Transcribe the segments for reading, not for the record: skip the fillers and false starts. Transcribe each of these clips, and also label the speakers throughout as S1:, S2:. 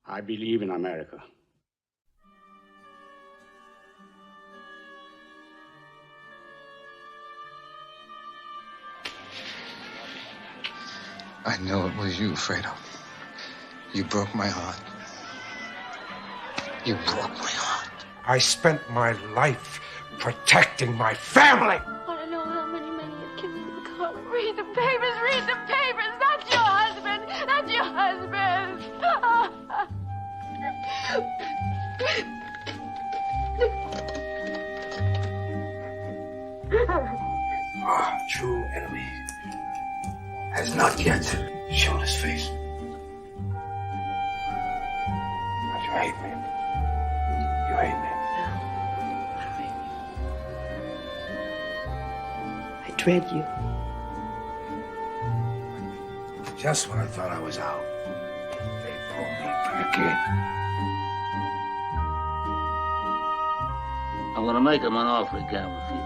S1: I believe in America.
S2: I know it was you, Fredo. You broke my heart. You broke my heart.
S3: I spent my life protecting my family.
S4: I want to know how many men you've killed in the car. Read the papers, read the papers. That's your husband. That's your husband.
S3: Our true enemy has not yet shown his face. But you hate me. You hate me.
S4: No, I don't hate you. I dread you.
S3: Just when I thought I was out, they pulled me back in.
S5: I'm gonna make him an offer he can't refuse.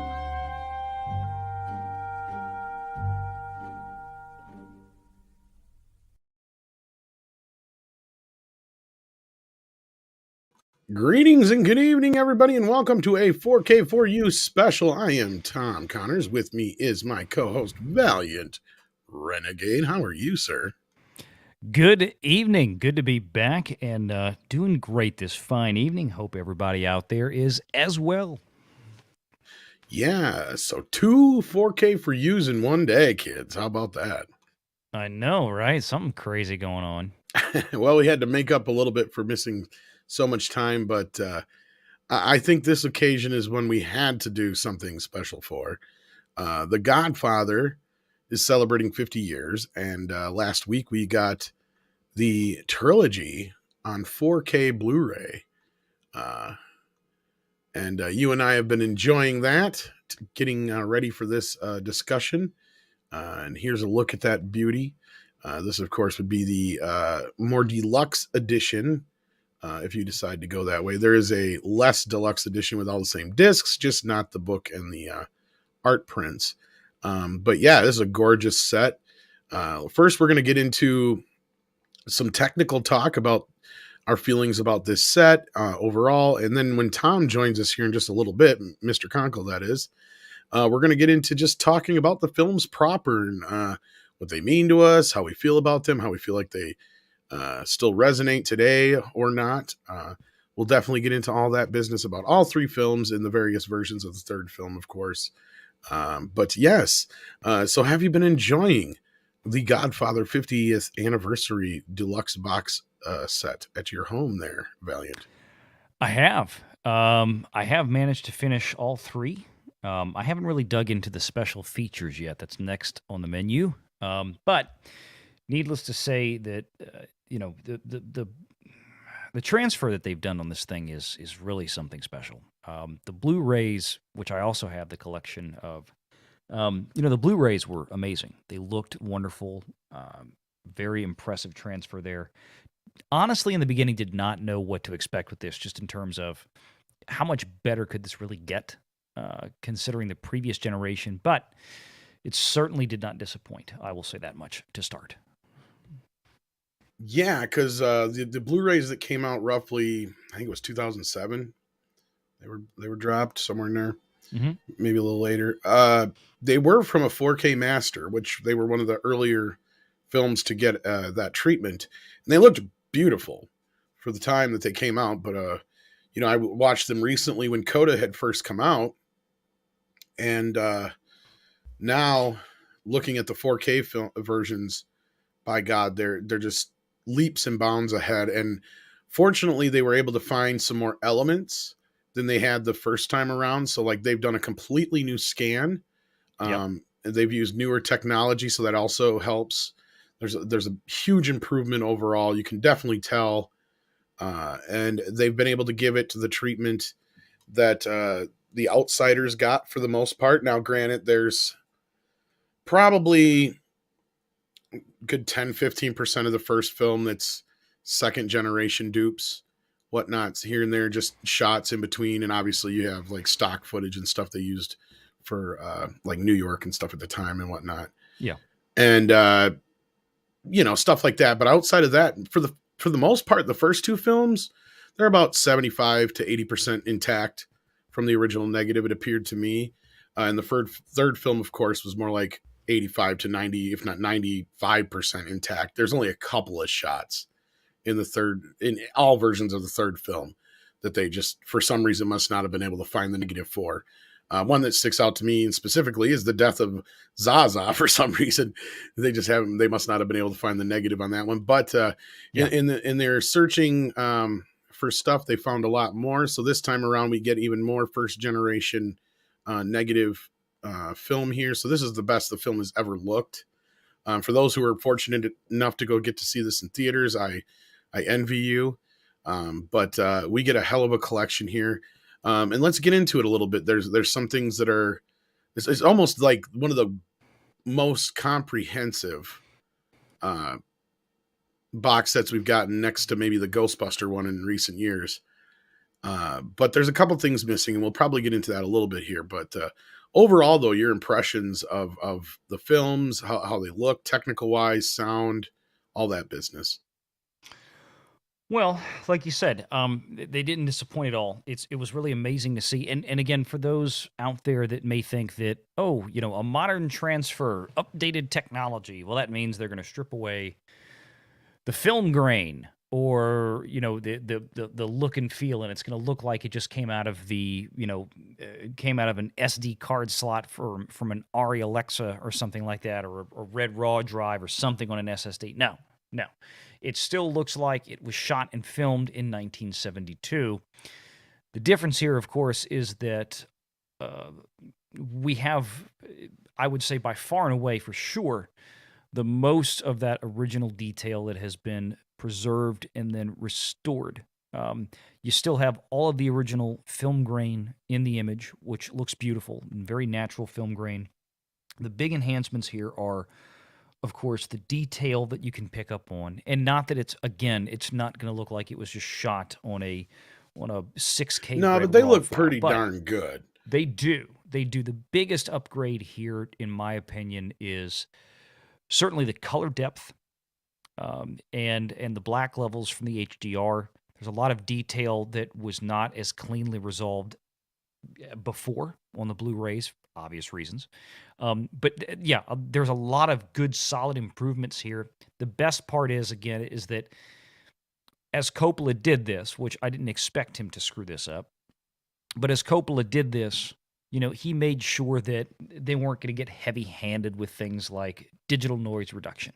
S6: Greetings and good evening, everybody, and welcome to a 4K4U special. I am Tom Connors. With me is my co-host, Valiant Renegade. How are you, sir?
S7: Good evening. Good to be back and doing great this fine evening. Hope everybody out there is as well.
S6: Yeah, so 2 4K4Us in one day, kids. How about that?
S7: I know, right? Something crazy going on.
S6: Well, we had to make up a little bit for missing so much time, but I think this occasion is when we had to do something special for. The Godfather is celebrating 50 years, and last week we got the trilogy on 4K Blu-ray. And you and I have been enjoying that, getting ready for this discussion. And here's a look at that beauty. This, of course, would be the more deluxe edition. If you decide to go that way, there is a less deluxe edition with all the same discs, just not the book and the art prints. But yeah, this is a gorgeous set. First, we're going to get into some technical talk about our feelings about this set overall. And then when Tom joins us here in just a little bit, Mr. Konkle, that is, we're going to get into just talking about the films proper and what they mean to us, how we feel about them, how we feel like they still resonate today or not. We'll definitely get into all that business about all three films and the various versions of the third film, of course. But yes, so have you been enjoying the Godfather 50th anniversary deluxe box set at your home there, Valiant?
S7: I have. I have managed to finish all three. I haven't really dug into the special features yet. That's next on the menu. But needless to say that the transfer that they've done on this thing is really something special. The Blu-rays, which I also have the collection of, the Blu-rays were amazing. They looked wonderful. Very impressive transfer there. Honestly, in the beginning, did not know what to expect with this, just in terms of how much better could this really get, considering the previous generation. But it certainly did not disappoint. I will say that much to start.
S6: Yeah, because the Blu-rays that came out roughly, I think it was 2007. They were dropped somewhere in there, maybe a little later. They were from a 4K master, which they were one of the earlier films to get that treatment, and they looked beautiful for the time that they came out. But I watched them recently when Coda had first come out, and now looking at the 4K film versions, by God, they're just leaps and bounds ahead. And fortunately, they were able to find some more elements than they had the first time around. So like they've done a completely new scan. And they've used newer technology, so that also helps. There's a huge improvement overall. You can definitely tell. And they've been able to give it to the treatment that the Outsiders got for the most part. Now, granted, there's probably good 10-15% of the first film that's second generation dupes, whatnots here and there, just shots in between. And obviously you have like stock footage and stuff they used for like New York and stuff at the time and whatnot.
S7: Yeah.
S6: And stuff like that. But outside of that, for for the most part, the first two films, they're about 75 to 80% intact from the original negative, it appeared to me. And the third film, of course, was more like 85 to 90, if not 95% intact. There's only a couple of shots in all versions of the third film that they just, for some reason, must not have been able to find the negative for. One that sticks out to me and specifically is the death of Zaza. For some reason, they must not have been able to find the negative on that one. But in their searching for stuff, they found a lot more. So this time around, we get even more first generation negative film here. So this is the best the film has ever looked. For those who are fortunate enough to go get to see this in theaters, I envy you. But we get a hell of a collection here. And let's get into it a little bit. There's some things that are, it's almost like one of the most comprehensive box sets we've gotten next to maybe the Ghostbuster one in recent years. But there's a couple things missing, and we'll probably get into that a little bit here. But overall, though, your impressions of the films, how they look, technical wise, sound, all that business.
S7: Well, like you said, they didn't disappoint at all. It was really amazing to see. And again, for those out there that may think that, a modern transfer, updated technology, well, that means they're going to strip away the film grain or, the look and feel, and it's going to look like it just came out of came out of an SD card slot from an Ari Alexa or something like that, or a Red Raw drive or something on an SSD. No. It still looks like it was shot and filmed in 1972. The difference here, of course, is that we have, I would say by far and away for sure, the most of that original detail that has been preserved and then restored. You still have all of the original film grain in the image, which looks beautiful and very natural film grain. The big enhancements here are, of course, the detail that you can pick up on, and not that it's not going to look like it was just shot on a 6K.
S6: No, but they look pretty darn good.
S7: They do. The biggest upgrade here, in my opinion, is certainly the color depth, and the black levels from the HDR. There's a lot of detail that was not as cleanly resolved before on the Blu-rays, obvious reasons. But there's a lot of good, solid improvements here. The best part is that as Coppola did this, which I didn't expect him to screw this up, but as Coppola did this, he made sure that they weren't going to get heavy-handed with things like digital noise reduction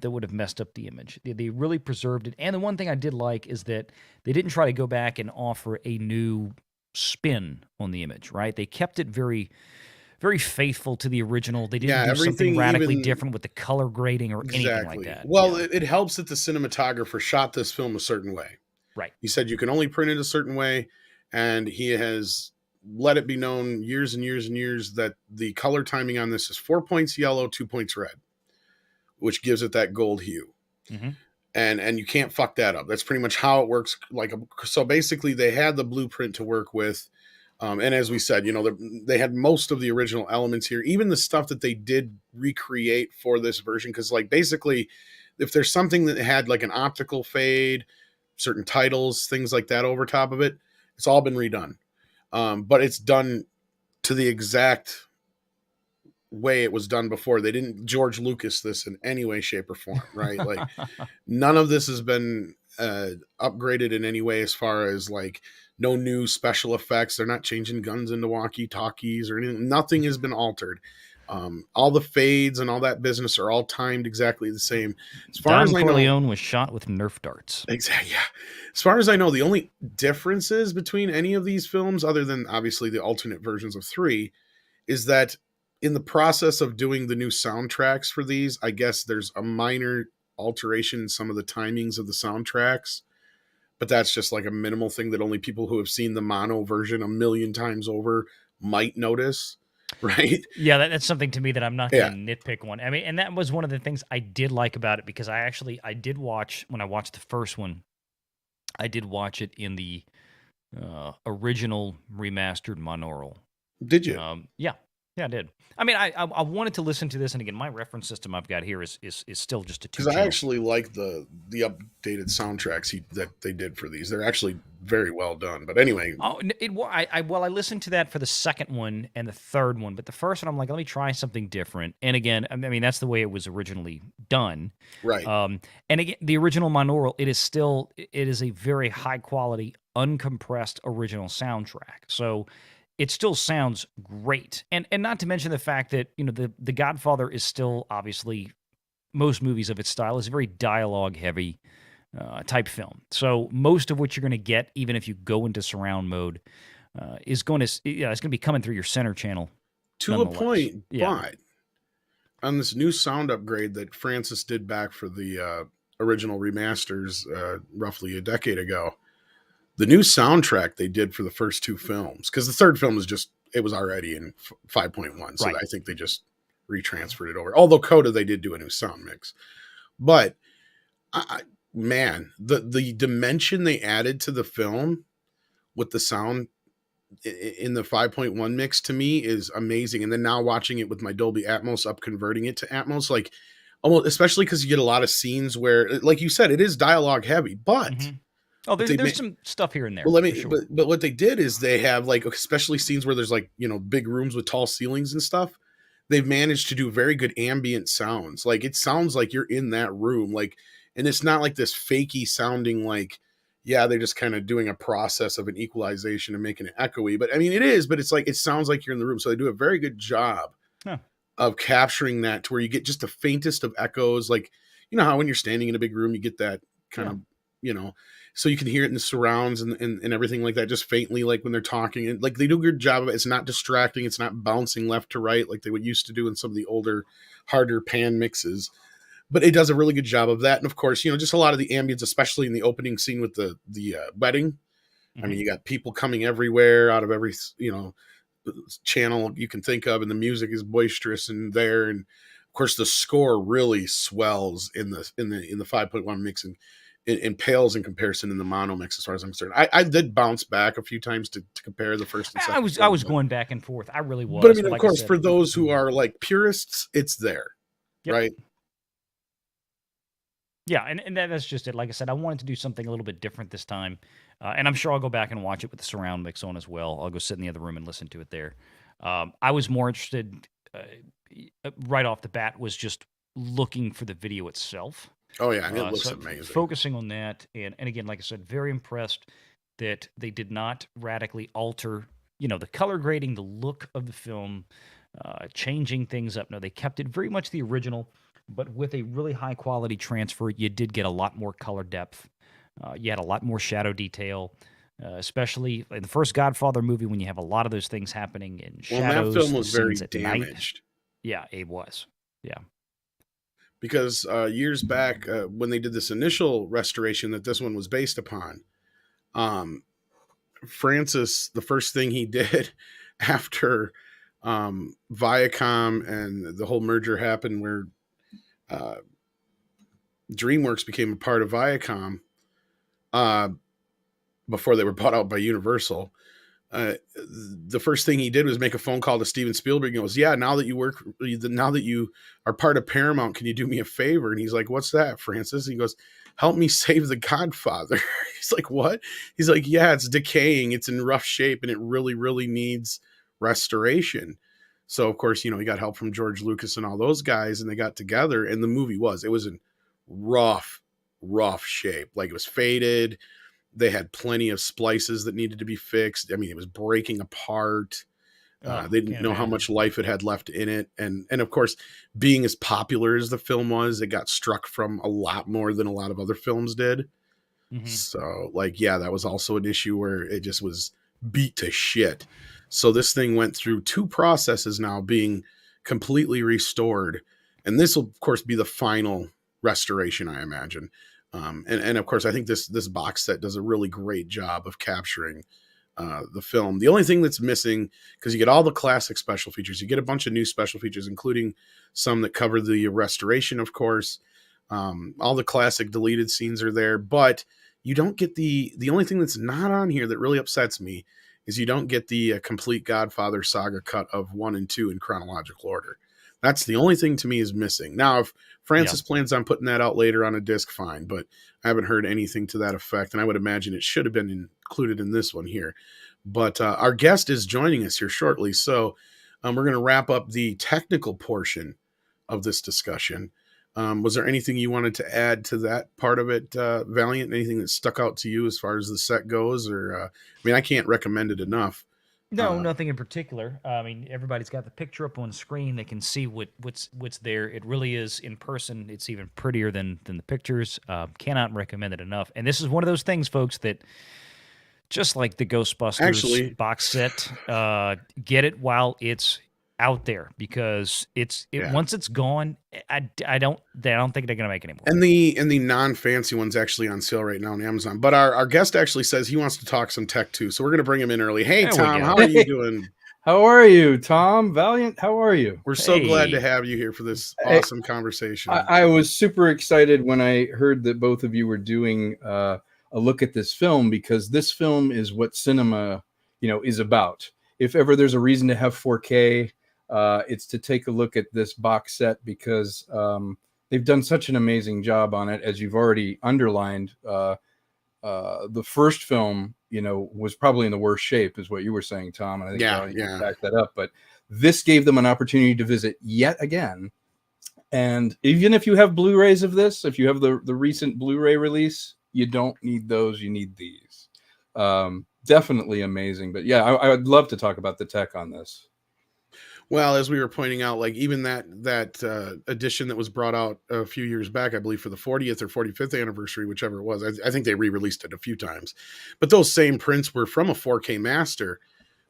S7: that would have messed up the image. They really preserved it. And the one thing I did like is that they didn't try to go back and offer a new spin on the image, right? They kept it very, very faithful to the original. They didn't do something radically different with the color grading or anything like that.
S6: Well, it helps that the cinematographer shot this film a certain way.
S7: Right.
S6: He said you can only print it a certain way, and he has let it be known years and years and years that the color timing on this is 4 points yellow, 2 points red, which gives it that gold hue.
S7: Mm-hmm.
S6: And you can't fuck that up. That's pretty much how it works. So basically they had the blueprint to work with. And as we said, they had most of the original elements here, even the stuff that they did recreate for this version. Cause basically if there's something that had like an optical fade, certain titles, things like that over top of it, it's all been redone. But it's done to the exact way it was done before. They didn't George Lucas this in any way, shape, or form, right? Like none of this has been upgraded in any way as far as no new special effects. They're not changing guns into walkie-talkies or anything. Nothing has been altered. All the fades and all that business are all timed exactly the same. As far as I know,
S7: Corleone was shot with Nerf darts.
S6: Exactly. Yeah. As far as I know, the only differences between any of these films, other than obviously the alternate versions of 3, is that in the process of doing the new soundtracks for these, I guess there's a minor alteration in some of the timings of the soundtracks, but that's just like a minimal thing that only people who have seen the mono version a million times over might notice. Right.
S7: Yeah, that's something to me that I'm not going to nitpick on. I mean, and that was one of the things I did like about it, because I did watch, when I watched the first one, I did watch it in the original remastered monaural.
S6: Did you?
S7: Yeah. Yeah, I did. I mean, I wanted to listen to this, and again, my reference system I've got here is still just a 2
S6: Because I
S7: channel.
S6: actually like the updated soundtracks that they did for these. They're actually very well done. But anyway,
S7: I listened to that for the second one and the third one, but the first one I'm like, let me try something different. And again, I mean, that's the way it was originally done.
S6: right.
S7: And again, the original binaural, it is a very high quality, uncompressed original soundtrack. So it still sounds great. And not to mention the fact that, the Godfather is still obviously, most movies of its style is a very dialogue heavy type film. So most of what you're going to get, even if you go into surround mode, is going to it's going to be coming through your center channel.
S6: To a point,
S7: Yeah.
S6: but on this new sound upgrade that Francis did back for the original remasters roughly a decade ago, the new soundtrack they did for the first 2 films, because the third film it was already in 5.1, so
S7: Right.
S6: I think they just retransferred it over. Although Coda, they did do a new sound mix. But, man, the dimension they added to the film with the sound in the 5.1 mix to me is amazing. And then now watching it with my Dolby Atmos up, converting it to Atmos, like, almost, especially because you get a lot of scenes where, like you said, it is dialogue heavy, but
S7: Oh, there's some stuff here and there.
S6: well,
S7: for sure.
S6: but what they did is they have, like, especially scenes where there's, like, big rooms with tall ceilings and stuff. They've managed to do very good ambient sounds. Like, it sounds like you're in that room, like, and it's not like this fakey sounding, like, yeah, they're just kind of doing a process of an equalization and making it echoey. But I mean, it is, but it's like, it sounds like you're in the room. So they do a very good job of capturing that to where you get just the faintest of echoes. Like, how when you're standing in a big room, you get that kind of, so you can hear it in the surrounds and everything like that, just faintly, like when they're talking. And like, they do a good job of it. It's not distracting. It's not bouncing left to right like they would used to do in some of the older, harder pan mixes. But it does a really good job of that. And of course, just a lot of the ambience, especially in the opening scene with the wedding. I mean, you got people coming everywhere out of every, channel you can think of, and the music is boisterous and there. And of course, the score really swells in the 5.1 mix and pales in comparison in the mono mix, as far as I'm concerned. I did bounce back a few times to compare the first and second.
S7: I was going back and forth. I really was.
S6: But I mean, of
S7: like
S6: course, for those who are like purists, it's there, right?
S7: Yeah, and that's just it. Like I said, I wanted to do something a little bit different this time. And I'm sure I'll go back and watch it with the surround mix on as well. I'll go sit in the other room and listen to it there. I was more interested right off the bat was just looking for the video itself.
S6: Oh, yeah, and it looks amazing.
S7: Focusing on that. And again, like I said, very impressed that they did not radically alter, the color grading, the look of the film, changing things up. No, they kept it very much the original, but with a really high quality transfer. You did get a lot more color depth. You had a lot more shadow detail, especially in the first Godfather movie when you have a lot of those things happening in shadows.
S6: Well, that film was very
S7: scenes at
S6: damaged.
S7: Night. Yeah, it was. Yeah.
S6: Because years back, when they did this initial restoration that this one was based upon, Francis, the first thing he did after Viacom and the whole merger happened where DreamWorks became a part of Viacom before they were bought out by Universal. The first thing he did was make a phone call to Steven Spielberg. He goes, "Yeah, now that you are part of Paramount, can you do me a favor?" And he's like, "What's that, Francis?" And he goes, "Help me save The Godfather." He's like, "What?" He's like, "Yeah, it's decaying. It's in rough shape and it really, really needs restoration." So of course, he got help from George Lucas and all those guys, and they got together, and the movie was in rough shape. Like, it was faded. They had plenty of splices that needed to be fixed. I mean, it was breaking apart. They didn't know how much life it had left in it. And of course, being as popular as the film was, it got struck from a lot more than a lot of other films did. Mm-hmm. So, that was also an issue where it just was beat to shit. So this thing went through 2 processes now, being completely restored. And this will, of course, be the final restoration, I imagine. And of course, I think this box set does a really great job of capturing the film. The only thing that's missing, because you get all the classic special features, you get a bunch of new special features, including some that cover the restoration, of course. All the classic deleted scenes are there, but you don't get the only thing that's not on here that really upsets me is you don't get the complete Godfather saga cut of 1 and 2 in chronological order. That's the only thing to me is missing. Now, if Francis plans on putting that out later on a disc, fine, but I haven't heard anything to that effect, and I would imagine it should have been included in this one here. But our guest is joining us here shortly, so we're going to wrap up the technical portion of this discussion. Was there anything you wanted to add to that part of it, Valiant? Anything that stuck out to you as far as the set goes? Or, I mean, I can't recommend it enough.
S7: No, nothing in particular. I mean, everybody's got the picture up on screen. They can see what's there. It really is in person. It's even prettier than the pictures. Cannot recommend it enough. And this is one of those things, folks, that just like the Ghostbusters box set, get it while it's out there, because once it's gone, I don't think they're gonna make any more.
S6: And the non-fancy one's actually on sale right now on Amazon. But our guest actually says he wants to talk some tech too, so we're gonna bring him in early. Hey, Tom, how are you doing?
S1: How are you, Tom? Valiant, how are you?
S6: We're so glad to have you here for this awesome conversation.
S1: I was super excited when I heard that both of you were doing a look at this film, because this film is what cinema, is about. If ever there's a reason to have 4K, it's to take a look at this box set, because they've done such an amazing job on it. As you've already underlined, the first film, was probably in the worst shape, is what you were saying, Tom. And I think you back that up. But this gave them an opportunity to visit yet again. And even if you have Blu-rays of this, if you have the recent Blu-ray release, you don't need those. You need these. Definitely amazing. But yeah, I would love to talk about the tech on this.
S6: Well, as we were pointing out, like even that edition that was brought out a few years back, I believe for the 40th or 45th anniversary, whichever it was, I think they re-released it a few times. But those same prints were from a 4K master.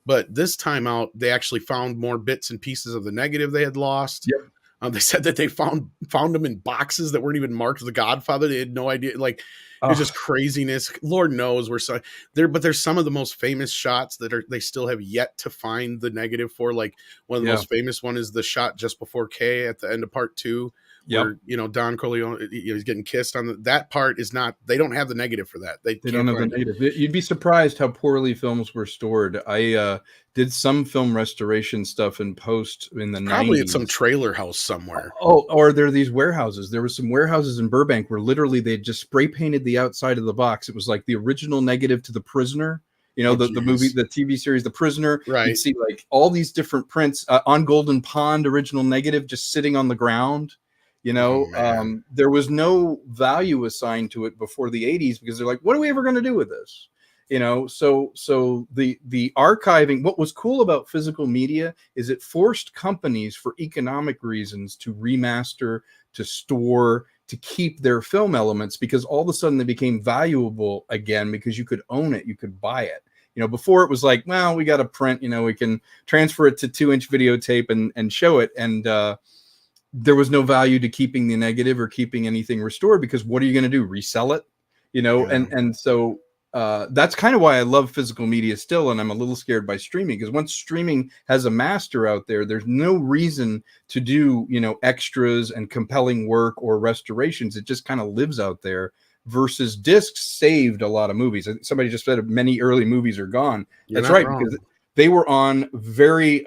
S6: But this time out, they actually found more bits and pieces of the negative they had lost.
S1: Yep.
S6: They said that they found them in boxes that weren't even marked The Godfather. They had no idea. Like, it was just craziness. Lord knows we're so there, but there's some of the most famous shots that they still have yet to find the negative for. Like one of the most famous one is the shot just before K at the end of part 2. Where, Don Corleone, he's getting kissed on that part is not, they don't have the negative for that. They don't have the negative.
S1: You'd be surprised how poorly films were stored. I did some film restoration stuff in post in the 90s.
S6: Probably at some trailer house somewhere.
S1: Oh, or there are these warehouses. There were some warehouses in Burbank where literally they just spray painted the outside of the box. It was like the original negative to The Prisoner. The movie, the TV series, The Prisoner.
S6: Right.
S1: You'd see like all these different prints on Golden Pond, original negative, just sitting on the ground. There was no value assigned to it before the 80s, because they're like, what are we ever going to do with this? So the archiving, what was cool about physical media is it forced companies for economic reasons to remaster, to store, to keep their film elements, because all of a sudden they became valuable again, because you could own it, you could buy it. Before it was like, well, we got a print, we can transfer it to 2-inch videotape and show it. And, there was no value to keeping the negative or keeping anything restored, because what are you going to do? Resell it? And so that's kind of why I love physical media still. And I'm a little scared by streaming, because once streaming has a master out there, there's no reason to do, extras and compelling work or restorations. It just kind of lives out there, versus discs saved a lot of movies. Somebody just said many early movies are gone. That's right. Wrong. Because they were on very,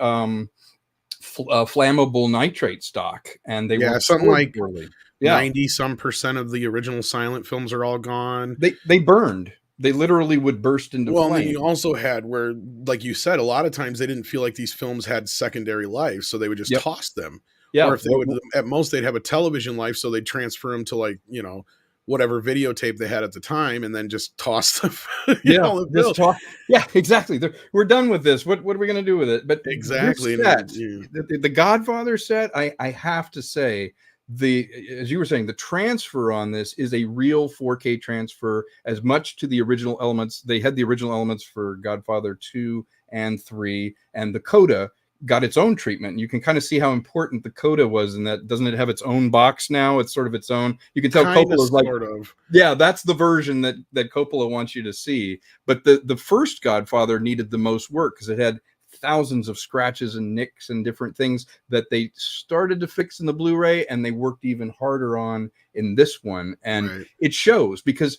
S1: flammable nitrate stock, and they were
S6: something like
S1: poorly.
S6: 90% of the original silent films are all gone.
S1: They burned. They literally would burst into flame.
S6: And you also had where, like you said, a lot of times they didn't feel like these films had secondary life, so they would just toss them. Or if they would, at most, they'd have a television life, so they'd transfer them to whatever videotape they had at the time, and then just toss them.
S1: Exactly. We're done with this. What are we going to do with it? But
S6: exactly,
S1: the Godfather set, I have to say, as you were saying, the transfer on this is a real 4K transfer, as much to the original elements. They had the original elements for Godfather 2 and 3, and the coda got its own treatment. And you can kind of see how important the coda was, and that doesn't it have its own box now? It's sort of its own. You can tell Coppola's like, that's the version that Coppola wants you to see. But the first Godfather needed the most work, because it had thousands of scratches and nicks and different things that they started to fix in the Blu-ray, and they worked even harder on in this one. And it shows, because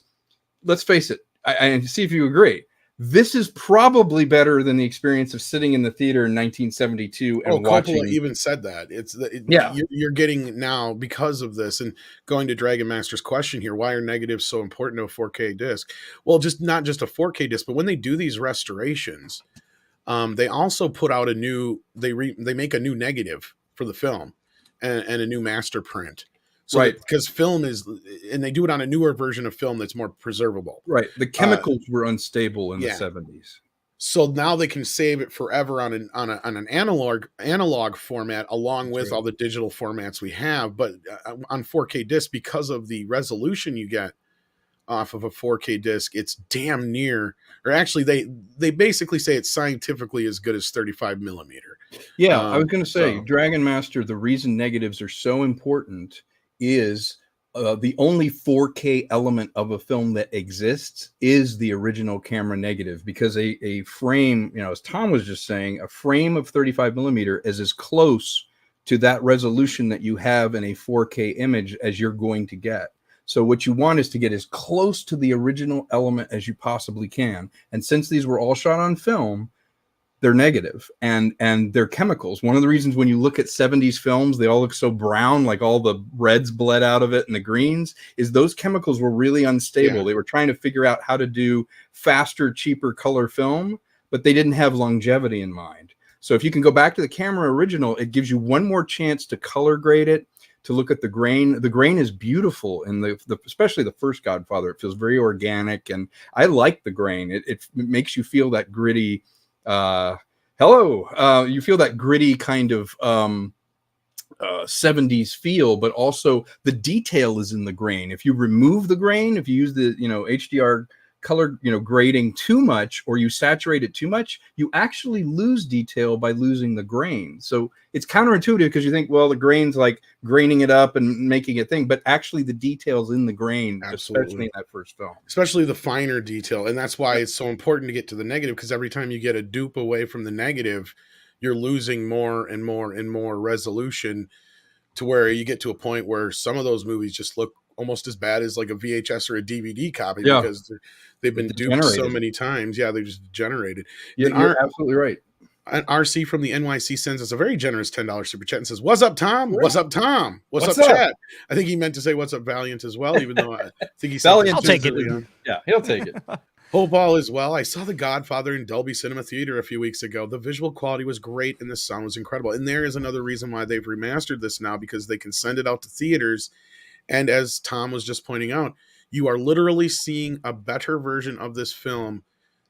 S1: let's face it, I see if you agree, this is probably better than the experience of sitting in the theater in 1972 and watching.
S6: Coppola even said that. You're getting now, because of this, and going to Dragon Master's question here, why are negatives so important to a 4K disc? Well, not just a 4K disc, but when they do these restorations, they also put out they make a new negative for the film and a new master print. So
S1: right,
S6: because film is, and they do it on a newer version of film that's more preservable.
S1: Right, the chemicals were unstable in the 70s.
S6: So now they can save it forever on an analog format, along with all the digital formats we have. But on 4K disc, because of the resolution you get off of a 4K disc, it's damn near, or actually they basically say it's scientifically as good as 35 millimeter.
S1: Yeah, I was going to say, Dragon Master, the reason negatives are so important is the only 4K element of a film that exists is the original camera negative, because a frame, as Tom was just saying, a frame of 35 millimeter is as close to that resolution that you have in a 4K image as you're going to get. So what you want is to get as close to the original element as you possibly can. And since these were all shot on film, they're negative, and they're chemicals. One of the reasons when you look at 70s films, they all look so brown, like all the reds bled out of it and the greens, is those chemicals were really unstable. Yeah. They were trying to figure out how to do faster, cheaper color film, but they didn't have longevity in mind. So if you can go back to the camera original, it gives you one more chance to color grade it, to look at the grain. The grain is beautiful in especially the first Godfather. It feels very organic, and I like the grain. It makes you feel that gritty, you feel that gritty kind of 70s feel, but also the detail is in the grain. If you remove the grain, if you use the HDR color grading too much, or you saturate it too much, you actually lose detail by losing the grain. So it's counterintuitive, because you think, well, the grain's like graining it up and making a thing, but actually the details in the grain, especially in that first film,
S6: especially the finer detail. And that's why it's so important to get to the negative, because every time you get a dupe away from the negative, you're losing more and more and more resolution, to where you get to a point where some of those movies just look almost as bad as like a VHS or a DVD copy, because they've been duped so many times. Yeah, they've just degenerated.
S1: Yeah, you're absolutely right.
S6: RC from the NYC sends us a very generous $10 super chat and says, "What's up, Tom? What's up, Tom? What's up, chat?" I think he meant to say "What's up, Valiant" as well, even though I think he said
S7: Valiant. I'll take it.
S1: Yeah, he'll take it.
S6: Hope all is well. I saw The Godfather in Dolby Cinema Theater a few weeks ago. The visual quality was great and the sound was incredible. And there is another reason why they've remastered this now, because they can send it out to theaters. And as Tom was just pointing out, you are literally seeing a better version of this film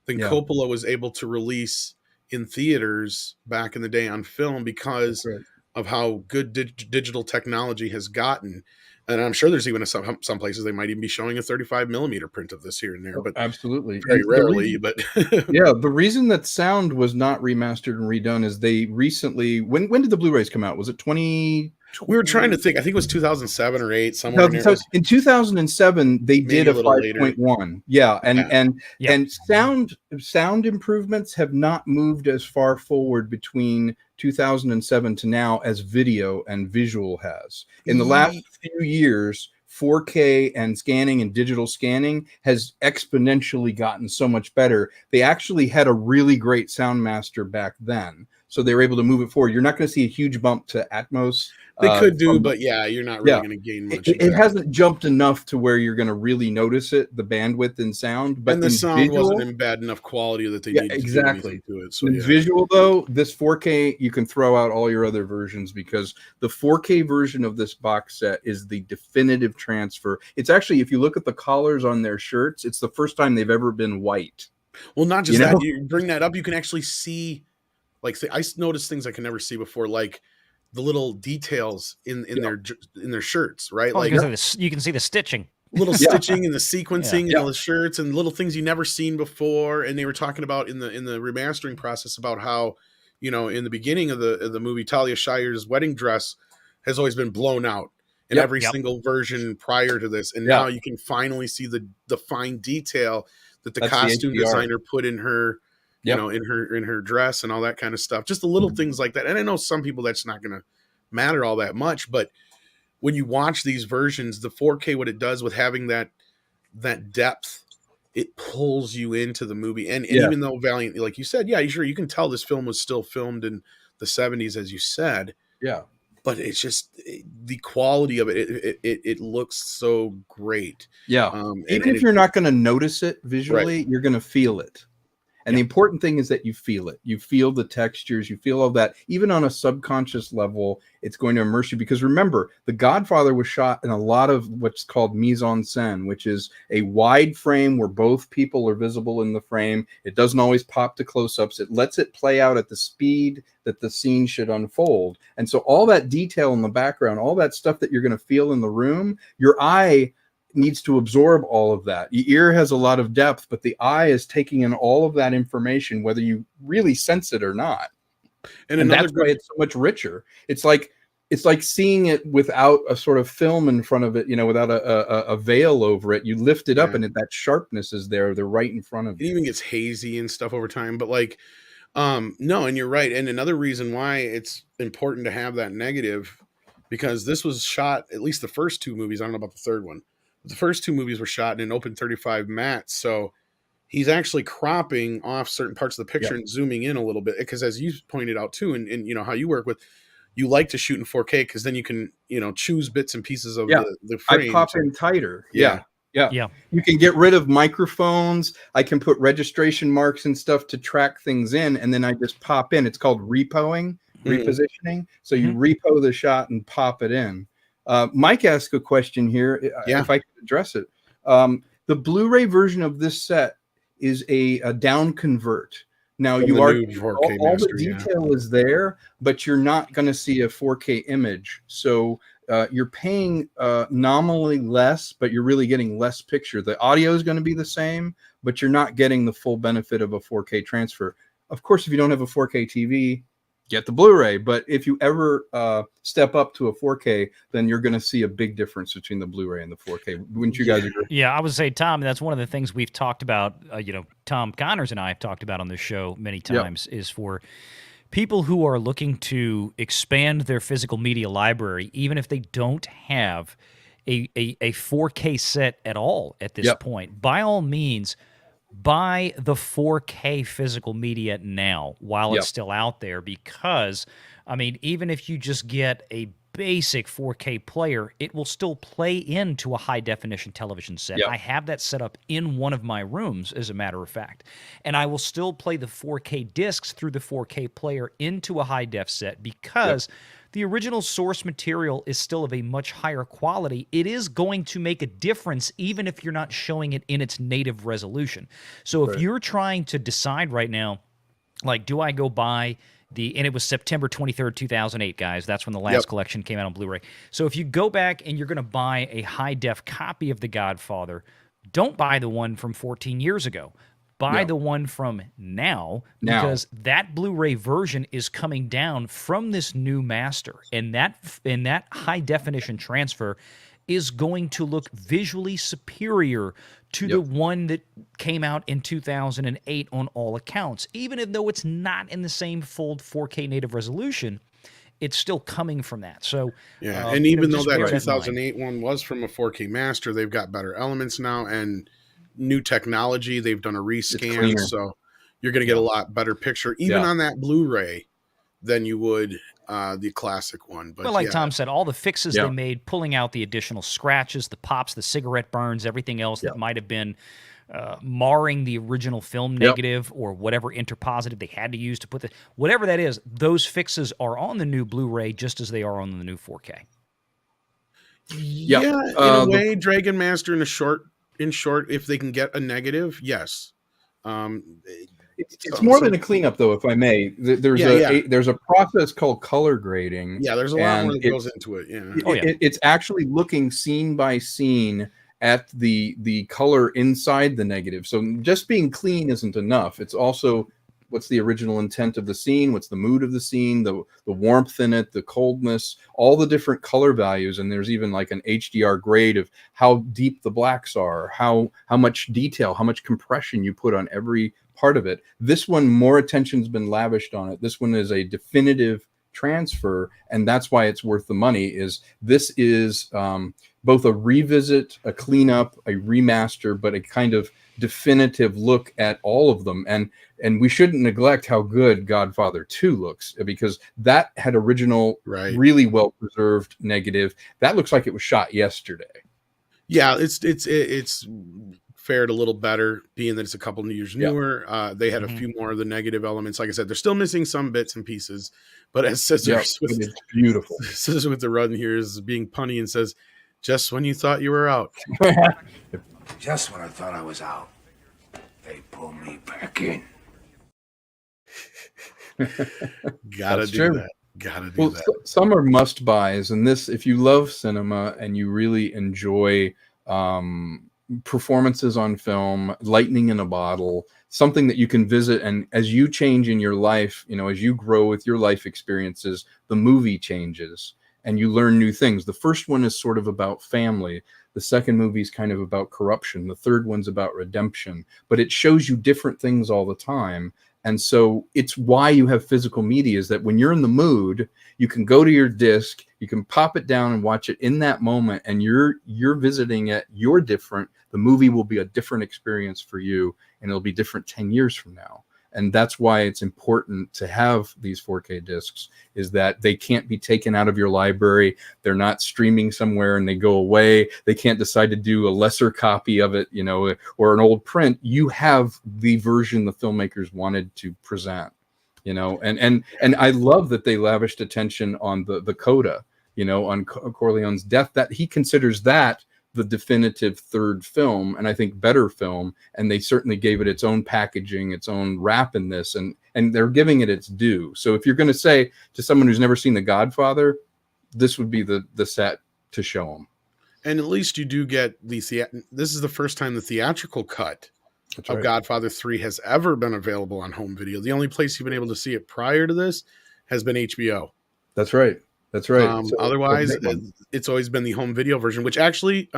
S6: than Coppola was able to release in theaters back in the day on film, because of how good digital technology has gotten. And I'm sure there's even some places they might even be showing a 35 millimeter print of this here and there, but
S1: absolutely
S6: very rarely. But
S1: yeah, the reason that sound was not remastered and redone is they recently, when did the Blu-rays come out? Was it 20?
S6: We were trying to think. I think it was 2007 or 8, somewhere in there.
S1: In 2007, they did a 5.1. Yeah, and sound improvements have not moved as far forward between 2007 to now as video and visual has. In the last few years, 4K and scanning and digital scanning has exponentially gotten so much better. They actually had a really great sound master back then, so they were able to move it forward. You're not going to see a huge bump to Atmos.
S6: They could do, but you're not really going to gain much.
S1: It hasn't jumped enough to where you're going to really notice it, the bandwidth and sound. But
S6: the sound wasn't in bad enough quality that they needed
S1: exactly
S6: to do it. So
S1: visual, though, this 4K, you can throw out all your other versions, because the 4K version of this box set is the definitive transfer. It's actually, if you look at the collars on their shirts, it's the first time they've ever been white.
S6: Well, not just that. You bring that up, you can actually see, like, I noticed things I can never see before, like the little details in their shirts, right? Like
S7: you can see the stitching,
S6: little stitching and the sequencing and the shirts and little things you never seen before. And they were talking about in the remastering process about how, in the beginning of the movie, Talia Shire's wedding dress has always been blown out in every single version prior to this. And now you can finally see the fine detail that the costume designer put in her, in her dress and all that kind of stuff. Just the little things like that. And I know some people that's not going to matter all that much, but when you watch these versions, the 4K, what it does with having that depth it pulls you into the movie. And
S1: Yeah.
S6: even though Valiant, like you said, yeah, sure, you can tell this film was still filmed in the 70s, as you said.
S1: Yeah.
S6: But it's just the quality of it. It looks so great.
S1: Yeah. Even if you're not going to notice it visually, you're going to feel it. And the important thing is that you feel it. You feel the textures. You feel all that. Even on a subconscious level, it's going to immerse you. Because remember, The Godfather was shot in a lot of what's called mise en scène, which is a wide frame where both people are visible in the frame. It doesn't always pop to close-ups. It lets it play out at the speed that the scene should unfold. And so all that detail in the background, all that stuff that you're going to feel in the room, your eye needs to absorb all of that. Your ear has a lot of depth, but the eye is taking in all of that information, whether you really sense it or not. And that's why it's so much richer. It's like seeing it without a sort of film in front of it, without a veil over it. You lift it up and that sharpness is there. They're right in front of you.
S6: It even gets hazy and stuff over time. But no, and you're right. And another reason why it's important to have that negative, because this was shot, at least the first two movies, I don't know about the third one, the first two movies were shot in an open 35 mat. So he's actually cropping off certain parts of the picture and zooming in a little bit. Because as you pointed out too, and how you work with, you like to shoot in 4K because then you can, choose bits and pieces of the frame.
S1: I pop in tighter. Yeah. You can get rid of microphones. I can put registration marks and stuff to track things in. And then I just pop in. It's called repositioning. So you repo the shot and pop it in. Mike asked a question here, if I could address it. The Blu-ray version of this set is a down convert. Now all the detail is there, but you're not going to see a 4K image. So you're paying nominally less, but you're really getting less picture. The audio is going to be the same, but you're not getting the full benefit of a 4K transfer. Of course, if you don't have a 4K TV, get the Blu-ray. But if you ever step up to a 4K, then you're going to see a big difference between the Blu-ray and the 4K. Wouldn't you guys agree?
S7: Yeah, I would say, Tom, that's one of the things we've talked about, Tom Connors and I have talked about on this show many times, is for people who are looking to expand their physical media library, even if they don't have a 4K set at all at this point, by all means, buy the 4K physical media now while it's still out there, because, even if you just get a basic 4K player, it will still play into a high-definition television set. I have that set up in one of my rooms, as a matter of fact, and I will still play the 4K discs through the 4K player into a high-def set because the original source material is still of a much higher quality. It is going to make a difference even if you're not showing it in its native resolution. So if you're trying to decide right now, do I go buy and it was September 23rd, 2008, guys. That's when the last collection came out on Blu-ray. So if you go back and you're going to buy a high-def copy of The Godfather, don't buy the one from 14 years ago. Buy the one from now, because that Blu-ray version is coming down from this new master, and that high-definition transfer is going to look visually superior to the one that came out in 2008 on all accounts. Even though it's not in the same full 4K native resolution, it's still coming from that. So
S6: and even though that 2008 one was from a 4K master, they've got better elements now and new technology. They've done a rescan, so you're going to get a lot better picture even on that Blu-ray than you would the classic one. But
S7: like Tom said, all the fixes they made, pulling out the additional scratches, the pops, the cigarette burns, everything else that might have been marring the original film negative or whatever interpositive they had to use to put whatever that is, those fixes are on the new Blu-ray just as they are on the new 4K.
S6: In a way, Dragon Master in short, if they can get a negative, yes.
S1: It's more than a cleanup, though, if I may. There's a process called color grading.
S6: Yeah, there's a lot more that goes into it.
S1: It's actually looking scene by scene at the color inside the negative. So just being clean isn't enough. It's also what's the original intent of the scene, what's the mood of the scene, the warmth in it, the coldness, all the different color values. And there's even like an HDR grade of how deep the blacks are, how much detail, how much compression you put on every part of it. This one, more attention's been lavished on it. This one is a definitive transfer, and that's why it's worth the money. This is both a revisit, a cleanup, a remaster, but a kind of definitive look at all of them. And we shouldn't neglect how good Godfather II looks, because that had original, really well preserved negative. That looks like it was shot yesterday.
S6: Yeah, it's fared a little better, being that it's a couple of years newer. They had a few more of the negative elements. Like I said, they're still missing some bits and pieces, but as Scissors
S1: it's beautiful.
S6: Scissors with the run here is being punny and says, "Just when you thought you were out."
S3: Just when I thought I was out, they pull me back in.
S6: Gotta do that. Gotta do that.
S1: Some are must buys, and this, if you love cinema and you really enjoy performances on film, lightning in a bottle, something that you can visit, and as you change in your life, as you grow with your life experiences, the movie changes and you learn new things. The first one is sort of about family. The second movie is kind of about corruption. The third one's about redemption, but it shows you different things all the time. And so it's why you have physical media, is that when you're in the mood, you can go to your disc, you can pop it down and watch it in that moment, and you're visiting it, you're different. The movie will be a different experience for you, and it'll be different 10 years from now. And that's why it's important to have these 4K discs, is that they can't be taken out of your library. They're not streaming somewhere and they go away. They can't decide to do a lesser copy of it, or an old print. You have the version the filmmakers wanted to present, and I love that they lavished attention on the coda, on Corleone's death, that he considers that the definitive third film, and I think better film, and they certainly gave it its own packaging, its own wrap in this, and they're giving it its due. So if you're going to say to someone who's never seen The Godfather, this would be the set to show them.
S6: And at least you do get this is the first time the theatrical cut of Godfather 3 has ever been available on home video. The only place you've been able to see it prior to this has been HBO.
S1: That's right. That's right.
S6: Otherwise, it's always been the home video version, which actually,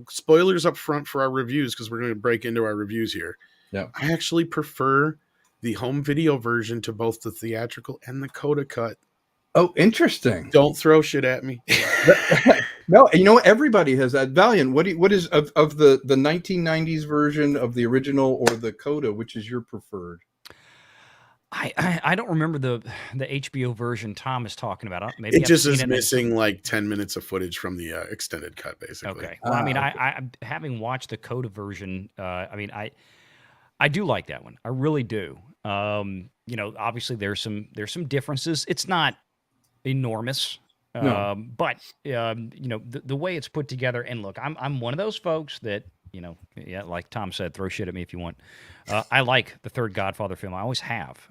S6: spoilers up front for our reviews, because we're going to break into our reviews here.
S1: Yeah,
S6: I actually prefer the home video version to both the theatrical and the coda cut.
S1: Oh, interesting.
S6: Don't throw shit at me.
S1: No, everybody has that. Valiant, what is of the 1990s version of the original or the coda, which is your preferred?
S7: I don't remember the HBO version Tom is talking about. Maybe
S6: it just is missing like 10 minutes of footage from the extended cut, basically.
S7: Okay. Well, I having watched the coda version, I do like that one. I really do. Obviously there's some differences. It's not enormous.
S1: No.
S7: But the way it's put together, and look, I'm one of those folks that, like Tom said, throw shit at me if you want. I like the third Godfather film. I always have.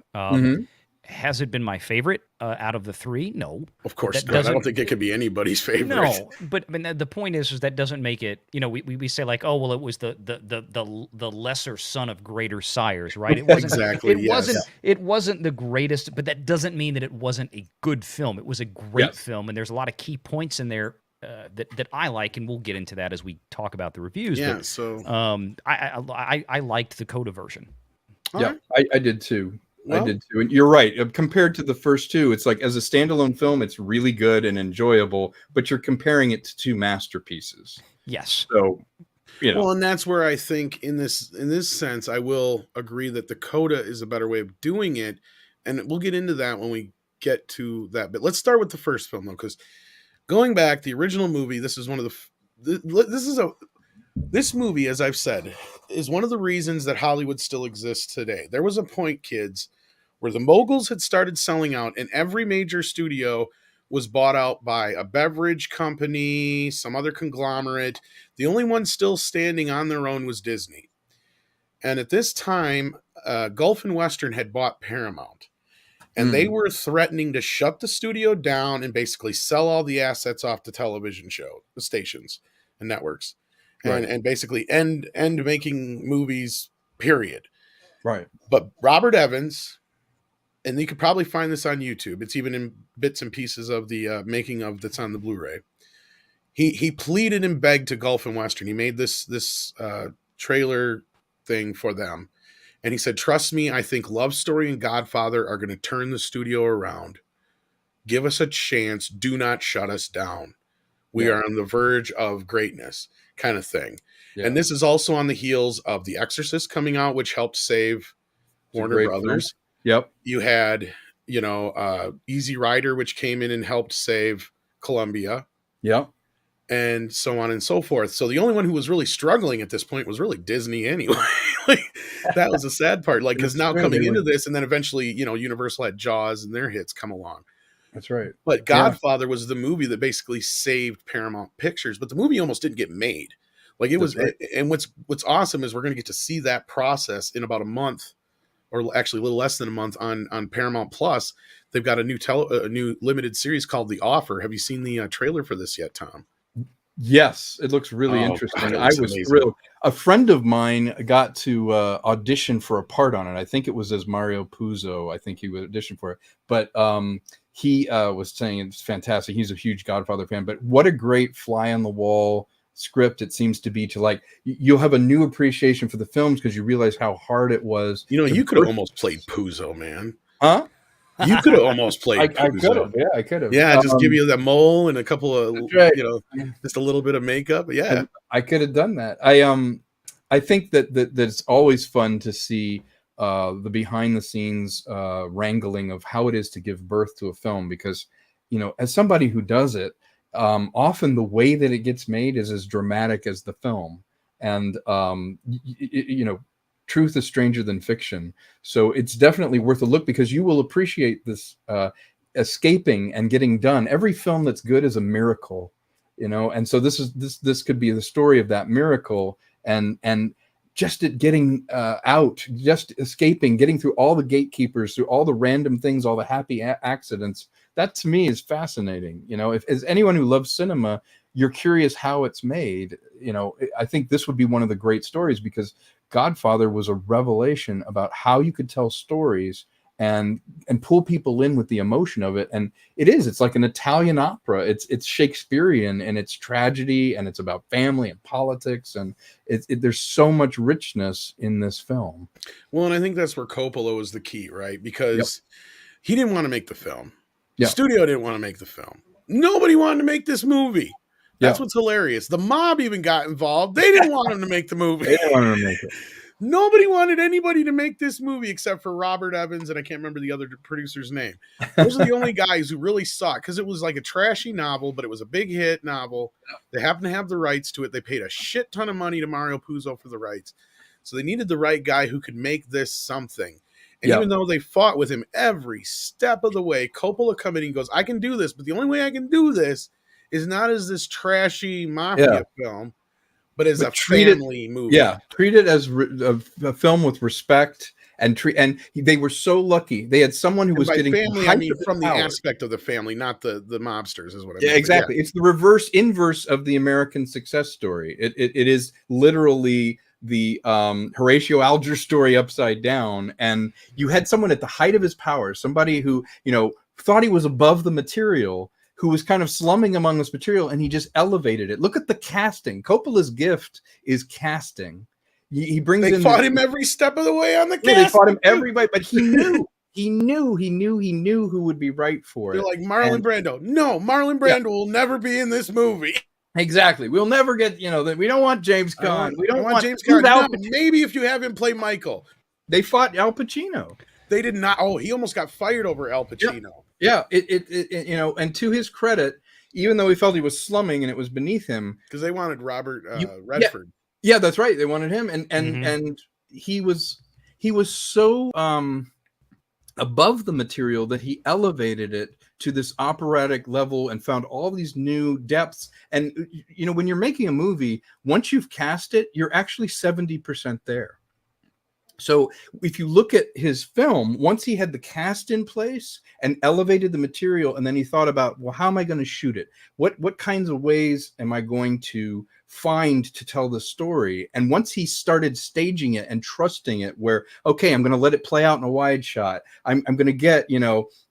S7: Has it been my favorite out of the three? No.
S6: Of course not. I don't think it could be anybody's favorite.
S7: No, but the point is that doesn't make it, we say like, oh, well, it was the lesser son of greater sires, right? It wasn't
S6: exactly.
S7: It wasn't the greatest, but that doesn't mean that it wasn't a good film. It was a great film, and there's a lot of key points in there that I like, and we'll get into that as we talk about the reviews.
S6: Yeah,
S7: but,
S6: so
S7: I liked the coda version.
S1: Yeah, I did too. Well, I did too. And you're right. Compared to the first two, it's like as a standalone film, it's really good and enjoyable, but you're comparing it to two masterpieces.
S7: Yes.
S1: So,
S6: Well, and that's where I think in this sense, I will agree that the coda is a better way of doing it. And we'll get into that when we get to that. But let's start with the first film, though, because going back, the original movie, this is one of this movie, as I've said, is one of the reasons that Hollywood still exists today. There was a point, kids, where the moguls had started selling out, and every major studio was bought out by a beverage company, some other conglomerate. The only one still standing on their own was Disney. And at this time, Gulf and Western had bought Paramount. And they were threatening to shut the studio down and basically sell all the assets off the television stations and networks. And basically end making movies, period.
S1: Right.
S6: But Robert Evans, and you could probably find this on YouTube. It's even in bits and pieces of the making of that's on the Blu-ray. He pleaded and begged to Gulf and Western. He made this trailer thing for them. And he said, trust me, I think Love Story and Godfather are going to turn the studio around. Give us a chance. Do not shut us down. We are on the verge of greatness, kind of thing.
S1: Yeah.
S6: And this is also on the heels of The Exorcist coming out, which helped save Warner
S1: great
S6: Brothers.
S1: film. Yep.
S6: You had, Easy Rider, which came in and helped save Columbia,
S1: Yep.
S6: and so on and so forth. So the only one who was really struggling at this point was really Disney anyway. Like, that was the sad part. Like, because now coming into this, and then eventually, Universal had Jaws and their hits come along.
S1: That's right.
S6: But Godfather was the movie that basically saved Paramount Pictures, but the movie almost didn't get made. Like, it was, right. And what's awesome is we're going to get to see that process in about a month, or actually a little less than a month on Paramount Plus. They've got a new limited series called The Offer. Have you seen the trailer for this yet, Tom?
S1: Yes, it looks really interesting.
S6: God,
S1: I was
S6: amazing.
S1: thrilled. A friend of mine got to audition for a part on it. I think it was as Mario Puzo. I think he would audition for it. But he was saying it's fantastic. He's a huge Godfather fan. But what a great fly on the wall script it seems to be, to like, you'll have a new appreciation for the films because you realize how hard it was.
S6: You could have almost played Puzo, man.
S1: Huh?
S6: You could have almost played
S1: I
S6: Puzo.
S1: could have. Yeah, I could have.
S6: Yeah, just give you that mole and a couple of,
S1: right.
S6: Just a little bit of makeup. Yeah.
S1: I could have done that. I think that it's always fun to see the behind the scenes wrangling of how it is to give birth to a film, because, as somebody who does it, often the way that it gets made is as dramatic as the film. And, truth is stranger than fiction. So it's definitely worth a look, because you will appreciate this escaping and getting done. Every film that's good is a miracle, and so this could be the story of that miracle, and just it getting out, just escaping, getting through all the gatekeepers, through all the random things, all the happy accidents. That to me is fascinating. If as anyone who loves cinema, you're curious how it's made. I think this would be one of the great stories, because Godfather was a revelation about how you could tell stories and pull people in with the emotion of it. And it's like an Italian opera. It's Shakespearean, and it's tragedy, and it's about family and politics, and there's so much richness in this film.
S6: Well, and I think that's where Coppola was the key, right? Because he didn't want to make the film. The
S1: Yeah.
S6: studio didn't want to make the film. Nobody wanted to make this movie. That's what's hilarious. The mob even got involved. They didn't want him to make the movie.
S1: They didn't want him to make it.
S6: Nobody wanted anybody to make this movie except for Robert Evans, and I can't remember the other producer's name. Those are the only guys who really saw it, because it was like a trashy novel, but it was a big hit novel. They happened to have the rights to it. They paid a shit ton of money to Mario Puzo for the rights. So they needed the right guy who could make this something. And even though they fought with him every step of the way, Coppola come in and goes, I can do this, but the only way I can do this is not as this trashy mafia film, but as a family movie.
S1: Yeah, treat it as a film with respect, and they were so lucky. They had someone who was getting
S6: family. I mean, from the aspect of the family, not the mobsters, is what I mean.
S1: Yeah, exactly. It's the inverse of the American success story. It is literally the Horatio Alger story upside down. And you had someone at the height of his powers, somebody who thought he was above the material, who was kind of slumming among this material, and he just elevated it. Look at the casting. Coppola's gift is casting. He brings in.
S6: They fought him every step of the way on the casting.
S1: They fought him everybody, but he knew. He knew who would be right for it.
S6: They're like Marlon Brando. No, Marlon Brando will never be in this movie.
S1: Exactly. We'll never get. We don't want James Caan. We don't want
S6: James Caan. No, maybe if you have him play Michael.
S1: They fought Al Pacino.
S6: They did not. Oh, he almost got fired over Al Pacino.
S1: Yeah, and to his credit, even though he felt he was slumming and it was beneath him,
S6: because they wanted Robert Redford.
S1: Yeah, that's right. They wanted him, and he was so above the material that he elevated it to this operatic level and found all these new depths. And when you're making a movie, once you've cast it, you're actually 70% there. So if you look at his film, once he had the cast in place and elevated the material, and then he thought about, well, how am I going to shoot it? What kinds of ways am I going to find to tell the story? And once he started staging it and trusting it, where, okay, I'm going to let it play out in a wide shot. I'm going to get,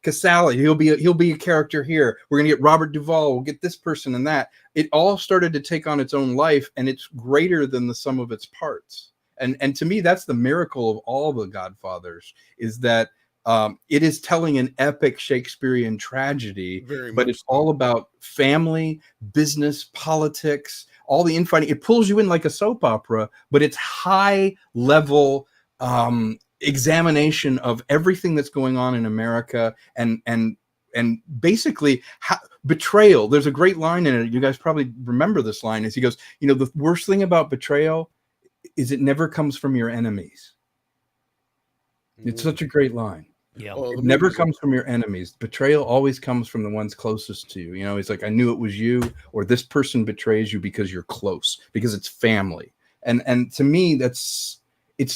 S1: Casale, he'll be a character here. We're going to get Robert Duvall. We'll get this person and that. It all started to take on its own life, and it's greater than the sum of its parts. And to me, that's the miracle of all the Godfathers, is that it is telling an epic Shakespearean tragedy, but it's all about family, business, politics, all the infighting. It pulls you in like a soap opera, but it's high level examination of everything that's going on in America, and basically betrayal. There's a great line in it. You guys probably remember this line. Is he goes, the worst thing about betrayal is it never comes from your enemies. It's such a great line.
S7: Yeah.
S6: Well,
S1: It never comes from your enemies. Betrayal always comes from the ones closest to you. He's like, I knew it was you, or this person betrays you because you're close, because it's family. And to me, it's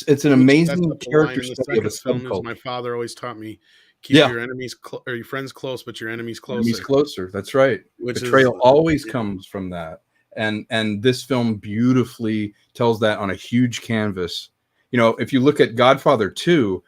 S1: an amazing character study of a subculture.
S6: My father always taught me, keep your enemies or your friends close, but your enemies closer.
S1: Enemies closer. That's right. Betrayal always comes from that. And this film beautifully tells that on a huge canvas. If you look at Godfather II,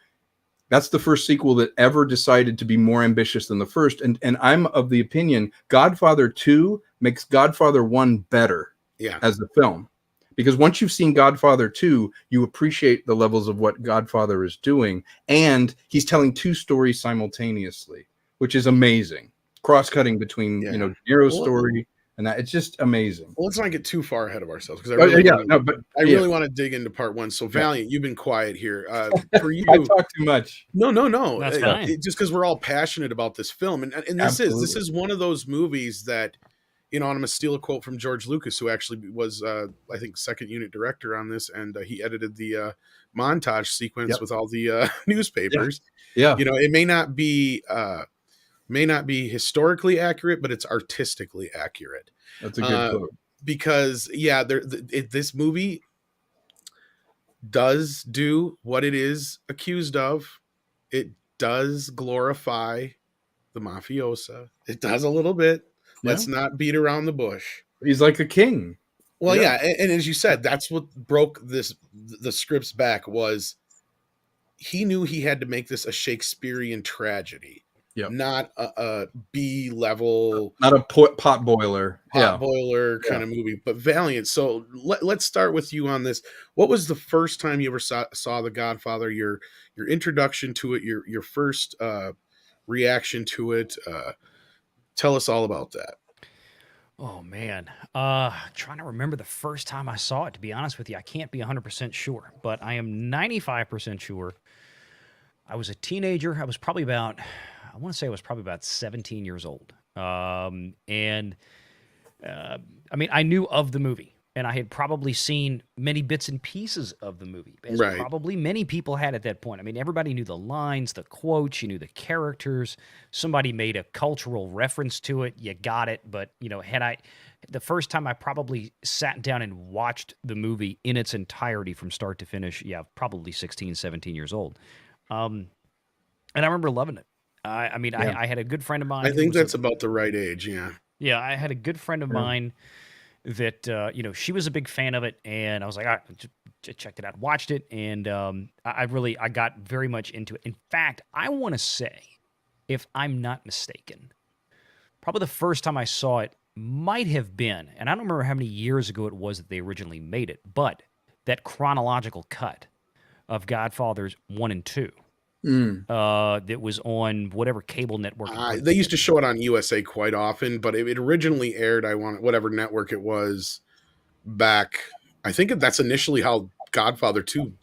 S1: that's the first sequel that ever decided to be more ambitious than the first. And I'm of the opinion Godfather II makes Godfather I better as a film. Because once you've seen Godfather II, you appreciate the levels of what Godfather is doing. And he's telling two stories simultaneously, which is amazing. Cross-cutting between, De Niro's story and that. It's just amazing.
S6: Well, let's not get too far ahead of ourselves, because I really want to dig into part one. So Valiant, you've been quiet here. For you,
S1: I talk too much.
S6: No.
S7: That's fine.
S6: Just because we're all passionate about this film, and this is one of those movies that, and I'm gonna steal a quote from George Lucas, who actually was I think second unit director on this, and he edited the montage sequence with all the newspapers.
S1: Yeah.
S6: It may not be historically accurate, but it's artistically accurate.
S1: That's a good quote.
S6: Because this movie does do what it is accused of. It does glorify the mafiosa. It does a little bit. Let's not beat around the bush.
S1: He's like a king.
S6: Well, and as you said, that's what broke the script's back, was he knew he had to make this a Shakespearean tragedy. Yep. Not a B level,
S1: not a pot boiler
S6: kind of movie, but Valiant. So let's start with you on this. What was the first time you ever saw The Godfather? Your introduction to it, your first reaction to it. Tell us all about that.
S7: Oh man, trying to remember the first time I saw it. To be honest with you, I can't be 100% sure, but I am 95% sure. I was a teenager. I was probably about 17 years old. I knew of the movie, and I had probably seen many bits and pieces of the movie, as probably many people had at that point. I mean, everybody knew the lines, the quotes, you knew the characters. Somebody made a cultural reference to it. You got it. But, the first time I probably sat down and watched the movie in its entirety from start to finish, probably 16, 17 years old. And I remember loving it. I had a good friend of mine.
S6: I think that's about the right age. Yeah.
S7: Yeah. I had a good friend of mine that, she was a big fan of it, and I was like, all right, just checked it out, watched it. And, I got very much into it. In fact, I want to say, if I'm not mistaken, probably the first time I saw it might have been, and I don't remember how many years ago it was that they originally made it, but that chronological cut of Godfathers 1 and 2. That was on whatever cable network.
S6: They used to show it on USA quite often, but it originally aired, whatever network it was back. I think that's initially how Godfather II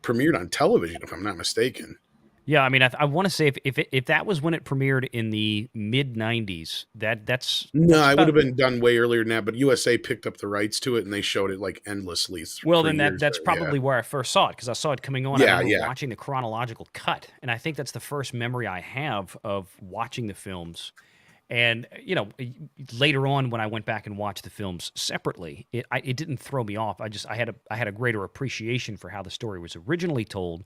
S6: premiered on television, if I'm not mistaken.
S7: Yeah, I want to say if that was when it premiered in the mid 90s, that's
S6: it would have been done way earlier than that. But USA picked up the rights to it, and they showed it like endlessly.
S7: Well, then that's probably where I first saw it, because I saw it coming on. I remember watching the chronological cut, and I think that's the first memory I have of watching the films. And later on, when I went back and watched the films separately, it didn't throw me off. I had a greater appreciation for how the story was originally told,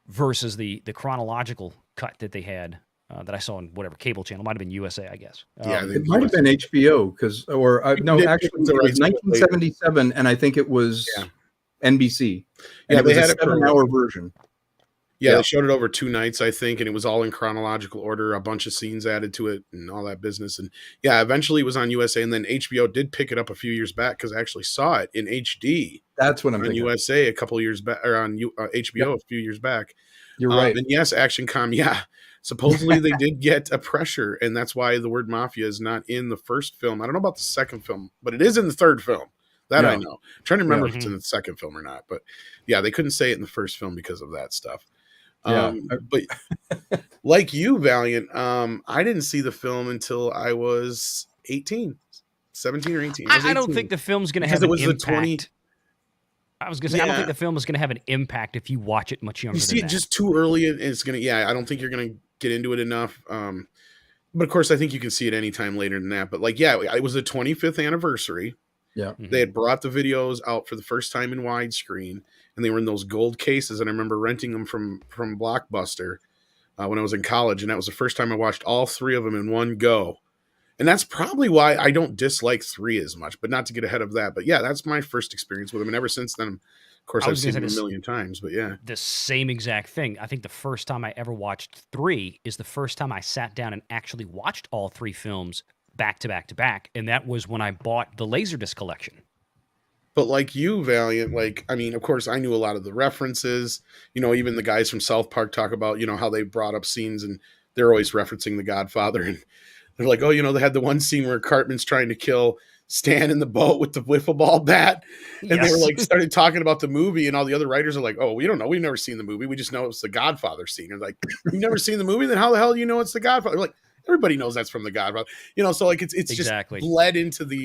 S7: versus the chronological cut that they had that I saw on whatever cable channel. Might have been USA, I guess.
S1: It might have been HBO, actually it was 1977, and I think it was NBC. And it was a 7-hour version.
S6: Yeah,
S1: Yeah.
S6: they showed it over 2 nights, I think, and it was all in chronological order, a bunch of scenes added to it and all that business. And yeah, eventually it was on USA, and then HBO did pick it up a few years back because I actually saw it in HD
S1: That's what I'm
S6: on
S1: thinking of.
S6: USA a couple years back, or on HBO
S1: Yep.
S6: a few years back.
S1: You're right.
S6: And yes, Action Com, yeah. Supposedly they did get a pressure, and that's why the word mafia is not in the first film. I don't know about the second film, but it is in the third film. That I
S1: Yeah.
S6: know. I'm trying to remember
S1: Yeah.
S6: if it's in the second film or not. But yeah, they couldn't say it in the first film because of that stuff.
S1: Yeah.
S6: But like you, Valiant, I didn't see the film until I was 18, 17 or 18.
S7: I don't
S6: 18.
S7: think the film's going to
S6: Because
S7: have
S6: it
S7: an
S6: was the 20
S7: impact. I was going to say, I don't
S6: Yeah.
S7: think the film is going to have an impact if you watch it much younger
S6: You see
S7: than
S6: it
S7: that.
S6: just too early, and it's gonna. Yeah, I don't think you're gonna get into it enough. But of course, I think you can see it anytime later than that. But like, yeah, it was the 25th anniversary.
S1: Yeah.
S6: They had brought the videos out for the first time in widescreen, and they were in those gold cases. And I remember renting them from Blockbuster when I was in college, and that was the first time I watched all 3 of them in one go. And that's probably why I don't dislike 3 as much. But not to get ahead of that. But yeah, that's my first experience with them, and ever since then, of course, I've seen them a million times. But yeah,
S7: the same exact thing. I think the first time I ever watched 3 is the first time I sat down and actually watched all 3 films back to back to back, and that was when I bought the Laserdisc collection.
S6: But like you, Valiant, like, I mean, of course, I knew a lot of the references. You know, even the guys from South Park talk about, you know, how they brought up scenes, and they're always referencing The Godfather. And they're like, oh, you know, they had the one scene where Cartman's trying to kill Stan in the boat with the wiffle ball bat. And they were like, started talking about the movie, and all the other writers are like, oh, we don't know. We've never seen the movie. We just know it's the Godfather scene. And like, you've never seen the movie? Then how the hell do you know it's the Godfather? Like, everybody knows that's from the Godfather, you know. So like, it's
S7: Exactly.
S6: just bled into the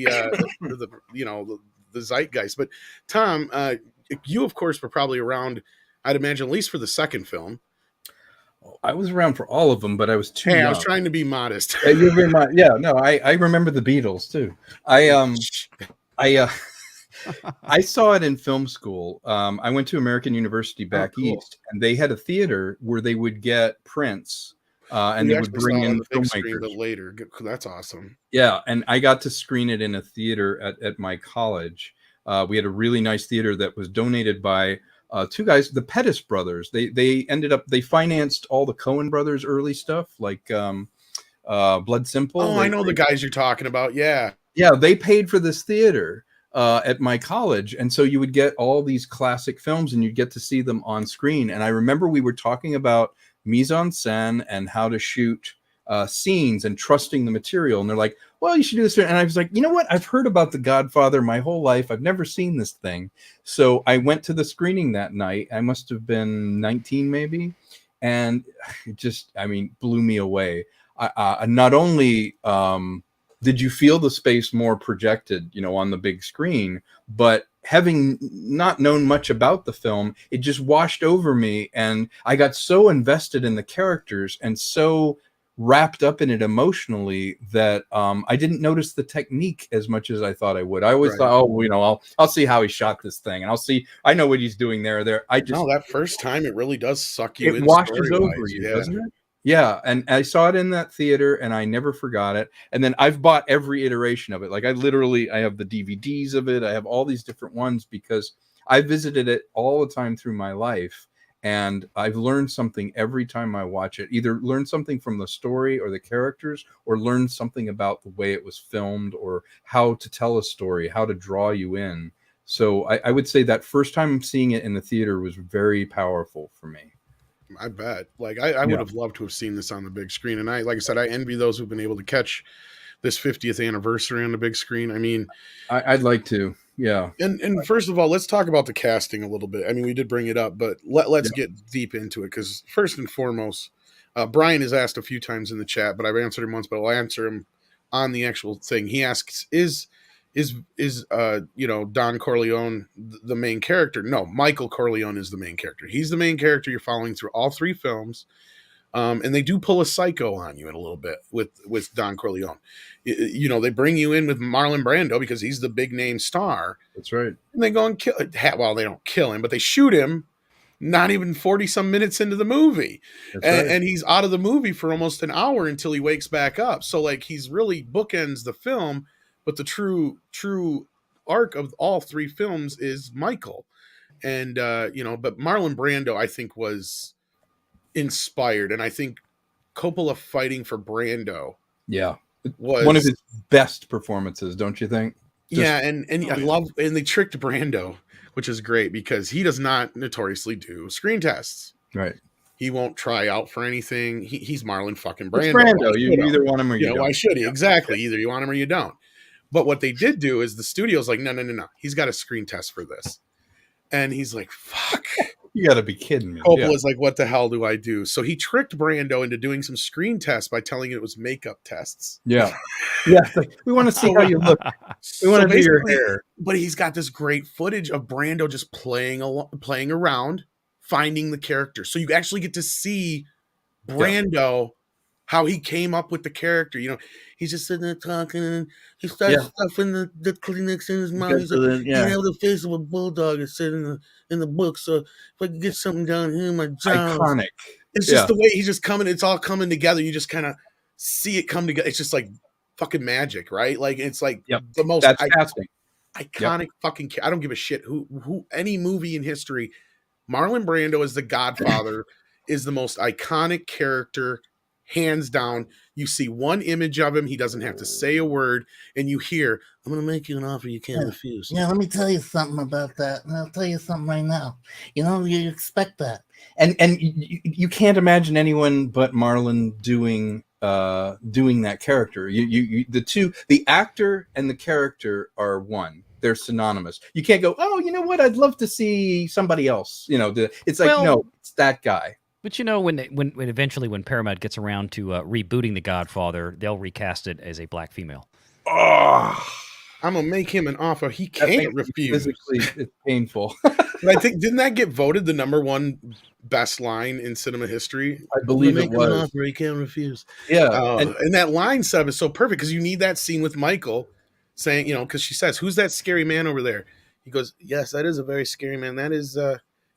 S6: you know, the zeitgeist. But Tom, you of course were probably around, I'd imagine, at least for the second film.
S1: I was around for all of them, but I was too young.
S6: I was trying to be modest.
S1: You're very much, yeah, no, I remember the Beatles too. I saw it in film school. I went to American University back east, and they had a theater where they would get prints, and they would bring in
S6: the big screen,
S1: filmmakers.
S6: but later. That's awesome.
S1: Yeah, and I got to screen it in a theater at my college. We had a really nice theater that was donated by 2 guys, the Pettis brothers. They ended up, they financed all the Coen brothers early stuff, like Blood Simple.
S6: Oh, I know the guys you're talking about. Yeah.
S1: Yeah, they paid for this theater at my college, and so you would get all these classic films, and you'd get to see them on screen. And I remember we were talking about mise-en-scène and how to shoot scenes and trusting the material. And they're like, well, you should do this. And I was like, you know what? I've heard about The Godfather my whole life. I've never seen this thing. So I went to the screening that night. I must have been 19 maybe. And it just, I mean, blew me away. Not only did you feel the space more projected, you know, on the big screen, but having not known much about the film, it just washed over me. And I got so invested in the characters and so wrapped up in it emotionally that I didn't notice the technique as much as I thought I would. I always thought, oh, you know, I'll see how he shot this thing, and I know what he's doing there. I just,
S6: no, that first time it really does suck you in.
S1: It washes over you, doesn't it? Yeah, and I saw it in that theater, and I never forgot it. And then I've bought every iteration of it. Like I have the DVDs of it. I have all these different ones because I visited it all the time through my life. And I've learned something every time I watch it. Either learn something from the story or the characters, or learn something about the way it was filmed, or how to tell a story, how to draw you in. So I would say that first time seeing it in the theater was very powerful for me.
S6: I bet. Like I would have loved to have seen this on the big screen. And like I said, I envy those who've been able to catch this 50th anniversary on the big screen. I mean,
S1: I'd like to. Yeah.
S6: And first of all, let's talk about the casting a little bit. I mean, we did bring it up, but let's get deep into it, because first and foremost, Brian has asked a few times in the chat, but I've answered him once, but I'll answer him on the actual thing. He asks, is you know, Don Corleone the main character? No, Michael Corleone is the main character. He's the main character you're following through all 3 films. And they do pull a psycho on you in a little bit with Don Corleone. You know, they bring you in with Marlon Brando because he's the big name star.
S1: That's right.
S6: And they go and kill. Well, they don't kill him, but they shoot him not even 40 some minutes into the movie. And he's out of the movie for almost an hour until he wakes back up. So like, he's really bookends the film, but the true arc of all 3 films is Michael. And, you know, but Marlon Brando, I think, was inspired, and I think Coppola fighting for Brando
S1: Yeah.
S6: was
S1: One of his best performances, don't you think?
S6: and I love, and they tricked Brando, which is great because he does not notoriously do screen tests.
S1: Right.
S6: He won't try out for anything. He's Marlon fucking
S1: It's
S6: Brando.
S1: Brando. You either want him or you don't.
S6: Why should he? Exactly. Either you want him or you don't. But what they did do is the studio's like, no. He's got a screen test for this. And he's like, fuck.
S1: You got to be kidding me.
S6: Coppola's like, what the hell do I do? So he tricked Brando into doing some screen tests by telling it was makeup tests.
S1: Yeah. Like, we want to see how you look. We want to see your hair.
S6: But he's got this great footage of Brando just playing around, finding the character. So you actually get to see Brando, how he came up with the character. He's just sitting there talking, and he starts stuffing the Kleenex in his mouth. He's like, you have the face of a bulldog. It's said in the book. So if I can get something down here in my jaw.
S1: Iconic.
S6: It's just the way he's just coming. It's all coming together. You just kind of see it come together. It's just like fucking magic, right? Like it's like the most iconic fucking. I don't give a shit who any movie in history. Marlon Brando as the Godfather is the most iconic character, hands down. You see one image of him, he doesn't have to say a word, and you hear, I'm going to make you an offer you can't refuse.
S8: Yeah, let me tell you something about that. And I'll tell you something right now. You expect that.
S1: And you can't imagine anyone but Marlon doing that character. The actor and the character are one. They're synonymous. You can't go, oh, you know what? I'd love to see somebody else. It's like, no, it's that guy.
S7: But when eventually when Paramount gets around to rebooting The Godfather, they'll recast it as a black female.
S6: Oh, I'm gonna make him an offer he can't refuse.
S1: Physically, it's painful.
S6: But I think didn't that get voted the #1 best line in cinema history?
S1: I believe it was.
S6: Him an offer he can't refuse.
S1: Yeah,
S6: and that line sub is so perfect because you need that scene with Michael saying, because she says, "Who's that scary man over there?" He goes, "Yes, that is a very scary man. That is."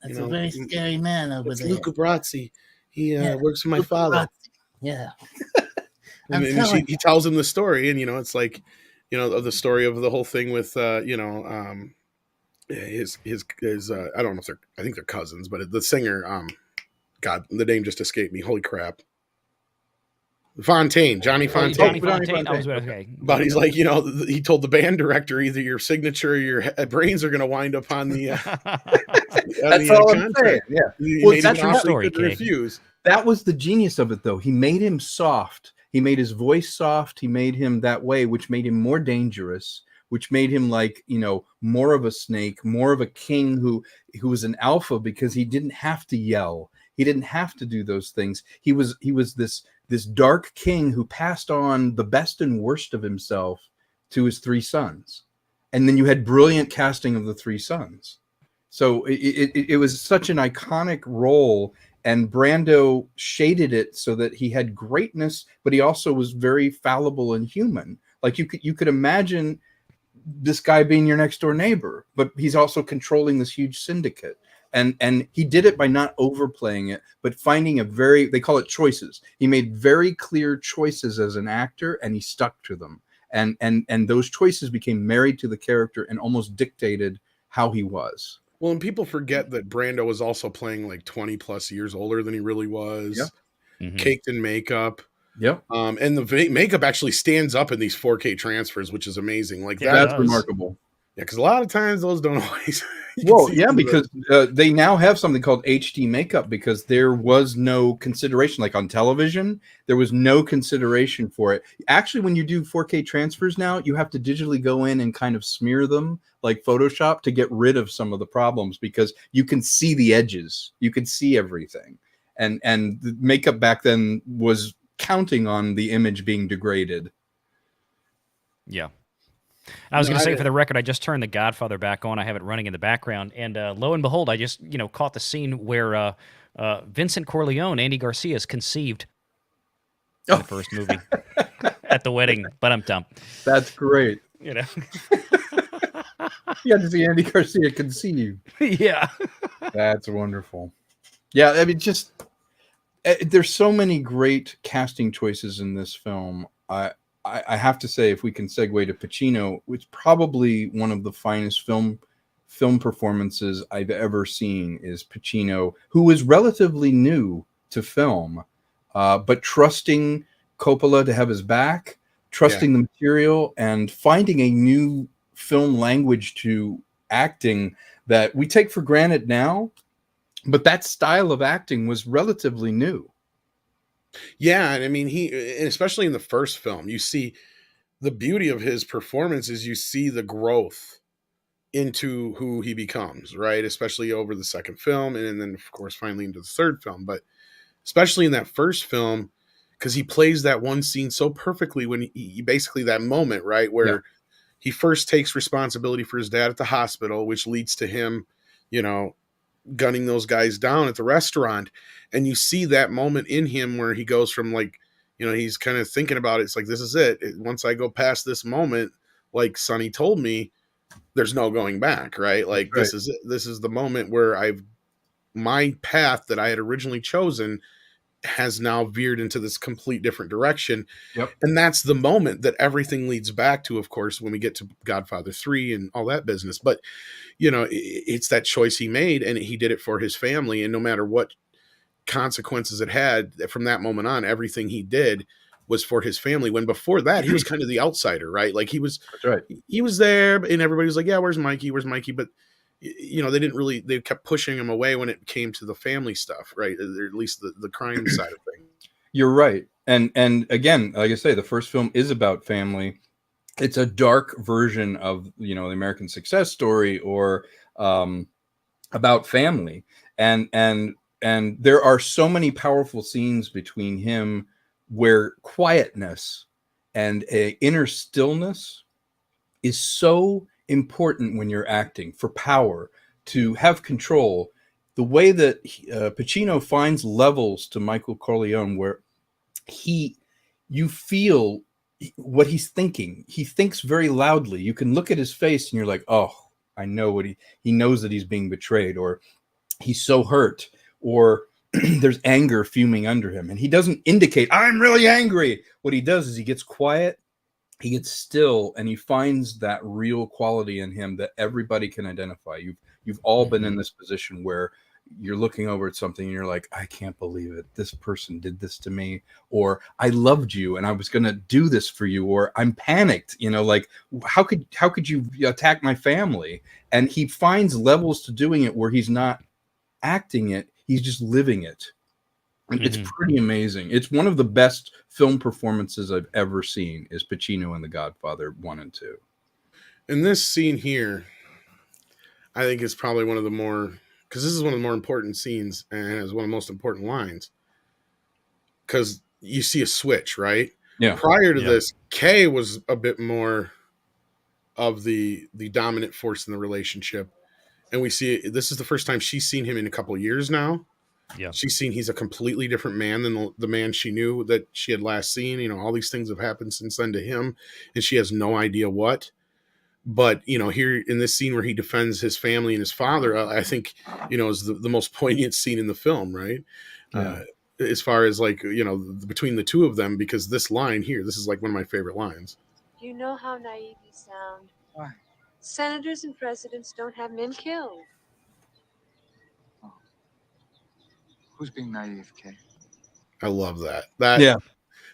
S8: That's a very scary man over there.
S6: Luca Brasi. He works for my father.
S8: Yeah.
S6: And he tells him the story, and it's like, of the story of the whole thing with his I don't know if I think they're cousins, but the singer, God, the name just escaped me. Holy crap. Johnny Fontaine.
S7: Johnny Fontaine. Okay.
S6: But he's like, he told the band director, either your signature or your brains are going to wind up on the.
S1: That's all I'm saying. Yeah.
S7: That's your story.
S6: Refuse.
S1: That was the genius of it, though. He made him soft. He made his voice soft. He made him that way, which made him more dangerous. Which made him like, more of a snake, more of a king who was an alpha because he didn't have to yell. He didn't have to do those things. He was this dark king who passed on the best and worst of himself to his 3 sons. And then you had brilliant casting of the 3 sons. So it was such an iconic role, and Brando shaded it so that he had greatness, but he also was very fallible and human. Like you could imagine this guy being your next door neighbor, but he's also controlling this huge syndicate. And he did it by not overplaying it, but finding they call it choices. He made very clear choices as an actor, and he stuck to them. And those choices became married to the character and almost dictated how he was.
S6: Well, and people forget that Brando was also playing like 20 plus years older than he really was.
S1: Yeah.
S7: Mm-hmm.
S6: Caked in makeup.
S1: Yep.
S6: And the makeup actually stands up in these 4K transfers, which is amazing. Like
S1: that's remarkable.
S6: Yeah, because a lot of times those don't always.
S1: Well, yeah, because they now have something called HD makeup because there was no consideration. Like on television, there was no consideration for it. Actually, when you do 4K transfers now, you have to digitally go in and kind of smear them like Photoshop to get rid of some of the problems because you can see the edges. You can see everything. And the makeup back then was counting on the image being degraded.
S7: Yeah. I was going to say, for the record, I just turned The Godfather back on. I have it running in the background. And lo and behold, I just, caught the scene where Vincent Corleone, Andy Garcia, is conceived in the first movie at the wedding. But I'm dumb.
S1: That's great. You had to see Andy Garcia conceive.
S7: Yeah.
S1: That's wonderful. Yeah, I mean, just there's so many great casting choices in this film. I have to say, if we can segue to Pacino, it's probably one of the finest film performances I've ever seen is Pacino, who was relatively new to film, but trusting Coppola to have his back, trusting the material, and finding a new film language to acting that we take for granted now. But that style of acting was relatively new.
S6: Yeah, and I mean, and especially in the first film, you see the beauty of his performance is you see the growth into who he becomes, right? Especially over the second film, and then of course finally into the third film. But especially in that first film, because he plays that one scene so perfectly when he basically that moment, right, where he first takes responsibility for his dad at the hospital, which leads to him, you know, gunning those guys down at the restaurant. And you see that moment in him where he goes from like, you know, he's kind of thinking about it. It's like, this is it. Once I go past this moment, like Sonny told me, there's no going back, right? Like this is it. This is the moment where my path that I had originally chosen has now veered into this complete different direction. And that's the moment that everything leads back to, of course, when we get to Godfather 3 and all that business. But, you know, it's that choice he made, and he did it for his family. And no matter what consequences it had from that moment on, everything he did was for his family. When before that, he was kind of the outsider, right? Like he was there, and everybody was like, yeah, where's Mikey? Where's Mikey? But you know, they kept pushing him away when it came to the family stuff, right? Or at least the crime side of things.
S1: You're right. And again, like I say, the first film is about family. It's a dark version of, you know, the American Success Story, or about family. And there are so many powerful scenes between him where quietness and a inner stillness is so important when you're acting, for power, to have control. The way that Pacino finds levels to Michael Corleone, where you feel what he's thinking. He thinks very loudly. You can look at his face and you're like, oh, I know what he knows, that he's being betrayed, or he's so hurt, or there's anger fuming under him. And he doesn't indicate, I'm really angry. What he does is he gets quiet, he gets still, and he finds that real quality in him that everybody can identify. You've all been in this position where you're looking over at something and you're like, I can't believe it. This person did this to me, or I loved you and I was going to do this for you, or I'm panicked, you know, like how could you attack my family? And he finds levels to doing it where he's not acting it, he's just living it. And it's pretty amazing. It's one of the best film performances I've ever seen, is Pacino in The Godfather 1 and 2.
S6: In this scene here, I think it's probably one of the more, because this is one of the more important scenes and has one of the most important lines, because you see a switch, right?
S1: Yeah.
S6: Prior to this, Kay was a bit more of the dominant force in the relationship. And we see, this is the first time she's seen him in a couple of years now.
S7: Yeah.
S6: She's seen he's a completely different man than the man she knew that she had last seen. You know, all these things have happened since then to him, and she has no idea what. But, you know, here in this scene where he defends his family and his father, I think, you know, is the most poignant scene in the film, right?
S1: Yeah.
S6: As far as like, you know, between the two of them, because this line here, this is like one of my favorite lines.
S9: You know how naive you sound.
S2: Why?
S9: Senators and presidents don't have men killed.
S2: Who's being naive, Kay?
S6: I love that.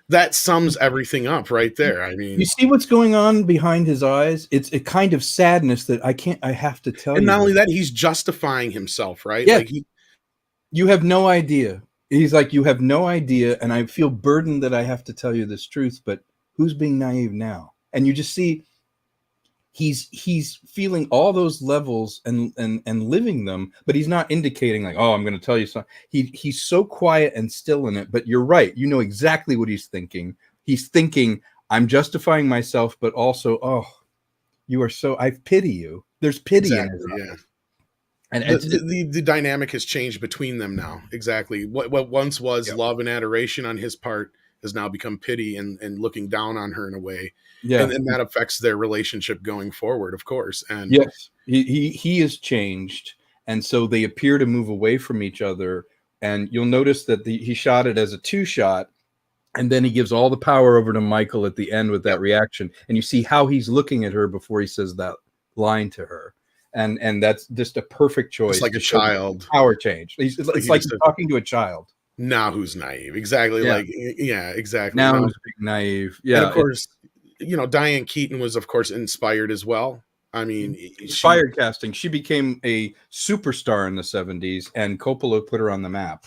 S6: That sums everything up right there. I mean,
S1: you see what's going on behind his eyes? It's a kind of sadness that I have to tell you.
S6: And not only that, he's justifying himself, right?
S1: Yeah.
S6: Like
S1: you have no idea. He's like, you have no idea, and I feel burdened that I have to tell you this truth, but who's being naive now? And you just see he's feeling all those levels and living them, but he's not indicating like, oh, I'm going to tell you something. He's so quiet and still in it. But you're right. You know exactly what he's thinking. He's thinking, I'm justifying myself, but also, oh, you are so, I pity you. There's pity in his eyes. And
S6: the dynamic has changed between them now. Exactly. What once was love and adoration on his part has now become pity and looking down on her in a way. Yeah. And that affects their relationship going forward, of course. And
S1: yes, he has changed. And so they appear to move away from each other. And you'll notice that he shot it as a 2-shot. And then he gives all the power over to Michael at the end with that reaction. And you see how he's looking at her before he says that line to her. And that's just a perfect choice.
S6: It's like a child.
S1: Power change. It's like he's talking to a child.
S6: Now who's naive? Exactly.
S1: Yeah.
S6: Like, yeah, exactly.
S1: Now who's being naive? Yeah.
S6: And of course, Diane Keaton was, of course, inspired as well. I mean,
S1: inspired casting. She became a superstar in the 70s, and Coppola put her on the map.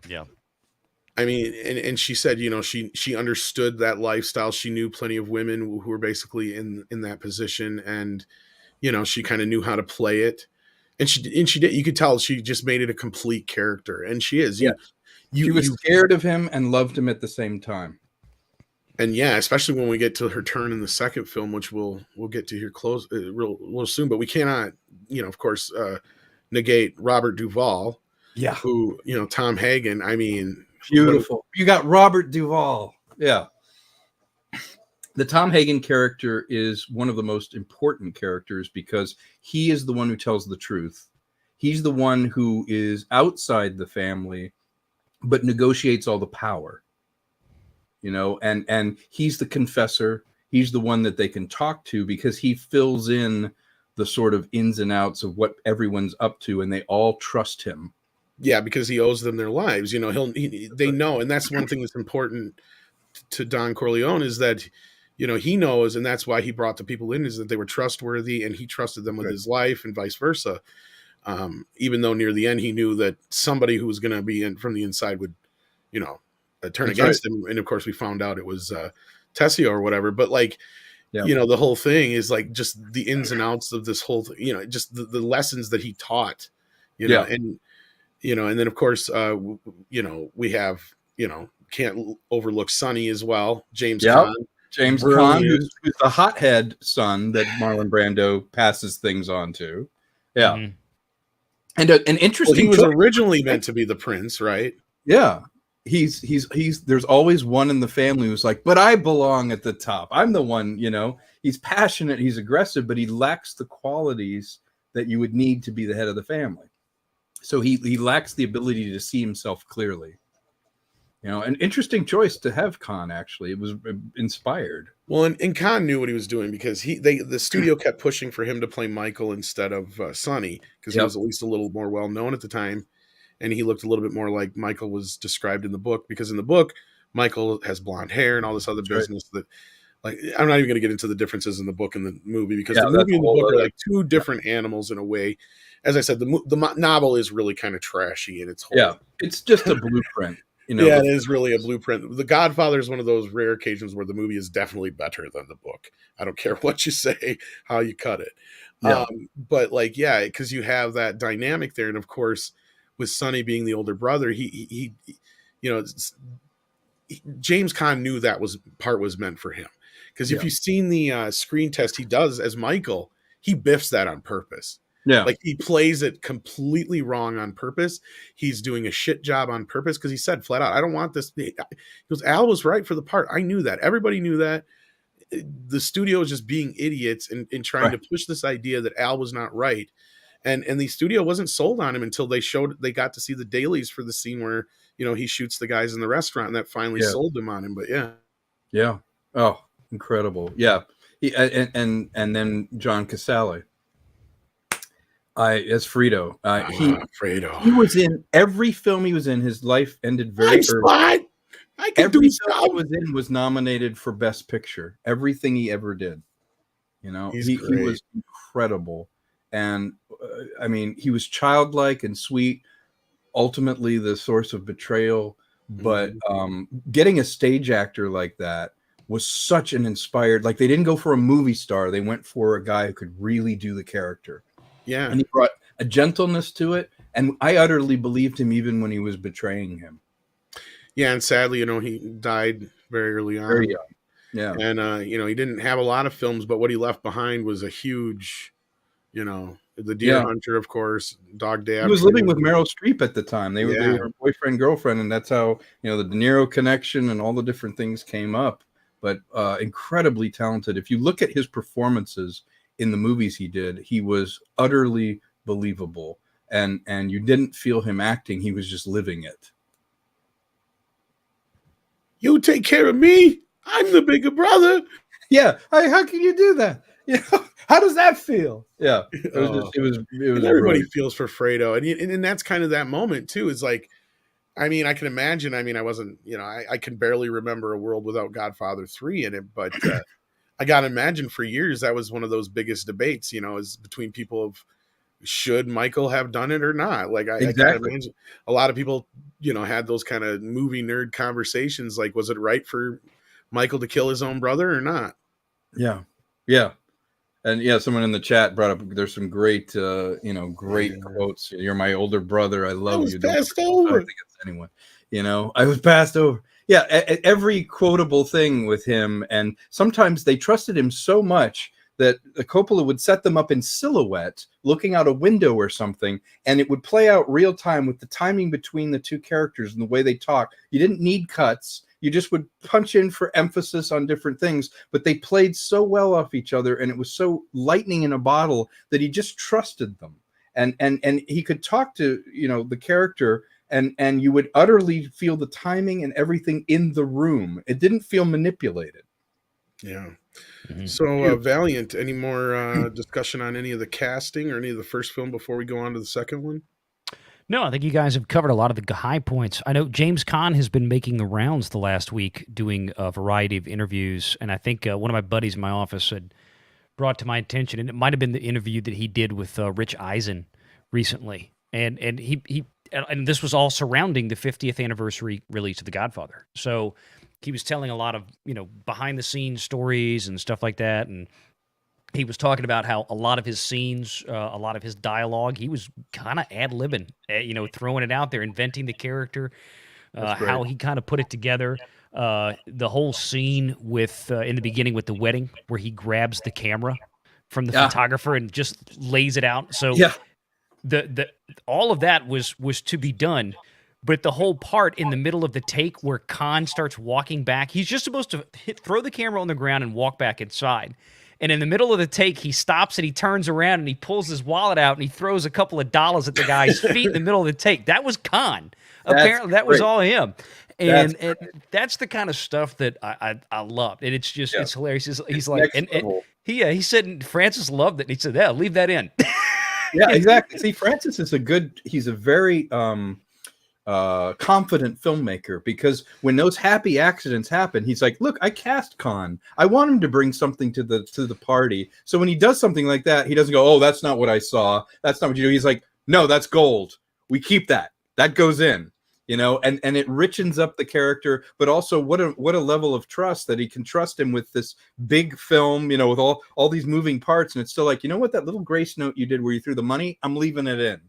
S7: Yeah.
S6: I mean, and she said, she understood that lifestyle. She knew plenty of women who were basically in that position, and she kind of knew how to play it. And she did. You could tell she just made it a complete character, and she is.
S1: Yeah. She was scared of him and loved him at the same time.
S6: And yeah, especially when we get to her turn in the second film, which we'll get to here close real soon. But we cannot, of course, negate Robert Duvall.
S1: Yeah.
S6: Who, Tom Hagen. I mean,
S1: beautiful. You got Robert Duvall. Yeah. The Tom Hagen character is one of the most important characters because he is the one who tells the truth. He's the one who is outside the family, but negotiates all the power. And he's the confessor. He's the one that they can talk to because he fills in the sort of ins and outs of what everyone's up to, and they all trust him.
S6: Yeah, because he owes them their lives. They know, and that's one thing that's important to Don Corleone is that, he knows, and that's why he brought the people in, is that they were trustworthy, and he trusted them with his life, and vice versa. Even though near the end he knew that somebody who was going to be in from the inside would, turn against him, and of course we found out it was Tessio or whatever. But the whole thing is like just the ins and outs of this whole thing. Just the lessons that he taught. And then of course we have can't overlook Sonny as well, James Caan.
S1: James Caan, who's the hothead son that Marlon Brando passes things on to. Yeah.
S7: Mm-hmm.
S1: And an interesting.
S6: Well, he was originally meant to be the prince, right?
S1: Yeah. He's there's always one in the family who's like, but I belong at the top. I'm the one, he's passionate, he's aggressive, but he lacks the qualities that you would need to be the head of the family. So he lacks the ability to see himself clearly. An interesting choice to have Caan, actually. It was inspired.
S6: Well, and Caan knew what he was doing because the studio kept pushing for him to play Michael instead of Sonny, because he was at least a little more well-known at the time. And he looked a little bit more like Michael was described in the book, because in the book, Michael has blonde hair and all this other business that, like, I'm not even going to get into the differences in the book and the movie, because the movie and the book are like two different animals in a way. As I said, the novel is really kind of trashy in its whole.
S1: Yeah, it's just a blueprint.
S6: Yeah, it is really a blueprint. The Godfather is one of those rare occasions where the movie is definitely better than the book. I don't care what you say, how you cut it.
S1: Yeah.
S6: But because you have that dynamic there, and of course, with Sonny being the older brother, he James Caan knew that part was meant for him. Because if you've seen the screen test he does as Michael, he biffs that on purpose.
S1: Yeah.
S6: Like, he plays it completely wrong on purpose. He's doing a shit job on purpose, because he said flat out, I don't want this. He goes, Al was right for the part. I knew that. Everybody knew that. The studio was just being idiots and trying to push this idea that Al was not right. And the studio wasn't sold on him until they got to see the dailies for the scene where, he shoots the guys in the restaurant, and that finally sold them on him. But
S1: yeah. Oh, incredible. Yeah. And then John Casale. As Fredo.
S6: Fredo.
S1: He was in every film he was in. His life ended very early. Every film he was in was nominated for Best Picture. Everything he ever did. He was incredible. And he was childlike and sweet, ultimately the source of betrayal. But getting a stage actor like that was such an inspired, like, they didn't go for a movie star. They went for a guy who could really do the character.
S6: Yeah.
S1: And he brought a gentleness to it. And I utterly believed him even when he was betraying him.
S6: Yeah. And sadly, he died very early on.
S1: Very young. Yeah.
S6: And, he didn't have a lot of films, but what he left behind was a huge, The Deer Hunter, of course, Dog Day.
S1: He was living with Meryl Streep at the time. They were boyfriend, girlfriend. And that's how, the De Niro connection and all the different things came up. But incredibly talented. If you look at his performances in the movies he did, he was utterly believable, and you didn't feel him acting. He was just living it. You take care of me. I'm the bigger brother. Yeah. How can you do that? How does that feel? Yeah. It was
S6: everybody feels for Fredo. And that's kind of that moment too. Is like, I mean, I can imagine. I mean, I wasn't, I can barely remember a world without Godfather 3 in it, but I got to imagine for years that was one of those biggest debates, is between people of should Michael have done it or not? Like, I got to imagine a lot of people, had those kind of movie nerd conversations. Like, was it right for Michael to kill his own brother or not?
S1: Yeah. Yeah. And yeah, someone in the chat brought up, there's some great, great quotes. You're my older brother. I love you.
S6: Passed over.
S1: I think it's anyone, I was passed over. Yeah. Every quotable thing with him. And sometimes they trusted him so much that Coppola would set them up in silhouette, looking out a window or something, and it would play out real time with the timing between the two characters and the way they talk. You didn't need cuts. You just would punch in for emphasis on different things, but they played so well off each other, and it was so lightning in a bottle that he just trusted them. And he could talk to, the character, and you would utterly feel the timing and everything in the room. It didn't feel manipulated.
S6: Yeah. So, Valiant, any more discussion on any of the casting or any of the first film before we go on to the second one?
S7: No, I think you guys have covered a lot of the high points. I know James Caan has been making the rounds the last week doing a variety of interviews, and I think one of my buddies in my office had brought to my attention, and it might have been the interview that he did with Rich Eisen recently, and this was all surrounding the 50th anniversary release of The Godfather. So he was telling a lot of, behind-the-scenes stories and stuff like that, and he was talking about how a lot of his scenes, a lot of his dialogue, he was kind of ad-libbing, throwing it out there, inventing the character, how he kind of put it together. The whole scene with in the beginning with the wedding where he grabs the camera from the photographer and just lays it out. So the all of that was to be done. But the whole part in the middle of the take where Khan starts walking back, he's just supposed to throw the camera on the ground and walk back inside. And in the middle of the take, he stops and he turns around and he pulls his wallet out and he throws a couple of dollars at the guy's feet in the middle of the take. That was Khan. Apparently, that was all him. And that's the kind of stuff that I loved. And it's just, it's hilarious. He's like, he said, Francis loved it. And he said, yeah, leave that in.
S1: Yeah, exactly. See, Francis is he's a very confident filmmaker, because when those happy accidents happen, he's like, look, I cast Khan. I want him to bring something to the party. So when he does something like that, he doesn't go, oh, that's not what I saw. That's not what you do. He's like, no, that's gold. We keep that. That goes in, and it richens up the character, but also what a level of trust that he can trust him with this big film, with all these moving parts. And it's still like, what, that little grace note you did where you threw the money, I'm leaving it in.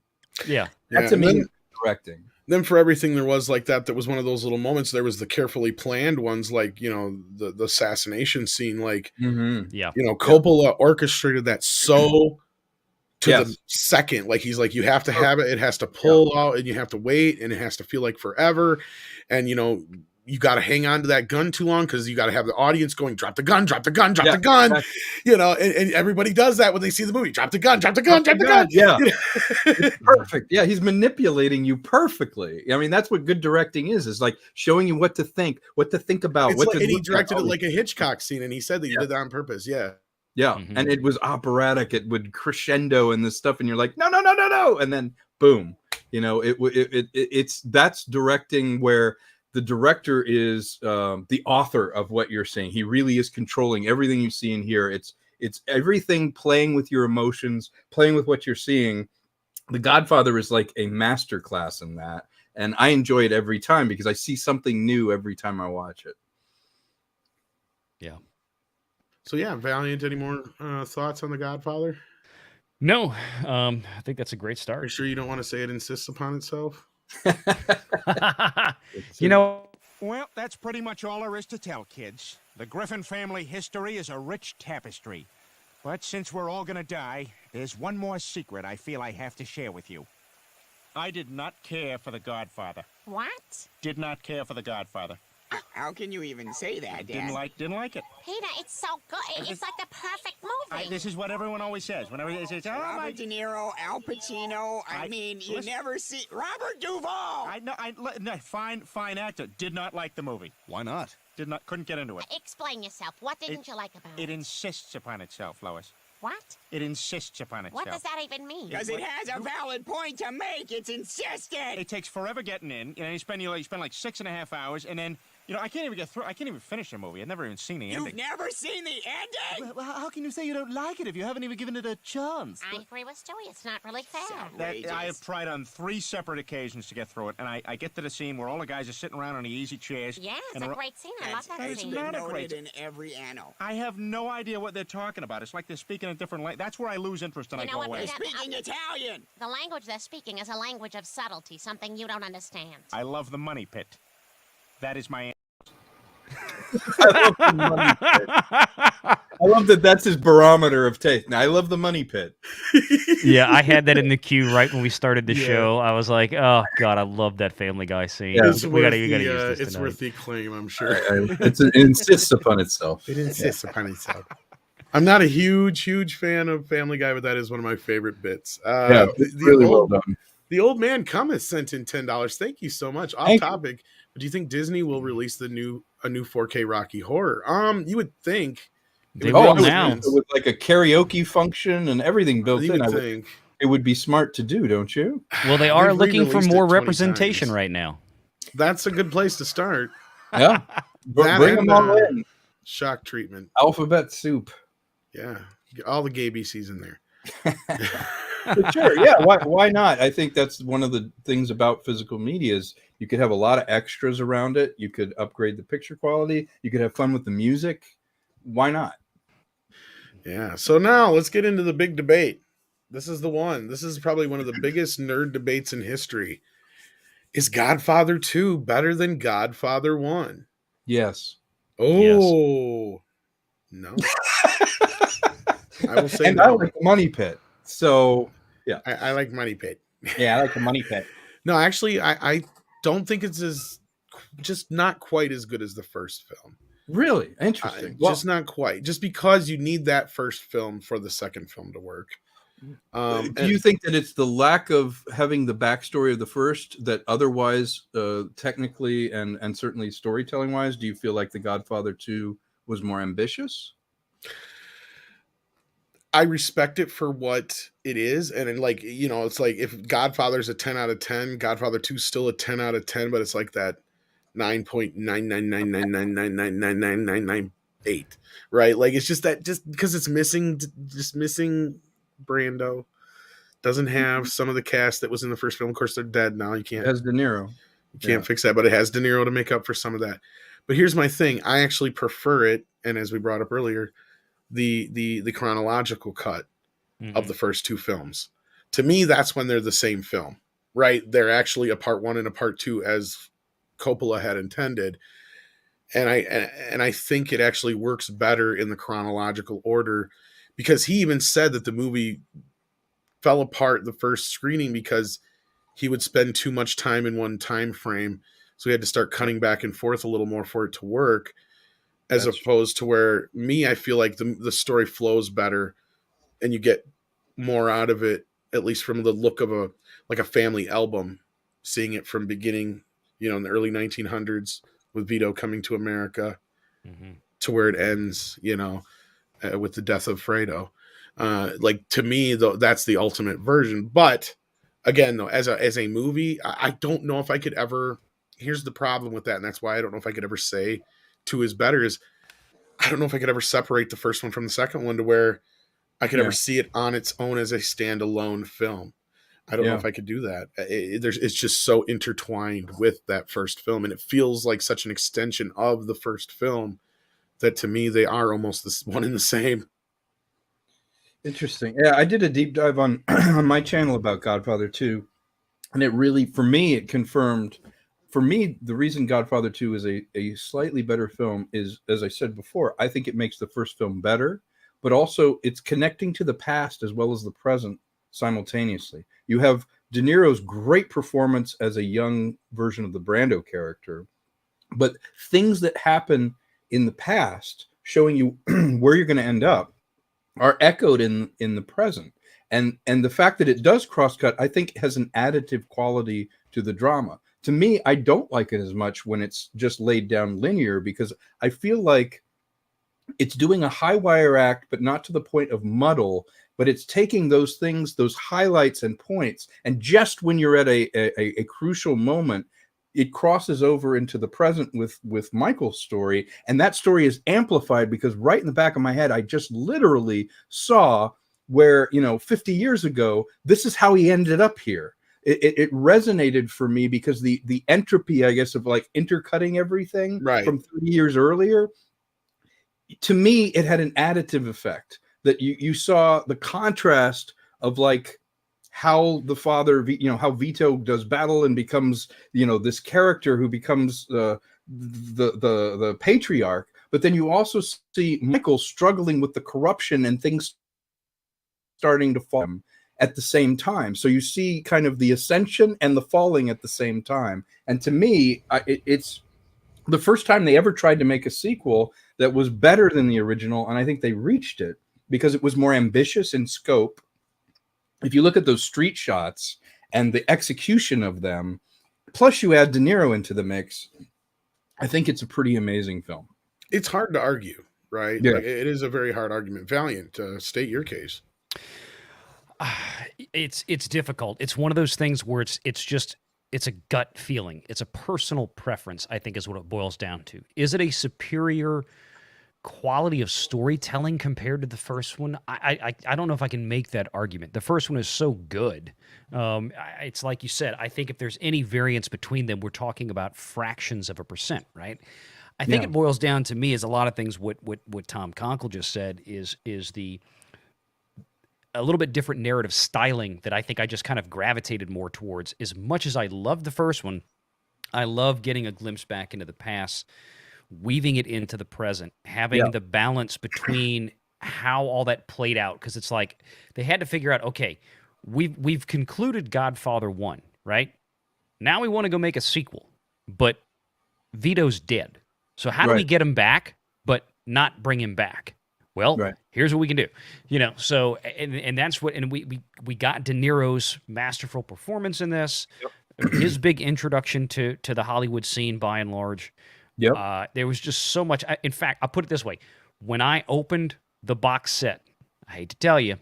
S7: Yeah.
S1: That's amazing directing.
S6: Then for everything there was like that was one of those little moments. There was the carefully planned ones, like, the assassination scene, like, Coppola orchestrated that so to the second. Like, he's like, you have to have it. It has to pull out and you have to wait and it has to feel like forever. And, you got to hang on to that gun too long because you got to have the audience going, drop the gun, drop the gun, drop the gun. Exactly. And everybody does that when they see the movie. Drop the gun, drop the gun, drop the gun.
S1: Yeah. It's perfect. Yeah, he's manipulating you perfectly. I mean, that's what good directing is like showing you what to think about.
S6: And he directed it like a Hitchcock scene, and he said that you did that on purpose. Yeah.
S1: Yeah. Mm-hmm. And it was operatic. It would crescendo and this stuff, and you're like, no. And then boom. That's directing where the director is the author of what you're seeing. He really is controlling everything you see and hear. It's everything playing with your emotions, playing with what you're seeing. The Godfather is like a masterclass in that. And I enjoy it every time because I see something new every time I watch it.
S7: Yeah.
S6: So yeah, Valiant, any more thoughts on The Godfather?
S7: No. I think that's a great start.
S6: Are you sure you don't want to say it insists upon itself?
S10: Well, that's pretty much all there is to tell, kids. The Griffin family history is a rich tapestry. But since we're all gonna die, there's one more secret I feel I have to share with you. I did not care for The Godfather.
S11: What?
S10: Did not care for The Godfather.
S11: How can you even say that, Dad?
S10: Didn't like it.
S11: Peter, it's so good. It's like the perfect movie.
S10: This is what everyone always says. Whenever they say,
S11: Robert De Niro, Al Pacino. You never see Robert Duvall.
S10: Fine actor. Did not like the movie.
S12: Why not?
S10: Couldn't get into it.
S11: Explain yourself. What didn't you like about it?
S10: It insists upon itself, Lois.
S11: What?
S10: It insists upon itself.
S11: What does that even mean? Because it has a valid point to make. It's insistent.
S10: It takes forever getting in. You spend like 6.5 hours, and then I can't even get through. I can't even finish the movie. I've never even seen the ending.
S11: You've never seen the ending?
S12: Well, how can you say you don't like it if you haven't even given it a chance?
S11: I agree with Stewie. It's not really fair.
S10: I have tried on 3 separate occasions to get through it, and I get to the scene where all the guys are sitting around on the easy chairs.
S11: Yeah, it's a great scene. I love that
S10: It's
S11: scene.
S10: not a great
S11: in every annal.
S10: I have no idea what they're talking about. It's like they're speaking a different language. That's where I lose interest and I go away.
S11: They're speaking Italian. The language they're speaking is a language of subtlety, something you don't understand.
S10: I love the money pit. That is my
S1: I love the money pit. I love that that's his barometer of taste. Now, I love the money pit.
S7: Yeah, I had that in the queue right when we started the show. I was like, oh, God, I love that Family Guy scene.
S1: Yeah.
S7: We gotta use this
S6: It's
S7: tonight.
S6: worth the acclaim, I'm sure.
S1: It insists upon itself.
S6: It insists upon itself. I'm not a huge fan of Family Guy, but that is one of my favorite bits.
S1: Really well done.
S6: The old man Cummins sent in $10. Thank you so much. Off topic, but do you think Disney will release a new 4K Rocky Horror? You would think.
S7: They will now.
S1: With like a karaoke function and everything built
S6: You
S1: in.
S6: would
S1: I
S6: think.
S1: It would be smart to do, don't you?
S7: Well, they are
S6: They've
S7: looking for
S6: re-released
S7: more
S6: it 20
S7: representation
S6: times.
S7: right now.
S6: That's a good place to start.
S1: Yeah. Bring them all in.
S6: Shock treatment.
S1: Alphabet soup.
S6: Yeah. Get all the gay BCs in there.
S1: But sure, yeah. Why not? I think that's one of the things about physical media is you could have a lot of extras around it. You could upgrade the picture quality. You could have fun with the music. Why not?
S6: Yeah. So now let's get into the big debate. This is the one. This is probably one of the biggest nerd debates in history. Is Godfather 2 better than Godfather 1?
S1: Yes.
S6: Oh, no. I will say
S1: and
S6: no.
S1: I like the Money Pit. So, yeah.
S6: I like Money Pit.
S1: Yeah, I like the Money Pit.
S6: No, actually, I don't think it's just not quite as good as the first film.
S1: Really? Interesting.
S6: Just not quite. Just because you need that first film for the second film to work.
S1: Do you think that it's the lack of having the backstory of the first that otherwise, technically and certainly storytelling wise, do you feel like The Godfather 2 was more ambitious?
S6: I respect it for what it is. And like, it's like if Godfather's a 10 out of 10, Godfather 2 is still a 10 out of 10, but it's like that 9.99999999998, right? Like it's just that just because it's missing Brando, doesn't have some of the cast that was in the first film. Of course, they're dead now. You can't.
S1: It has De Niro.
S6: You can't fix that, but it has De Niro to make up for some of that. But here's my thing: I actually prefer it, and as we brought up earlier, the chronological cut of the first two films. To me, that's when they're the same film, right? They're actually a part 1 and a part 2 as Coppola had intended. And I think it actually works better in the chronological order, because he even said that the movie fell apart the first screening because he would spend too much time in one time frame. So he had to start cutting back and forth a little more for it to work, as opposed to where I feel like the story flows better and you get more out of it, at least from the look of a family album, seeing it from beginning, in the early 1900s with Vito coming to America to where it ends, with the death of Fredo. Like, to me, though, that's the ultimate version. But again, though, as a movie, I don't know if I could ever. Here's the problem with that, and that's why I don't know if I could ever say 2 is better. Is I don't know if I could ever separate the first one from the second one to where I could ever see it on its own as a standalone film. I don't know if I could do that. It's just so intertwined with that first film, and it feels like such an extension of the first film that to me they are almost this one and the same.
S1: Interesting. Yeah, I did a deep dive on on my channel about Godfather 2, and it really, for me, it confirmed. For me, the reason Godfather 2 is a slightly better film is, as I said before, I think it makes the first film better, but also it's connecting to the past as well as the present simultaneously. You have De Niro's great performance as a young version of the Brando character, but things that happen in the past showing you where you're going to end up are echoed in the present. And the fact that it does cross-cut, I think, has an additive quality to the drama. To me, I don't like it as much when it's just laid down linear, because I feel like it's doing a high wire act, but not to the point of muddle, but it's taking those things, those highlights and points, and just when you're at a crucial moment, it crosses over into the present with Michael's story, and that story is amplified because right in the back of my head, I just literally saw where, 50 years ago, this is how he ended up here. It resonated for me because the entropy, I guess, of like intercutting everything from 30 years earlier, to me, it had an additive effect that you saw the contrast of like how the father, how Vito does battle and becomes, this character who becomes the patriarch. But then you also see Michael struggling with the corruption and things starting to fall at the same time. So you see kind of the ascension and the falling at the same time. And to me, it's the first time they ever tried to make a sequel that was better than the original, and I think they reached it because it was more ambitious in scope. If you look at those street shots and the execution of them, plus you add De Niro into the mix, I think it's a pretty amazing film.
S6: It's hard to argue, right?
S1: Yeah.
S6: Like, it is a very hard argument. Valiant, state your case.
S7: It's difficult. It's one of those things where it's a gut feeling. It's a personal preference, I think, is what it boils down to. Is it a superior quality of storytelling compared to the first one? I don't know if I can make that argument. The first one is so good. It's like you said, I think if there's any variance between them, we're talking about fractions of a percent, right? I think it boils down to me is a lot of things what Tom Konkle just said is a little bit different narrative styling that I think I just kind of gravitated more towards. As much as I love the first one, I love getting a glimpse back into the past, weaving it into the present, having the balance between how all that played out. Because it's like they had to figure out, okay, we've concluded Godfather 1, right? Now we want to go make a sequel, but Vito's dead. So how do we get him back, but not bring him back? Well, here's what we can do, So and that's what, and we got De Niro's masterful performance in this, his big introduction to the Hollywood scene by and large. There was just so much. In fact, I'll put it this way: when I opened the box set, I hate to tell you,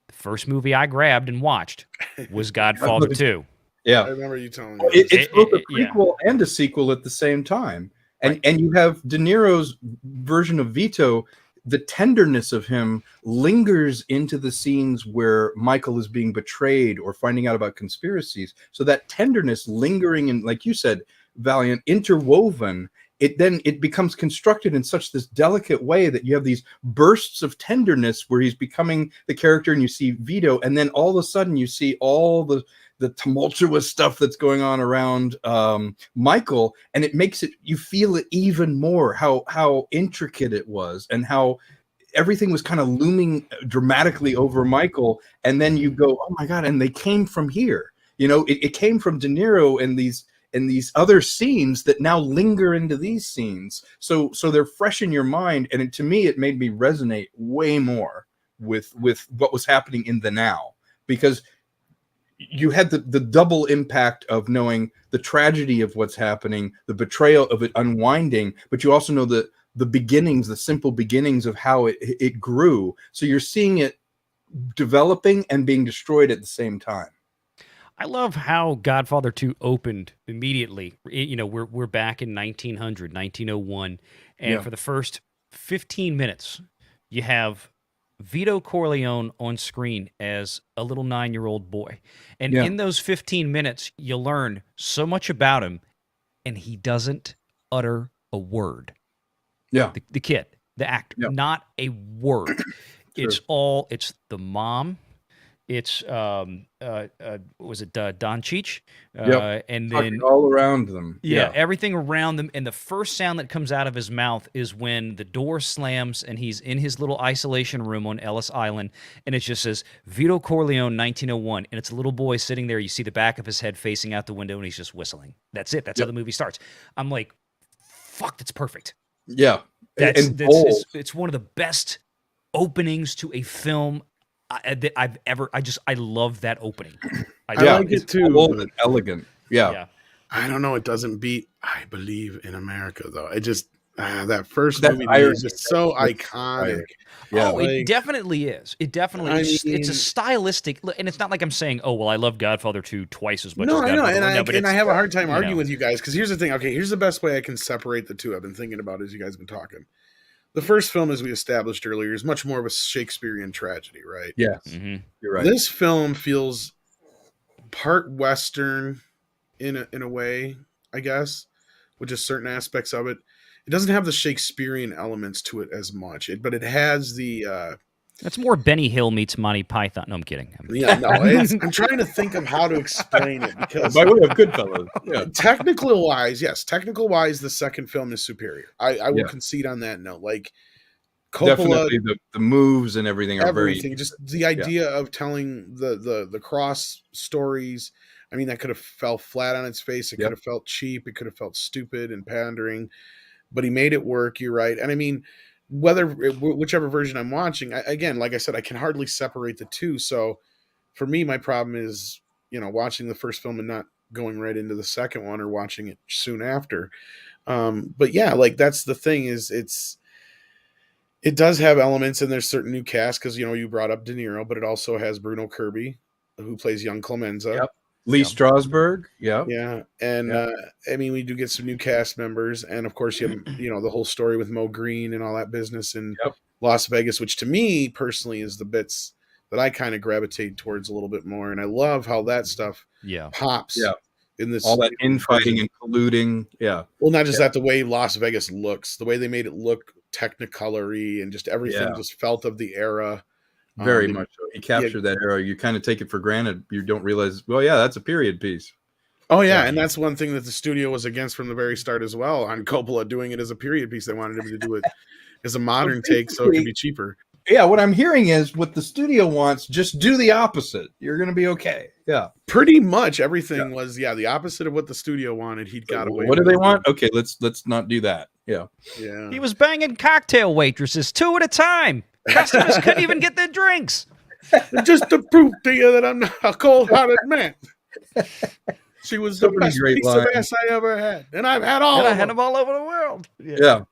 S7: the first movie I grabbed and watched was Godfather II.
S6: Yeah, I remember you telling me.
S1: It's both a prequel and a sequel at the same time, and you have De Niro's version of Vito. The tenderness of him lingers into the scenes where Michael is being betrayed or finding out about conspiracies. So that tenderness lingering and, like you said, Valiant, interwoven, it becomes constructed in such this delicate way that you have these bursts of tenderness where he's becoming the character and you see Vito, and then all of a sudden you see all the tumultuous stuff that's going on around Michael, and it makes it, you feel it even more, how intricate it was and how everything was kind of looming dramatically over Michael. And then you go, oh my God, and they came from here. It came from De Niro and these other scenes that now linger into these scenes. So they're fresh in your mind. And to me, it made me resonate way more with what was happening in the now, because you had the double impact of knowing the tragedy of what's happening, the betrayal of it unwinding, but you also know the beginnings, the simple beginnings of how it grew. So you're seeing it developing and being destroyed at the same time.
S7: I love how Godfather II opened immediately. We're back in 1901, and for the first 15 minutes, you have Vito Corleone on screen as a little 9-year-old boy. And in those 15 minutes, you learn so much about him, and he doesn't utter a word. The kid, the actor, not a word. It's the mom. It's was it Don Cheech? And then
S1: all around them.
S7: Everything around them. And the first sound that comes out of his mouth is when the door slams and he's in his little isolation room on Ellis Island, and it just says Vito Corleone 1901, and it's a little boy sitting there. You see the back of his head facing out the window, and he's just whistling. That's it. That's how the movie starts. I'm like, fuck, that's perfect.
S1: Yeah,
S7: it's one of the best openings to a film that I've ever. I love that opening.
S6: I like it too.
S1: Bold and elegant. Yeah.
S6: I don't know. It doesn't beat I Believe in America, though. It just, That first
S1: That's
S6: movie
S1: irony.
S6: is just so
S1: That's
S6: iconic.
S1: Yeah.
S7: Oh, it definitely is. It definitely is. It's a stylistic, and it's not like I'm saying, oh, well, I love Godfather 2 twice as much as
S6: No, I know,
S7: Godfather 1. No, but
S6: and I have a hard time
S7: you
S6: arguing
S7: know.
S6: with you guys because here's the thing. Okay, here's the best way I can separate the two. I've been thinking about as you guys have been talking. The first film, as we established earlier, is much more of a Shakespearean tragedy, right?
S1: Yes, you're right.
S6: This film feels part Western in a way, I guess, with just certain aspects of it. It doesn't have the Shakespearean elements to it as much, but it has the.
S7: That's more Benny Hill meets Monty Python. No, I'm kidding.
S6: Yeah, no, I'm trying to think of how to explain it because
S1: by way of Goodfellas, yeah.
S6: Technical wise, the second film is superior. I will concede on that note. Like Coppola,
S1: definitely the moves and everything are
S6: everything.
S1: very.
S6: Just the idea of telling the cross stories. I mean, that could have fell flat on its face. It could have felt cheap. It could have felt stupid and pandering. But he made it work. You're right. And I mean, whichever version I'm watching, again, like I said, I can hardly separate the two. So for me, my problem is, watching the first film and not going right into the second one or watching it soon after. But yeah, like that's the thing is it does have elements and there's certain new cast because, you brought up De Niro, but it also has Bruno Kirby who plays young Clemenza.
S1: Yep. Lee Strasberg,
S6: and I mean we do get some new cast members, and of course you have the whole story with Mo Green and all that business in Las Vegas, which to me personally is the bits that I kind of gravitate towards a little bit more, and I love how that stuff pops. In this
S1: all that infighting and colluding,
S6: well, not just that, the way Las Vegas looks, the way they made it look technicolor-y, and just everything just felt of the era.
S1: Very much so. He captured that era. You kind of take it for granted. You don't realize, well, that's a period piece.
S6: Oh, yeah. And that's one thing that the studio was against from the very start as well. On Coppola doing it as a period piece, they wanted him to do it as a modern take so it could be cheaper.
S1: Yeah, what I'm hearing is what the studio wants, just do the opposite. You're going to be okay. Yeah.
S6: Pretty much everything was, the opposite of what the studio wanted. He'd got away
S1: What do
S6: with
S1: they want? Okay, let's not do that. Yeah.
S6: Yeah.
S7: He was banging cocktail waitresses 2 at a time. Customers couldn't even get their drinks.
S6: Just to prove to you that I'm not a cold-hearted man. She was the best piece of ass I ever had, and I've had all.
S7: And
S6: of
S7: I had
S6: them
S7: them all over the world.
S1: Yeah.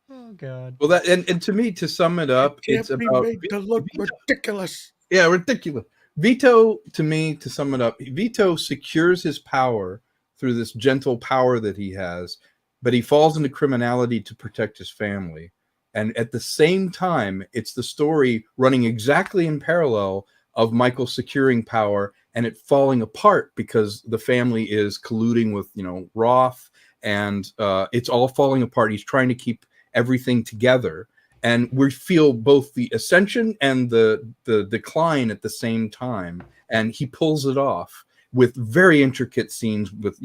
S7: Oh God.
S1: Well, that and to me, to sum it up, it's about
S6: made to look ridiculous.
S1: Yeah, ridiculous. Vito, to me, to sum it up, Vito secures his power through this gentle power that he has, but he falls into criminality to protect his family. And at the same time, it's the story running exactly in parallel of Michael securing power and it falling apart because the family is colluding with, Roth, and it's all falling apart. He's trying to keep everything together. And we feel both the ascension and the decline at the same time. And he pulls it off with very intricate scenes with,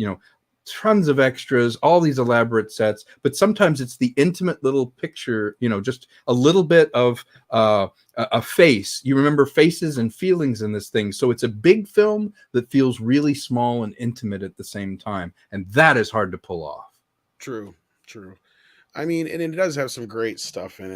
S1: tons of extras, all these elaborate sets, but sometimes it's the intimate little picture, just a little bit of a face. You remember faces and feelings in this thing. So it's a big film that feels really small and intimate at the same time. And that is hard to pull off.
S6: True. I mean, and it does have some great stuff in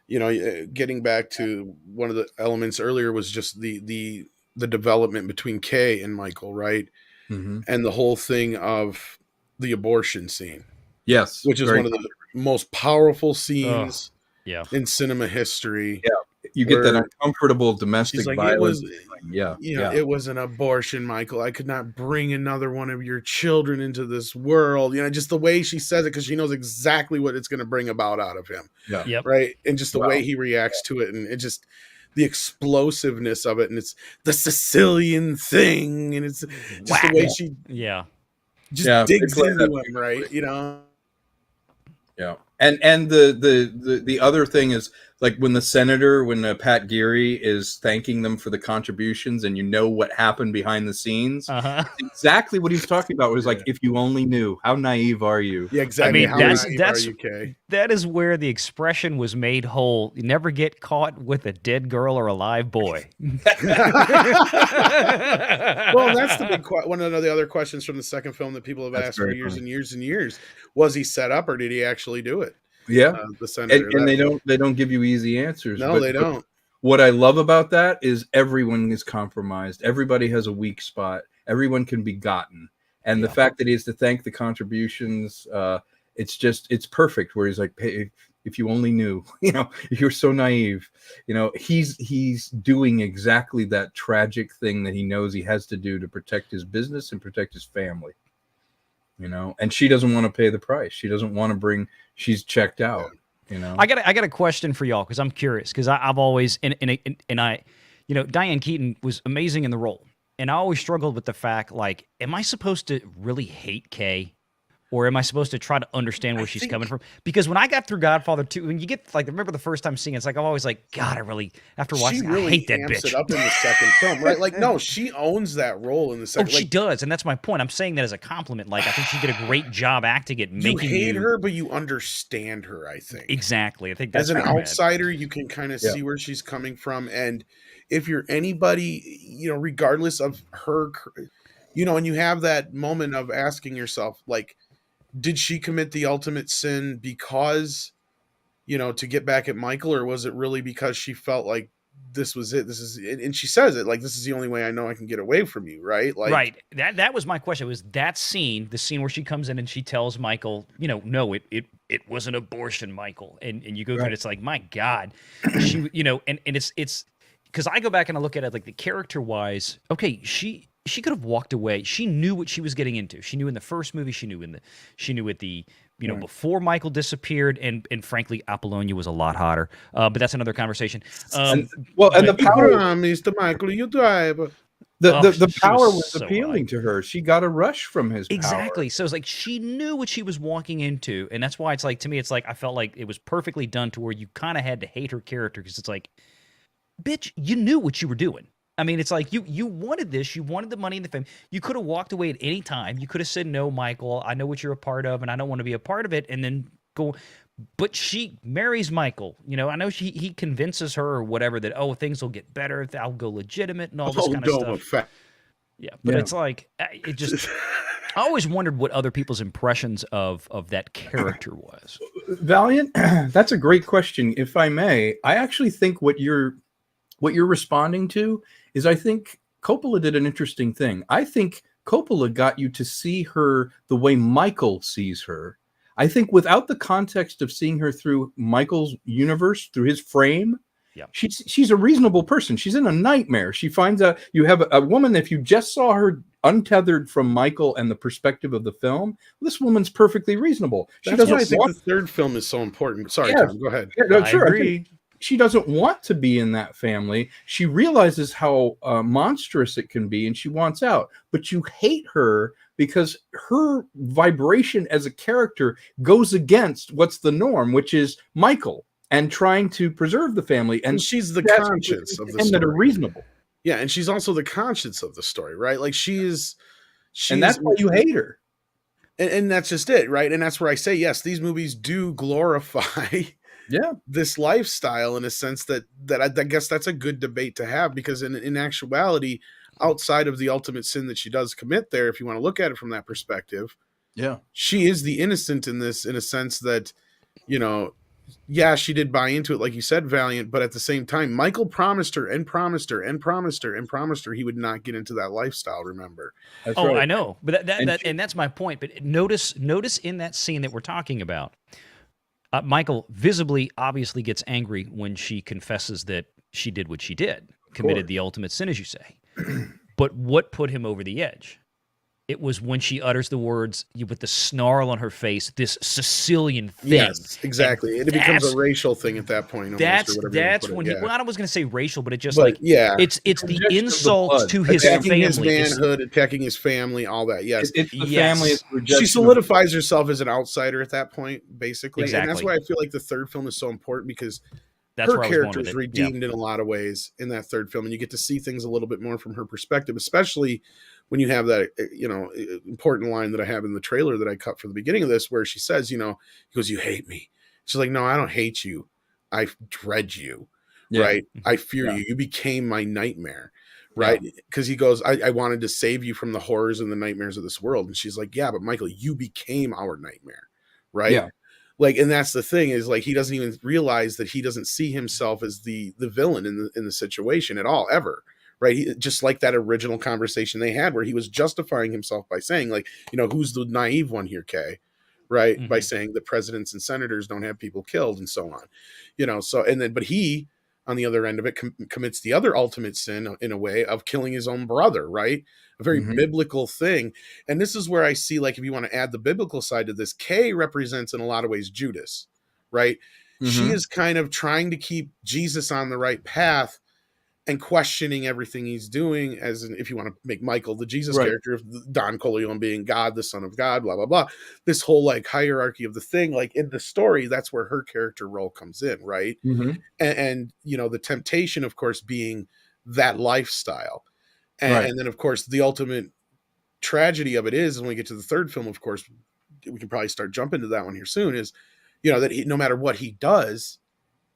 S6: it. Getting back to one of the elements earlier was just the development between Kay and Michael, right?
S1: Mm-hmm.
S6: And the whole thing of the abortion scene.
S1: Yes.
S6: Which is one of the most powerful scenes
S7: yeah.
S6: in cinema history.
S1: Yeah. You get that uncomfortable domestic violence.
S6: It was an abortion, Michael. I could not bring another one of your children into this world. You know, just the way she says it, because she knows exactly what it's going to bring about out of him.
S1: Yeah.
S7: Yep.
S6: Right. And just the way he reacts to it, and it just the explosiveness of it, and it's the Sicilian thing, and it's just the way she digs into him, right? You know.
S1: Yeah. And the other thing is, like, when the senator, when Pat Geary is thanking them for the contributions, and you know what happened behind the scenes, exactly what he's talking about was like, if you only knew, how naive are you?
S6: Yeah, exactly.
S7: I mean, that is where the expression was made whole. You never get caught with a dead girl or a live boy.
S6: Well, that's the big one of the other questions from the second film that people have asked for years and years and years. Was he set up, or did he actually do it?
S1: Yeah,
S6: the senator,
S1: and they don't give you easy answers.
S6: No, they don't.
S1: What I love about that is everyone is compromised. Everybody has a weak spot. Everyone can be gotten, and the fact that he has to thank the contributions, it's perfect. Where he's like, hey, if you only knew, you're so naive. He's doing exactly that tragic thing that he knows he has to do to protect his business and protect his family. And she doesn't want to pay the price. She doesn't want to she's checked out.
S7: I got a question for y'all, because I'm curious, because I've always Diane Keaton was amazing in the role, and I always struggled with the fact, like, am I supposed to really hate Kay, or am I supposed to try to understand where she's coming from? Because when I got through Godfather II, when you get, like, remember the first time seeing it, it's like I'm always like, God, after watching, I hate that bitch.
S6: It up in the second film, right? Like, no, she owns that role in the second.
S7: Oh, she does, and that's my point. I'm saying that as a compliment. Like, I think she did a great job acting it, making
S6: you hate her, but you understand her. I think
S7: exactly. I think that's
S6: as an outsider, you can kind of see where she's coming from, and if you're anybody, regardless of her, and you have that moment of asking yourself, like, did she commit the ultimate sin because, to get back at Michael, or was it really because she felt like this was it? And she says it, like, this is the only way I know I can get away from you, right? Like,
S7: right. That was my question. It was that scene, the scene where she comes in and she tells Michael, no, it was an abortion, Michael. And you go through it, it's like, my God, she, and it's because I go back and I look at it like the character wise. Okay, she could have walked away. She knew what she was getting into. She knew in the first movie. She knew at the before Michael disappeared, and frankly, Apollonia was a lot hotter. But that's another conversation.
S1: And the power,
S6: Mr. Michael, you drive.
S1: The power was appealing to her. She got a rush from his
S7: exactly.
S1: power.
S7: So it's like she knew what she was walking into, and that's why it's like, to me, it's like I felt like it was perfectly done to where you kind of had to hate her character, because it's like, bitch, you knew what you were doing. I mean, it's like you wanted this. You wanted the money and the fame. You could have walked away at any time. You could have said, no, Michael, I know what you're a part of, and I don't want to be a part of it, and then go. But she marries Michael. I know he convinces her or whatever that, oh, things will get better. I'll go legitimate and all this kind of stuff. Yeah, but it's like, it just... I always wondered what other people's impressions of that character was.
S1: Valiant, that's a great question. If I may, I actually think what you're responding to is, I think Coppola did an interesting thing. I think Coppola got you to see her the way Michael sees her. I think without the context of seeing her through Michael's universe, through his frame, she's a reasonable person. She's in a nightmare. She finds out you have a woman, if you just saw her untethered from Michael and the perspective of the film, this woman's perfectly reasonable.
S6: That's why I think the third film is so important. Sorry, Tom, go ahead.
S1: Yeah, no, sure. I agree. She doesn't want to be in that family. She realizes how monstrous it can be, and she wants out. But you hate her because her vibration as a character goes against what's the norm, which is Michael and trying to preserve the family. And
S6: she's the conscience of the story.
S1: That are reasonable.
S6: Yeah, and she's also the conscience of the story, right? Like she's
S1: and that's why you hate her.
S6: And that's just it, right? And that's where I say, yes, these movies do glorify this lifestyle in a sense that I guess that's a good debate to have, because in actuality, outside of the ultimate sin that she does commit there, if you want to look at it from that perspective, she is the innocent in this, in a sense that, she did buy into it, like you said, Valiant, but at the same time, Michael promised her and promised her and promised her and promised her he would not get into that lifestyle, remember?
S1: That's right.
S7: I know. But and that's my point. But notice in that scene that we're talking about, Michael visibly, obviously gets angry when she confesses that she did what she did, committed the ultimate sin, as you say. But what put him over the edge? It was when she utters the words with the snarl on her face, this Sicilian thing.
S6: Yes, exactly. And it becomes a racial thing at that point.
S7: That's when he. Well, I was going to say racial, but it just it's the insults to his family,
S6: his manhood, attacking his family, all that. Yes,
S1: it's the family.
S6: She solidifies herself as an outsider at that point, basically,
S7: exactly.
S6: And that's why I feel like the third film is so important, because
S7: that's
S6: her character is redeemed in a lot of ways in that third film, and you get to see things a little bit more from her perspective, especially when you have that, important line that I have in the trailer that I cut for the beginning of this, where she says, he goes, "You hate me." She's like, "No, I don't hate you. I dread you." Right. "I fear you. You became my nightmare." Right. Because he goes, I wanted to save you from the horrors and the nightmares of this world. And she's like, "Yeah, but Michael, you became our nightmare." Right. Yeah. Like, and that's the thing, is like, he doesn't even realize that he doesn't see himself as the villain in the situation at all, ever. Right. Just like that original conversation they had where he was justifying himself by saying, like, who's the naive one here, Kay? right? By saying that presidents and senators don't have people killed and so on, so, and then, but he, on the other end of it, commits the other ultimate sin in a way of killing his own brother, right? A very biblical thing. And this is where I see, like, if you want to add the biblical side to this, Kay represents in a lot of ways Judas, right? She is kind of trying to keep Jesus on the right path and questioning everything he's doing, as if you want to make Michael the Jesus character of Don Corleone being God, the son of God, blah, blah, blah. This whole like hierarchy of the thing, like in the story, that's where her character role comes in, right? And the temptation, of course, being that lifestyle. And then, of course, the ultimate tragedy of it is, when we get to the third film, of course, we can probably start jumping to that one here soon, is, that no matter what he does,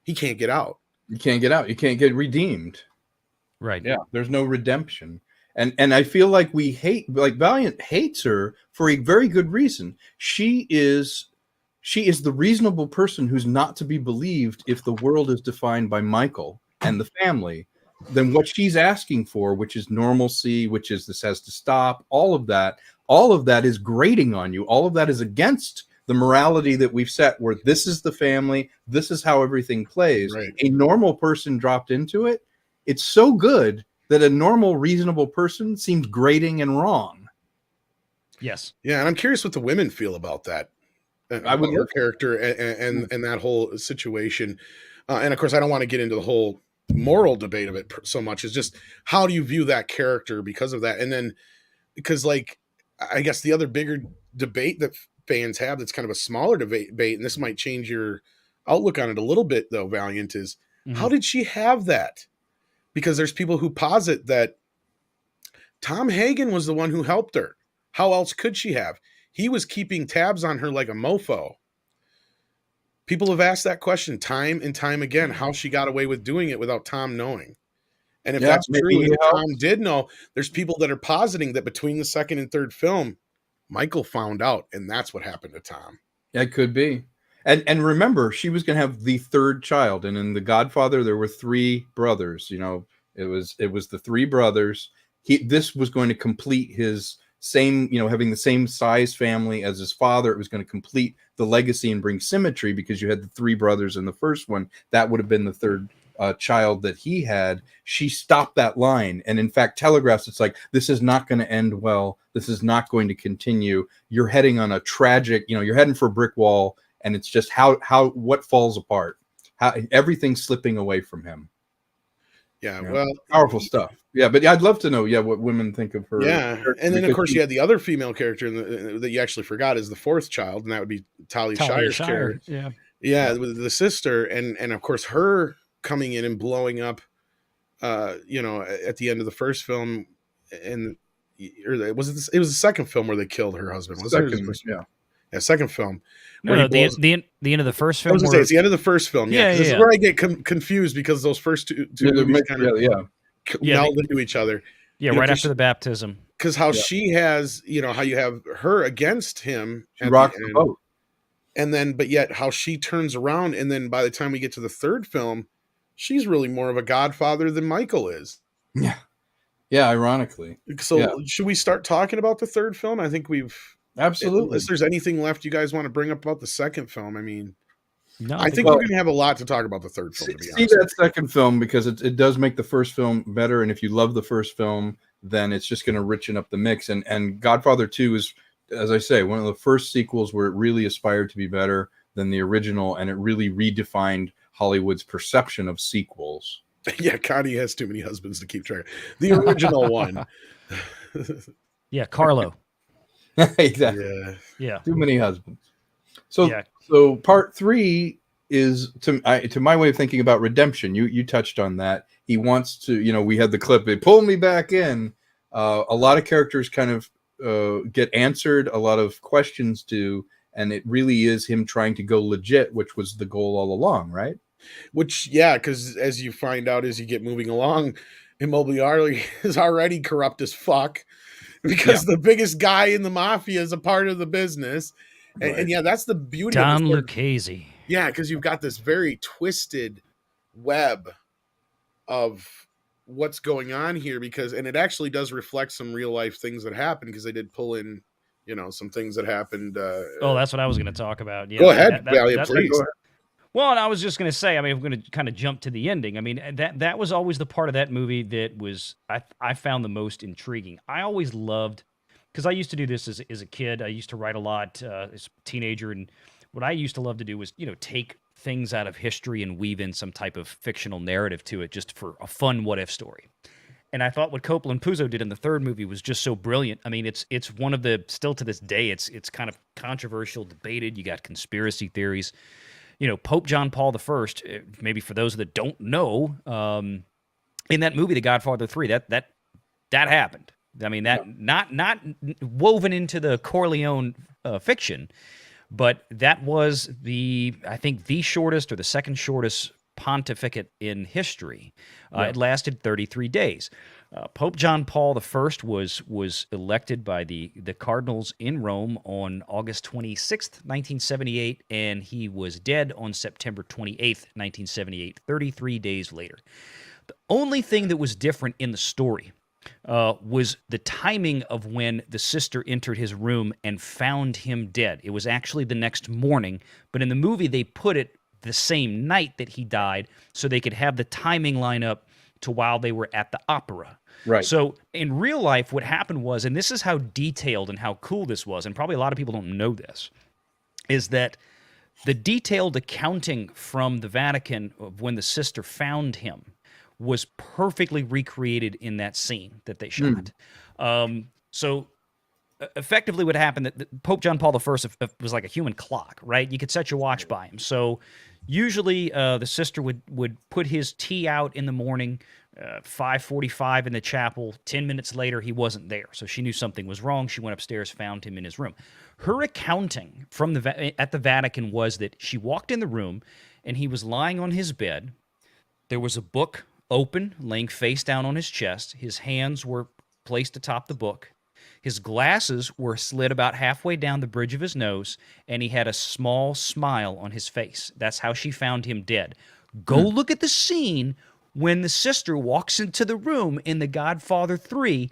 S6: he can't get out.
S1: You can't get out. You can't get redeemed.
S7: Right.
S1: Yeah. There's no redemption. And I feel like Valiant hates her for a very good reason. She is the reasonable person who's not to be believed if the world is defined by Michael and the family. Then what she's asking for, which is normalcy, which is this has to stop, all of that is grating on you. All of that is against the morality that we've set, where this is the family, this is how everything plays.
S6: Right.
S1: A normal person dropped into it. It's so good that a normal, reasonable person seems grating and wrong.
S7: Yes.
S6: Yeah, and I'm curious what the women feel about that.
S1: I would
S6: her character and that whole situation. And of course, I don't want to get into the whole moral debate of it so much. It's just, how do you view that character because of that? And then, because like, I guess the other bigger debate that fans have, that's kind of a smaller debate, and this might change your outlook on it a little bit though, Valiant, is how did she have that? Because there's people who posit that Tom Hagen was the one who helped her. How else could she have? He was keeping tabs on her like a mofo. People have asked that question time and time again, how she got away with doing it without Tom knowing. And if that's true, and Tom did know, there's people that are positing that between the second and third film, Michael found out, and that's what happened to Tom.
S1: That could be. And remember, she was going to have the third child. And in The Godfather, there were three brothers. It was the three brothers. This was going to complete his same, having the same size family as his father. It was going to complete the legacy and bring symmetry, because you had the three brothers in the first one. That would have been the third child that he had. She stopped that line, and in fact telegraphs, it's like, this is not going to end well. This is not going to continue. You're heading on a tragic, you're heading for a brick wall. And it's just what falls apart, how everything's slipping away from him.
S6: Yeah, well,
S1: powerful stuff. Yeah, but I'd love to know, what women think of her.
S6: Yeah, and then of course you had the other female character that you actually forgot is the fourth child, and that would be Talia Shire's character. Yeah, the sister, and of course her coming in and blowing up, at the end of the first film, and it was the second film where they killed her husband. Second film.
S7: No, the end of the first film.
S6: It's the end of the first film. Yeah, this is where I get confused, because those first two movies kind of meld into each other.
S7: Yeah, right after the baptism.
S6: Because how she has, how you have her against him.
S1: She rocks the boat.
S6: And then, but yet how she turns around, and then by the time we get to the third film, she's really more of a godfather than Michael is.
S1: Yeah. Yeah, ironically.
S6: So should we start talking about the third film? I think we've...
S1: Absolutely.
S6: Unless there's anything left you guys want to bring up about the second film, I mean,
S7: no,
S6: I think we're going to have a lot to talk about the third film. To be honest,
S1: see that second film, because it does make the first film better, and if you love the first film, then it's just going to richen up the mix. And Godfather II is, as I say, one of the first sequels where it really aspired to be better than the original, and it really redefined Hollywood's perception of sequels.
S6: Yeah, Connie has too many husbands to keep track. The original one.
S7: Yeah, Carlo.
S1: Exactly.
S7: Yeah.
S1: Too many husbands. So part 3 is, to my way of thinking about redemption. You touched on that. He wants to, we had the clip, they pull me back in. A lot of characters kind of get answered, a lot of questions do, and it really is him trying to go legit, which was the goal all along, right?
S6: Which, yeah, because as you find out as you get moving along, Immobiliare is already corrupt as fuck. Because the biggest guy in the mafia is a part of the business. And yeah, that's the beauty
S7: Don
S6: of
S7: Lucchese.
S6: Yeah, because you've got this very twisted web of what's going on here, and it actually does reflect some real life things that happen, because they did pull in some things that happened.
S7: Oh, that's what I was going to talk about. Yeah,
S6: go ahead, Valiant, please.
S7: Go ahead. Well, and I was just going to say, I mean, I'm going to kind of jump to the ending. I mean, that was always the part of that movie that was I found the most intriguing. I always loved, because I used to do this as a kid. I used to write a lot as a teenager, and what I used to love to do was, take things out of history and weave in some type of fictional narrative to it, just for a fun what if story. And I thought what Konkle and Puzo did in the third movie was just so brilliant. I mean, it's one of the, still to this day, it's kind of controversial, debated. You got conspiracy theories. Pope John Paul I, maybe for those that don't know, in that movie, The Godfather III, that happened. I mean, that not woven into the Corleone fiction, but that was I think the shortest or the second shortest pontificate in history. It lasted 33 days. Pope John Paul I was elected by the cardinals in Rome on August 26th, 1978, and he was dead on September 28th, 1978, 33 days later. The only thing that was different in the story was the timing of when the sister entered his room and found him dead. It was actually the next morning, but in the movie they put it the same night that he died so they could have the timing line up to while they were at the opera.
S1: Right.
S7: So in real life, what happened was, and this is how detailed and how cool this was, and probably a lot of people don't know this, is that the detailed accounting from the Vatican of when the sister found him was perfectly recreated in that scene that they shot. So effectively what happened, that Pope John Paul I was like a human clock, right? You could set your watch by him. So usually the sister would put his tea out in the morning, 5:45 in the chapel. 10 minutes later, he wasn't there. So she knew something was wrong. She went upstairs, found him in his room. Her accounting from at the Vatican was that she walked in the room and he was lying on his bed. There was a book open, laying face down on his chest. His hands were placed atop the book. His glasses were slid about halfway down the bridge of his nose, and he had a small smile on his face. That's how she found him dead. Go look at the scene when the sister walks into the room in The Godfather III.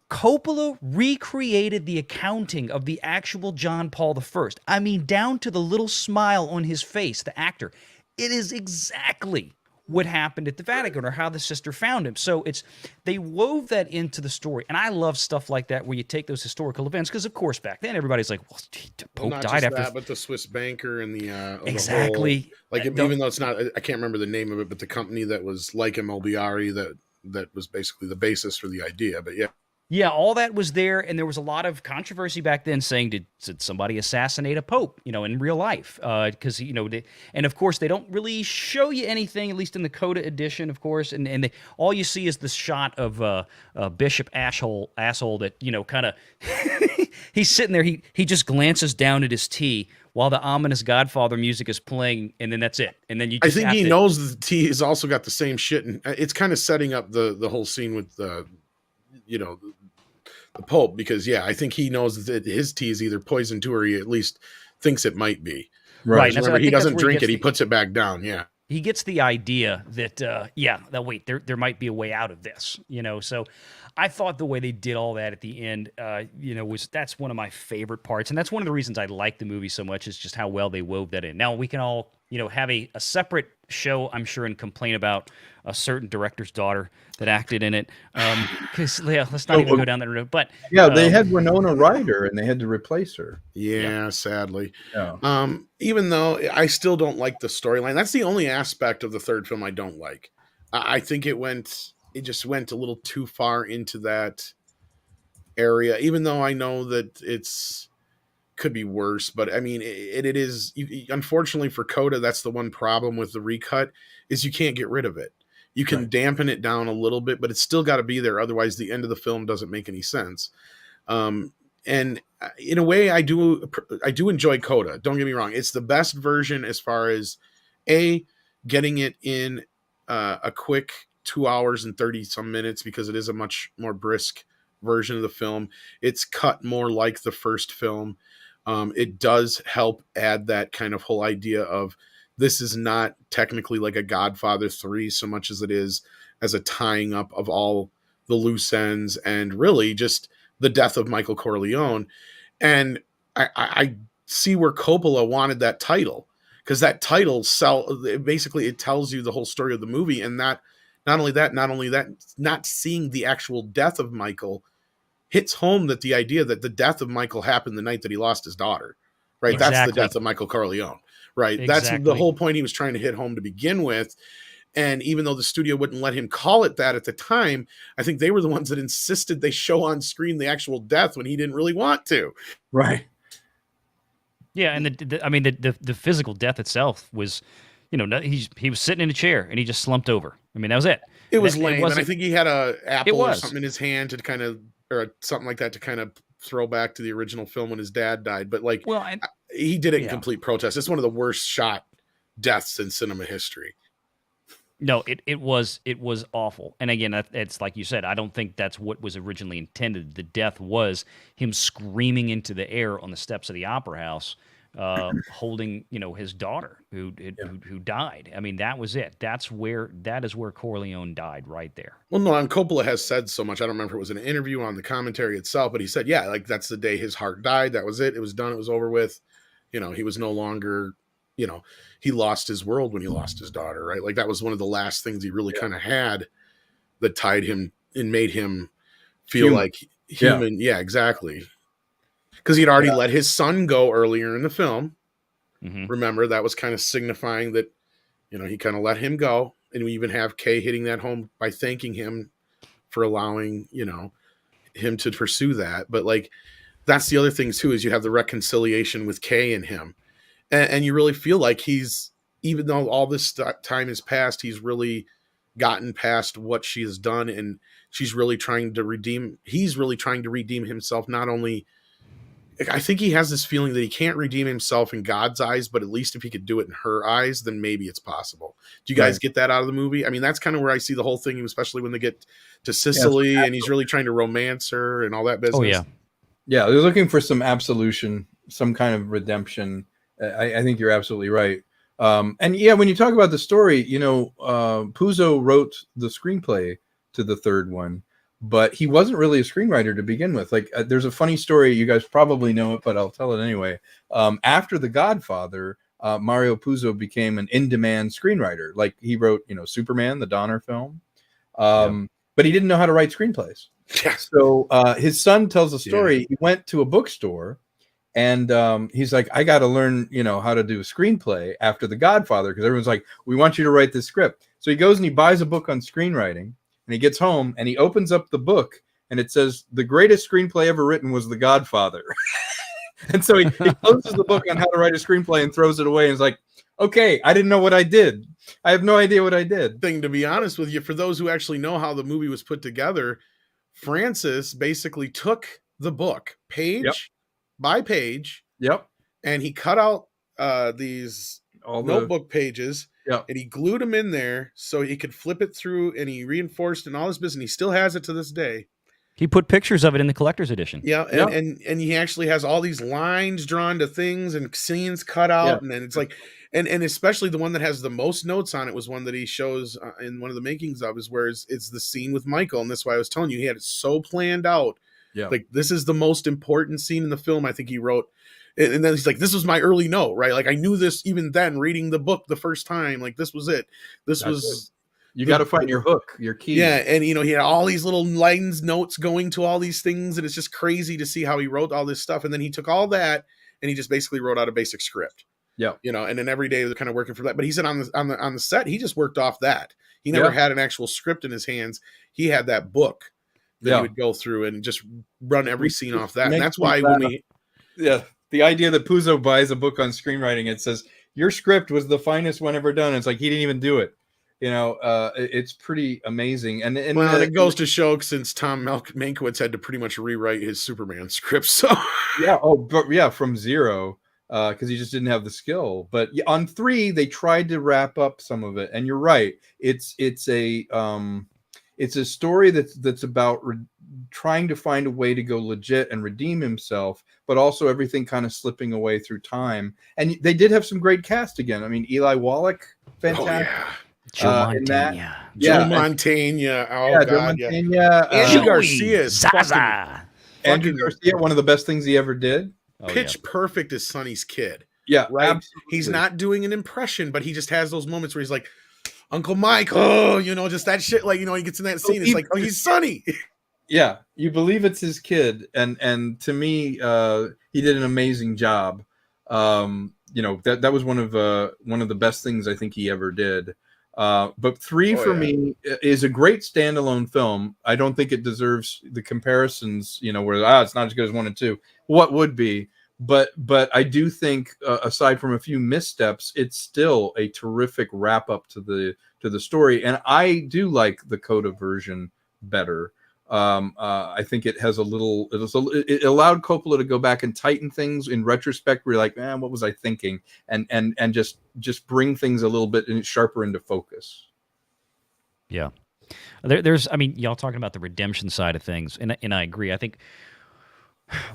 S7: Coppola recreated the accounting of the actual John Paul I. I mean, down to the little smile on his face, the actor. It is exactly what happened at the Vatican, or how the sister found him. So they wove that into the story. And I love stuff like that, where you take those historical events, because of course back then everybody's like, well, the Pope
S6: not
S7: died
S6: just
S7: after
S6: that, but the Swiss banker and the
S7: exactly.
S6: The whole, even though it's not, I can't remember the name of it, but the company that was like Immobiliari that was basically the basis for the idea. But
S7: yeah, all that was there, and there was a lot of controversy back then saying, did somebody assassinate a pope, in real life? Because, and of course, they don't really show you anything, at least in the Coda edition, of course, and all you see is this shot of Bishop asshole that, kind of, he's sitting there, he just glances down at his tea while the ominous Godfather music is playing, and then that's it. And then you just
S6: I think he knows the tea has also got the same shit, and it's kind of setting up the whole scene with the Pope, because I think he knows that his tea is either poison too, or he at least thinks it might be.
S7: Right.
S6: Remember, he doesn't drink it; he puts it back down. Yeah.
S7: He gets the idea that that wait, there might be a way out of this. So I thought the way they did all that at the end, that's one of my favorite parts, and that's one of the reasons I like the movie so much, is just how well they wove that in. Now we can all have a separate show, I'm sure, and complain about a certain director's daughter that acted in it. Because let's not even go down that road. But
S1: they had Winona Ryder and they had to replace her.
S6: Yeah, sadly. Yeah. Even though I still don't like the storyline, that's the only aspect of the third film I don't like. I think it just went a little too far into that area. Even though I know that could be worse, but I mean, it is. Unfortunately for Coda, that's the one problem with the recut, is you can't get rid of it. You can dampen it down a little bit, but it's still got to be there. Otherwise, the end of the film doesn't make any sense. And in a way, I do enjoy Coda. Don't get me wrong; it's the best version as far as getting it in a quick 2 hours and 30 some minutes, because it is a much more brisk version of the film. It's cut more like the first film. It does help add that kind of whole idea of, this is not technically like a Godfather 3 so much as it is as a tying up of all the loose ends, and really just the death of Michael Corleone. And I see where Coppola wanted that title, because that title basically it tells you the whole story of the movie. And that not only that, not seeing the actual death of Michael hits home that the idea that the death of Michael happened the night that he lost his daughter, right?
S7: Exactly.
S6: That's the death of Michael Corleone, right?
S7: Exactly.
S6: That's the whole point he was trying to hit home to begin with. And even though the studio wouldn't let him call it that at the time, I think they were the ones that insisted they show on screen the actual death when he didn't really want to.
S1: Right.
S7: Yeah, and the physical death itself was, he was sitting in a chair and he just slumped over. I mean, that was it.
S6: It was lame, and I think he had a apple or something in his hand to kind of, or something like that to kind of throw back to the original film when his dad died. But he did it in complete protest. It's one of the worst shot deaths in cinema history.
S7: No, it was awful. And again, it's like you said, I don't think that's what was originally intended. The death was him screaming into the air on the steps of the Opera House, holding his daughter who died. I mean, that was it. That is where Corleone died, right there.
S6: Well, no, and Coppola has said so much. I don't remember if it was an interview on the commentary itself, but he said, yeah, like that's the day his heart died. That was it. It was done. It was over with. He was no longer. He lost his world when he lost his daughter, right? Like that was one of the last things he really kind of had that tied him and made him feel like human. Yeah, exactly. Because he'd already let his son go earlier in the film. Mm-hmm. Remember, that was kind of signifying that, he kind of let him go. And we even have Kay hitting that home by thanking him for allowing, him to pursue that. But like, that's the other thing too, is you have the reconciliation with Kay and him. And you really feel like he's, even though all this time has passed, he's really gotten past what she has done. And he's really trying to redeem himself. Not only, I think he has this feeling that he can't redeem himself in God's eyes, but at least if he could do it in her eyes, then maybe it's possible. Do you guys get that out of the movie? I mean, that's kind of where I see the whole thing, especially when they get to Sicily and he's really trying to romance her and all that business.
S7: Oh, yeah.
S1: Yeah, they're looking for some absolution, some kind of redemption. I think you're absolutely right. And yeah, when you talk about the story, Puzo wrote the screenplay to the third one, but he wasn't really a screenwriter to begin with. Like, there's a funny story. You guys probably know it, but I'll tell it anyway. After The Godfather, Mario Puzo became an in-demand screenwriter. Like, he wrote, Superman, the Donner film, but he didn't know how to write screenplays. So his son tells a story. He went to a bookstore. And he's like, I got to learn, how to do a screenplay after The Godfather, because everyone's like, we want you to write this script. So he goes and he buys a book on screenwriting, and he gets home and he opens up the book and it says, the greatest screenplay ever written was The Godfather. And so he closes the book on how to write a screenplay and throws it away and is like, okay, I didn't know what I did. I have no idea what I did.
S6: To be honest with you, for those who actually know how the movie was put together, Francis basically took the book page by page. And he cut out these notebook pages. And he glued them in there so he could flip it through, and he reinforced and all this business. He still has it to this day.
S7: He put pictures of it in the collector's edition.
S6: And he actually has all these lines drawn to things and scenes cut out. And then it's like, and especially the one that has the most notes on it was one that he shows in one of the makings of, is where it's the scene with Michael. And that's why I was telling you, he had it so planned out. Like, this is the most important scene in the film, I think he wrote. And then he's like, this was my early note, right? Like, I knew this even then, reading the book the first time. Like, this was it. That's was
S1: it. You got to find your hook, your key.
S6: Yeah, and he had all these little lines, notes going to all these things, and it's just crazy to see how he wrote all this stuff. And then he took all that and he just basically wrote out a basic script. And then every day they're kind of working for that. But he said on the set, he just worked off that. He never had an actual script in his hands. He had that book that he would go through and just run every scene off that. And that's why
S1: the idea that Puzo buys a book on screenwriting, it says your script was the finest one ever done. It's like, he didn't even do it. It's pretty amazing. And
S6: it goes to show, since Tom Mankiewicz had to pretty much rewrite his Superman script. So
S1: from zero, because he just didn't have the skill. But on 3, they tried to wrap up some of it. And you're right. It's a story that's about trying to find a way to go legit and redeem himself, but also everything kind of slipping away through time. And they did have some great cast again. I mean, Eli Wallach, fantastic.
S7: Joe Mantegna.
S6: Joe Mantegna. Oh,
S1: Joe Mantegna.
S6: Andy Garcia is
S7: Zaza.
S1: Andrew
S6: Fucking
S1: Garcia, one of the best things he ever did.
S6: Pitch Perfect is Sonny's kid.
S1: Yeah,
S6: right.
S1: absolutely.
S6: He's not doing an impression, but he just has those moments where he's like, Uncle Mike, oh, you know, just that shit. Like, you know, he gets in that scene. It's like, oh, he's Sonny.
S1: Yeah, you believe it's his kid, and to me, he did an amazing job. You know, that was one of the best things I think he ever did. But 3 for me is a great standalone film. I don't think it deserves the comparisons, you know, where it's not as good as 1 and 2. What would be? But I do think, aside from a few missteps, it's still a terrific wrap up to the story, and I do like the Coda version better. I think it has it allowed Coppola to go back and tighten things in retrospect. Where you're like, man, what was I thinking? And just bring things a little bit sharper into focus.
S7: Yeah, there's, I mean, y'all talking about the redemption side of things, and I agree. I think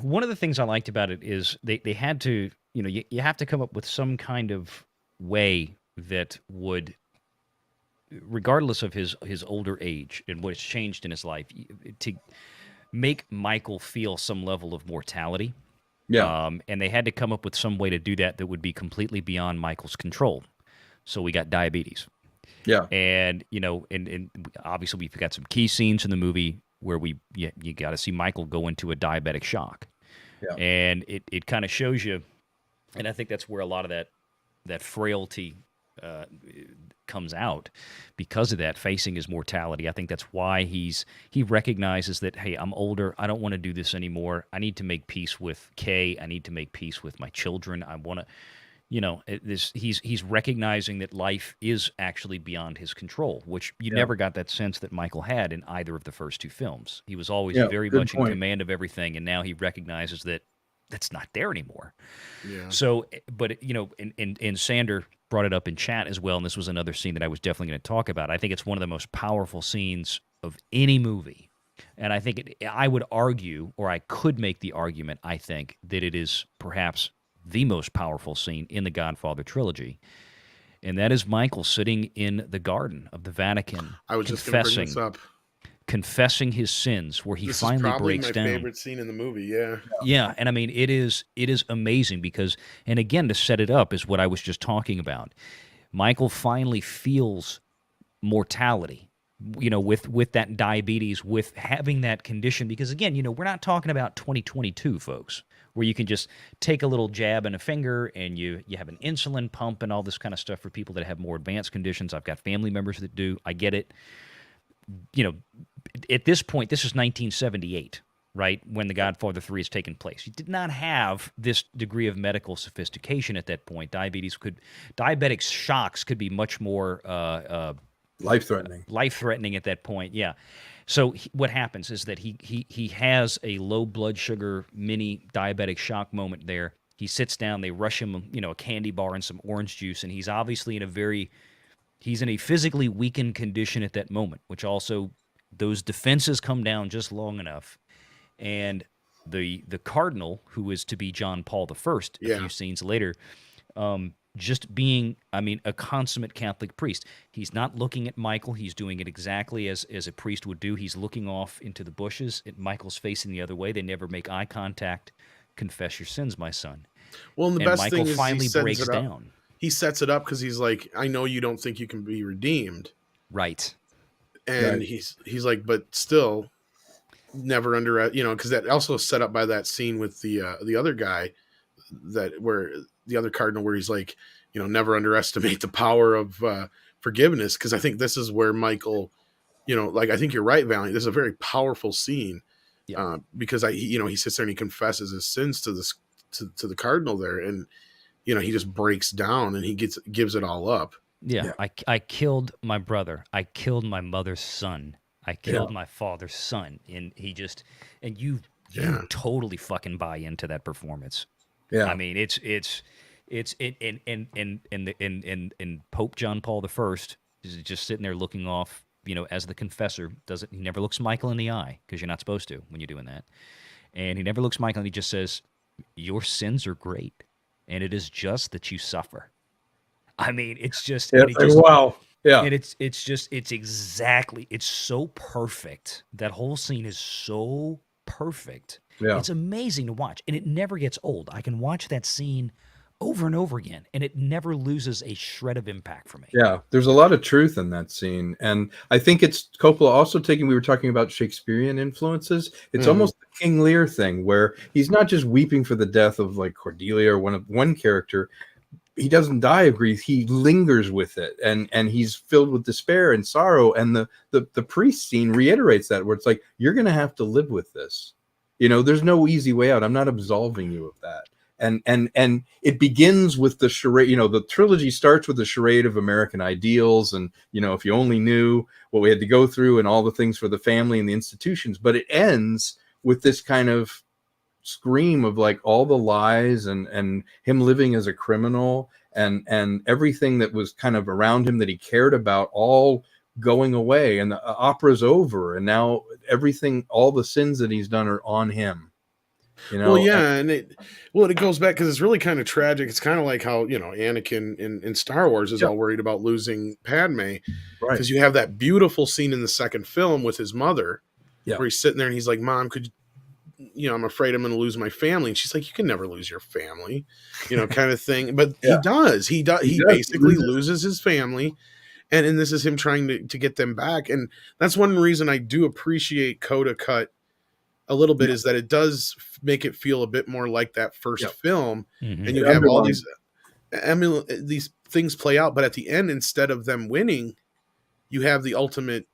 S7: one of the things I liked about it is they had to, you know, you have to come up with some kind of way that would, regardless of his older age and what has changed in his life, to make Michael feel some level of mortality.
S1: Yeah.
S7: And they had to come up with some way to do that would be completely beyond Michael's control. So we got diabetes.
S1: Yeah.
S7: And, you know, and obviously we've got some key scenes in the movie where you got to see Michael go into a diabetic shock.
S1: Yeah.
S7: And it kind of shows you, and I think that's where a lot of that frailty comes out because of that, facing his mortality. I think that's why he recognizes that, hey, I'm older. I don't want to do this anymore. I need to make peace with Kay. I need to make peace with my children. I want to, you know, he's recognizing that life is actually beyond his control, which you never got that sense that Michael had in either of the first 2 films. He was always very much in command of everything, and now he recognizes that that's not there anymore. Yeah. So, but, you know, and Sander brought it up in chat as well, and this was another scene that I was definitely going to talk about. I think it's one of the most powerful scenes of any movie. And I think I would argue, or I could make the argument, I think, that it is perhaps the most powerful scene in the Godfather trilogy. And that is Michael sitting in the garden of the Vatican.
S6: I was just going to bring this up.
S7: Confessing his sins, where he finally breaks down.
S6: This is probably my favorite scene in the movie, yeah.
S7: Yeah, and I mean, it is amazing because, and again, to set it up is what I was just talking about. Michael finally feels mortality, you know, with that diabetes, with having that condition, because again, you know, we're not talking about 2022, folks, where you can just take a little jab and a finger and you have an insulin pump and all this kind of stuff for people that have more advanced conditions. I've got family members that do. I get it. You know, at this point, this is 1978, right, when The Godfather III is taking place. You did not have this degree of medical sophistication at that point. Diabetic shocks could be much more life-threatening at that point. Yeah. So what happens is that he has a low blood sugar mini diabetic shock moment there. He sits down. They rush him, you know, a candy bar and some orange juice, and he's obviously he's in a physically weakened condition at that moment, which also those defenses come down just long enough. And the cardinal, who is to be John Paul I a few scenes later, just being, I mean, a consummate Catholic priest. He's not looking at Michael. He's doing it exactly as a priest would do. He's looking off into the bushes. Michael's facing the other way. They never make eye contact. Confess your sins, my son.
S6: Well, and the best
S7: Michael
S6: thing is
S7: finally breaks down.
S6: He sets it up because he's like, I know you don't think you can be redeemed.
S7: Right.
S6: And he's like, but still never because that also set up by that scene with the other guy where the other cardinal, where he's like, you know, never underestimate the power of forgiveness. Cause I think this is where Michael, you know, like, I think you're right, Valiant. This is a very powerful scene because he sits there and he confesses his sins to the cardinal there. And, you know, he just breaks down and he gives it all up.
S7: Yeah. I killed my brother. I killed my mother's son. I killed my father's son. And you totally fucking buy into that performance. Yeah. I mean, it's in Pope John Paul I is just sitting there looking off, you know, as the confessor. He never looks Michael in the eye, because you're not supposed to when you're doing that. And he never looks Michael, and he just says, your sins are great, and it is just that you suffer. I mean, it's just,
S1: wow. Yeah.
S7: And it's exactly, it's so perfect. That whole scene is so perfect.
S1: Yeah.
S7: It's amazing to watch, and it never gets old. I can watch that scene over and over again, and it never loses a shred of impact for me.
S1: Yeah, there's a lot of truth in that scene, and I think it's Coppola also taking. We were talking about Shakespearean influences. It's almost the King Lear thing, where he's not just weeping for the death of like Cordelia or one character. He doesn't die of grief. He lingers with it, and he's filled with despair and sorrow. And the priest scene reiterates that, where it's like, you're going to have to live with this. You know, there's no easy way out. I'm not absolving you of that. And it begins with the charade. You know, the trilogy starts with the charade of American ideals, and you know, if you only knew what we had to go through and all the things for the family and the institutions. But it ends with this kind of scream of like all the lies and him living as a criminal and everything that was kind of around him that he cared about all going away, and the opera's over, and now everything, all the sins that he's done are on him. You know,
S6: well, yeah, and it goes back because it's really kind of tragic. It's kind of like how, you know, Anakin in Star Wars is all worried about losing Padme,
S1: right?
S6: Because you have that beautiful scene in the second film with his mother,
S1: yeah,
S6: where he's sitting there and he's like, "Mom, could you know, I'm afraid I'm going to lose my family," and she's like, "You can never lose your family," you know, kind of thing. But he does. He basically loses his family, and this is him trying to get them back. And that's one reason I do appreciate Coda Cut a little bit, is that it does make it feel a bit more like that first film, and you have all these things play out, but at the end, instead of them winning, you have the ultimate,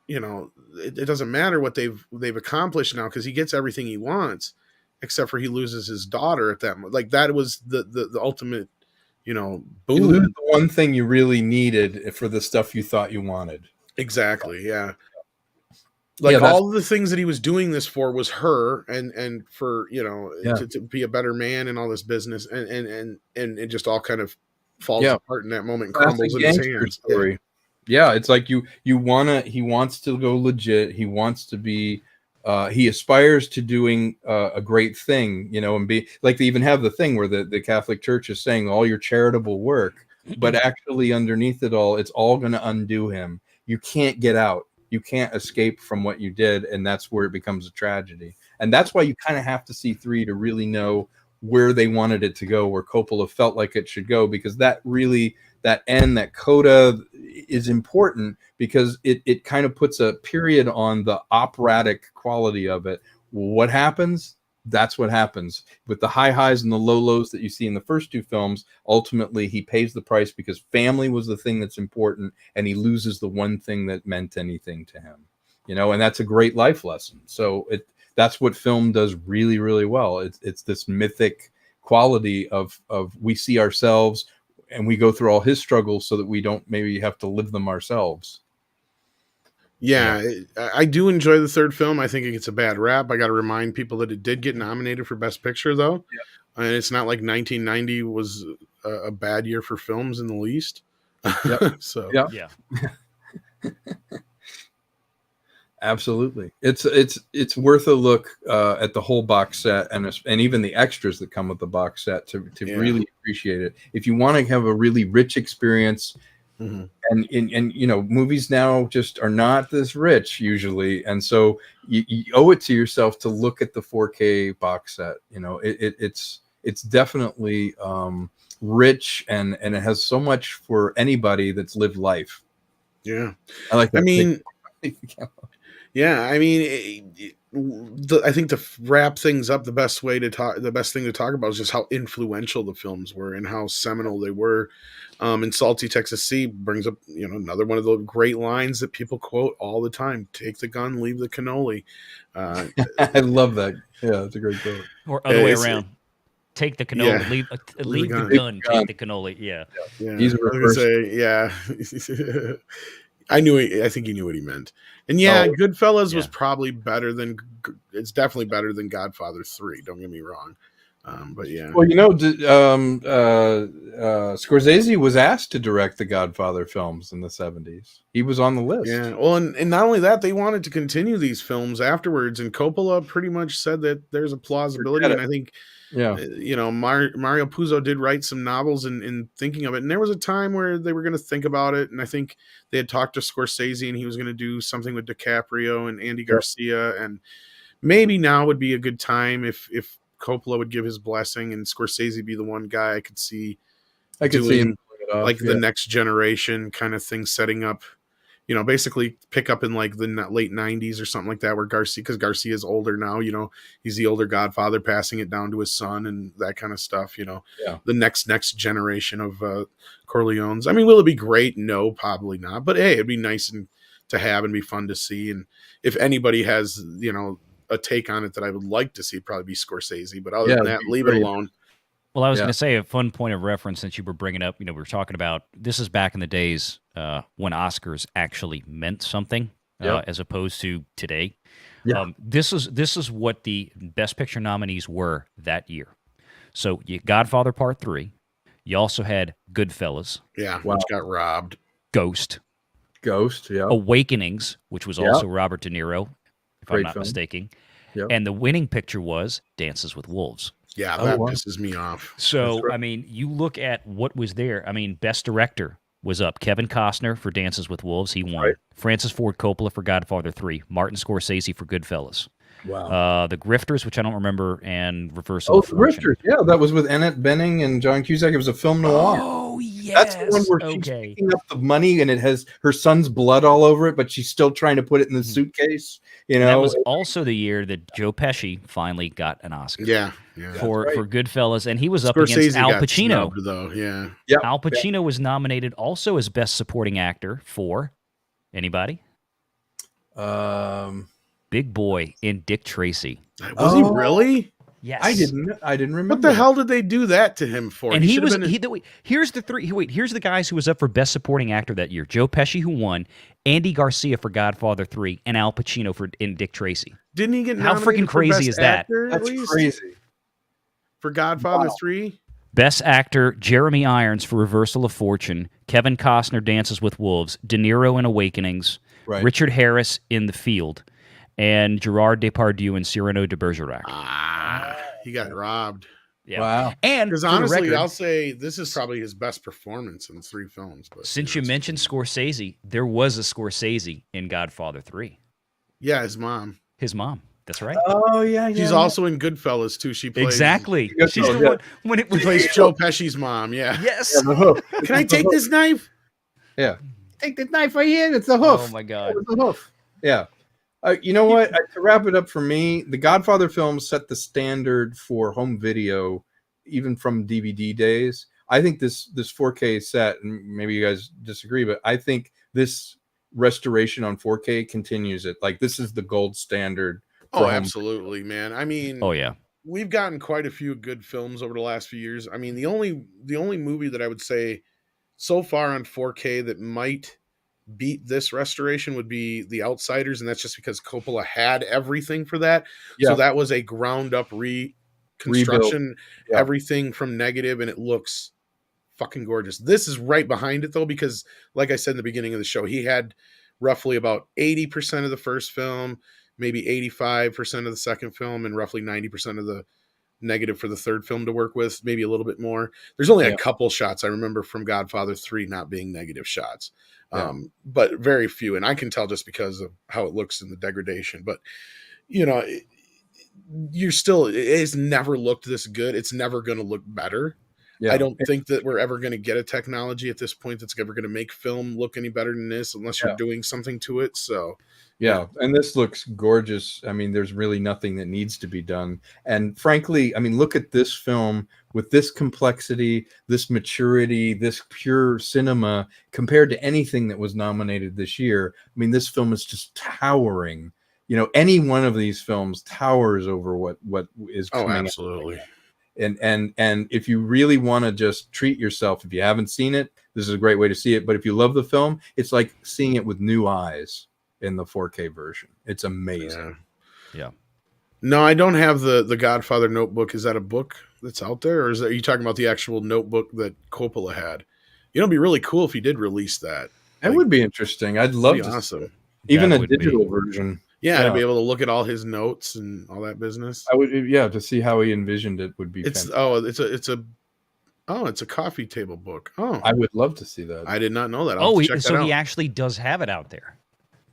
S6: you know, it doesn't matter what they've accomplished now, because he gets everything he wants, except for he loses his daughter at that moment. Like that was the ultimate, you know, boom.
S1: You lose the one thing you really needed for the stuff you thought you wanted.
S6: Exactly. Yeah. Like all of the things that he was doing this for was her, and for, you know, to be a better man and all this business, and it just all kind of falls apart in that moment and crumbles in his hands.
S1: Story. Yeah, it's like he wants to go legit. He wants to be, he aspires to doing a great thing, you know, and be like, they even have the thing where the Catholic Church is saying all your charitable work, but actually underneath it all, it's all going to undo him. You can't get out. You can't escape from what you did, and that's where it becomes a tragedy. And that's why you kind of have to see 3 to really know where they wanted it to go, where Coppola felt like it should go, because that end, that coda is important, because it kind of puts a period on the operatic quality of it. What happens? That's what happens. With the high highs and the low lows that you see in the first 2 films, ultimately he pays the price, because family was the thing that's important, and he loses the one thing that meant anything to him. You know, and that's a great life lesson. So that's what film does really, really well. It's this mythic quality of we see ourselves, and we go through all his struggles so that we don't maybe have to live them ourselves.
S6: Yeah, I do enjoy the third film. I think it gets a bad rap. I got to remind people that it did get nominated for Best Picture, though. And it's not like 1990 was a bad year for films in the least. So
S1: yeah. Absolutely. It's worth a look at the whole box set, and even the extras that come with the box set to really appreciate it. If you want to have a really rich experience, and you know, movies now just are not this rich usually, and so you owe it to yourself to look at the 4K box set. You know, it's definitely rich, and it has so much for anybody that's lived life.
S6: Yeah,
S1: I like that.
S6: I mean, yeah, I mean, I think to wrap things up, the best thing to talk about is just how influential the films were and how seminal they were. And Salty Texas Sea brings up, you know, another one of the great lines that people quote all the time: "Take the gun, leave the cannoli."
S1: I love that. Yeah, it's a great quote.
S7: Or other way around: take the cannoli, leave the gun, take the cannoli. Yeah.
S1: He's a reverse.
S6: I think he knew what he meant. And Goodfellas was probably it's definitely better than Godfather 3. Don't get me wrong. But yeah.
S1: Well, you know, Scorsese was asked to direct the Godfather films in the 70s. He was on the list.
S6: Yeah. Well, and not only that, they wanted to continue these films afterwards, and Coppola pretty much said that there's a plausibility. And I think, you know, Mario Puzo did write some novels in thinking of it. And there was a time where they were going to think about it. And I think they had talked to Scorsese, and he was going to do something with DiCaprio and Andy Garcia. maybe now would be a good time if Coppola would give his blessing and Scorsese be the one guy I could see
S1: him
S6: like the next generation kind of thing, setting up, basically pick up in like the late 90s or something like that, where because Garcia's older now, he's the older Godfather, passing it down to his son and that kind of stuff, the next generation of Corleones. I mean, will it be great? No, probably not. But hey, it'd be nice to have and be fun to see. And if anybody has, a take on it that I would like to see, it'd probably be Scorsese. But other than that, leave it alone.
S7: Well, I was going to say a fun point of reference since you were bringing up, we were talking about, this is back in the days when Oscars actually meant something as opposed to today. This is what the Best Picture nominees were that year. So you Godfather Part 3. You also had Goodfellas.
S6: Yeah, which got robbed.
S7: Ghost,
S1: yeah.
S7: Awakenings, which was also Robert De Niro, if I'm not mistaken. And the winning picture was Dances with Wolves.
S6: Yeah, that pisses me off.
S7: So, I mean, you look at what was there. I mean, Best Director was up. Kevin Costner for Dances with Wolves. He won. Right. Francis Ford Coppola for Godfather III. Martin Scorsese for Goodfellas.
S1: Wow.
S7: The Grifters, which I don't remember, and Reversal of
S1: Fortune.
S7: Grifters.
S1: Yeah, that was with Annette Bening and John Cusack. It was a film noir.
S7: Oh, yes.
S1: That's the one where she's picking up the money and it has her son's blood all over it, but she's still trying to put it in the suitcase.
S7: And that was also the year that Joe Pesci finally got an Oscar.
S6: Yeah.
S7: For Goodfellas, and he was up against Al Pacino.
S6: Though. Yeah.
S7: Al Pacino was nominated also as Best Supporting Actor for anybody? Big Boy in Dick Tracy.
S6: Was he really?
S7: Yes.
S1: I didn't remember.
S6: What the hell did they do that to him for?
S7: And here's the guys who was up for Best Supporting Actor that year. Joe Pesci, who won, Andy Garcia for Godfather III, and Al Pacino in Dick Tracy.
S6: Didn't he get
S7: how freaking crazy is that?
S1: That's crazy.
S6: For Godfather 3?
S7: Best Actor, Jeremy Irons for Reversal of Fortune, Kevin Costner, Dances with Wolves, De Niro in Awakenings, Richard Harris in The Field, and Gerard Depardieu in Cyrano de Bergerac.
S6: He got robbed.
S7: Yeah.
S1: Wow.
S7: And
S6: because honestly, I'll say this is probably his best performance in 3 films. But
S7: since you mentioned Scorsese, there was a Scorsese in Godfather 3.
S6: Yeah, his mom.
S7: That's right.
S1: Oh yeah.
S6: She's also in Goodfellas too. She plays
S7: exactly. She's the one when it
S6: plays Joe Pesci's mom. Yeah.
S7: Yes.
S6: Can I take this knife?
S1: Yeah. Take this knife right here. It's a hoof.
S7: Oh my God.
S1: It's a hoof. Yeah. You know what? To wrap it up for me, the Godfather films set the standard for home video, even from DVD days. I think this 4K set, and maybe you guys disagree, but I think this restoration on 4K continues it. Like this is the gold standard.
S6: Oh, absolutely, man. I mean,
S7: oh yeah,
S6: we've gotten quite a few good films over the last few years. I mean, the only movie that I would say so far on 4K that might beat this restoration would be The Outsiders, and that's just because Coppola had everything for that. So that was a ground up reconstruction, everything from negative, and it looks fucking gorgeous. This is right behind it though, because like I said in the beginning of the show, he had roughly about 80% of the first film, maybe 85% of the second film, and roughly 90% of the negative for the third film to work with, maybe a little bit more. There's only a couple shots I remember from Godfather 3 not being negative shots, but very few. And I can tell just because of how it looks in the degradation. But, it's never looked this good. It's never going to look better. Yeah. I don't think that we're ever going to get a technology at this point that's ever going to make film look any better than this unless you're doing something to it. So,
S1: yeah, and this looks gorgeous. I mean, there's really nothing that needs to be done. And frankly, I mean, look at this film with this complexity, this maturity, this pure cinema compared to anything that was nominated this year. I mean, this film is just towering. Any one of these films towers over what is coming.
S6: Oh, absolutely.
S1: And if you really want to just treat yourself, if you haven't seen it, this is a great way to see it. But if you love the film, it's like seeing it with new eyes in the 4K version. It's amazing.
S7: Yeah.
S6: No, I don't have the Godfather notebook. Is that a book that's out there? Or are you talking about the actual notebook that Coppola had? It'd be really cool if he did release that.
S1: That would be interesting. I'd love to.
S6: Awesome.
S1: Even a digital version.
S6: Yeah, to be able to look at all his notes and all that business.
S1: I would, to see how he envisioned it would be.
S6: It's a coffee table book. Oh,
S1: I would love to see that.
S6: I did not know that.
S7: He actually does have it out there.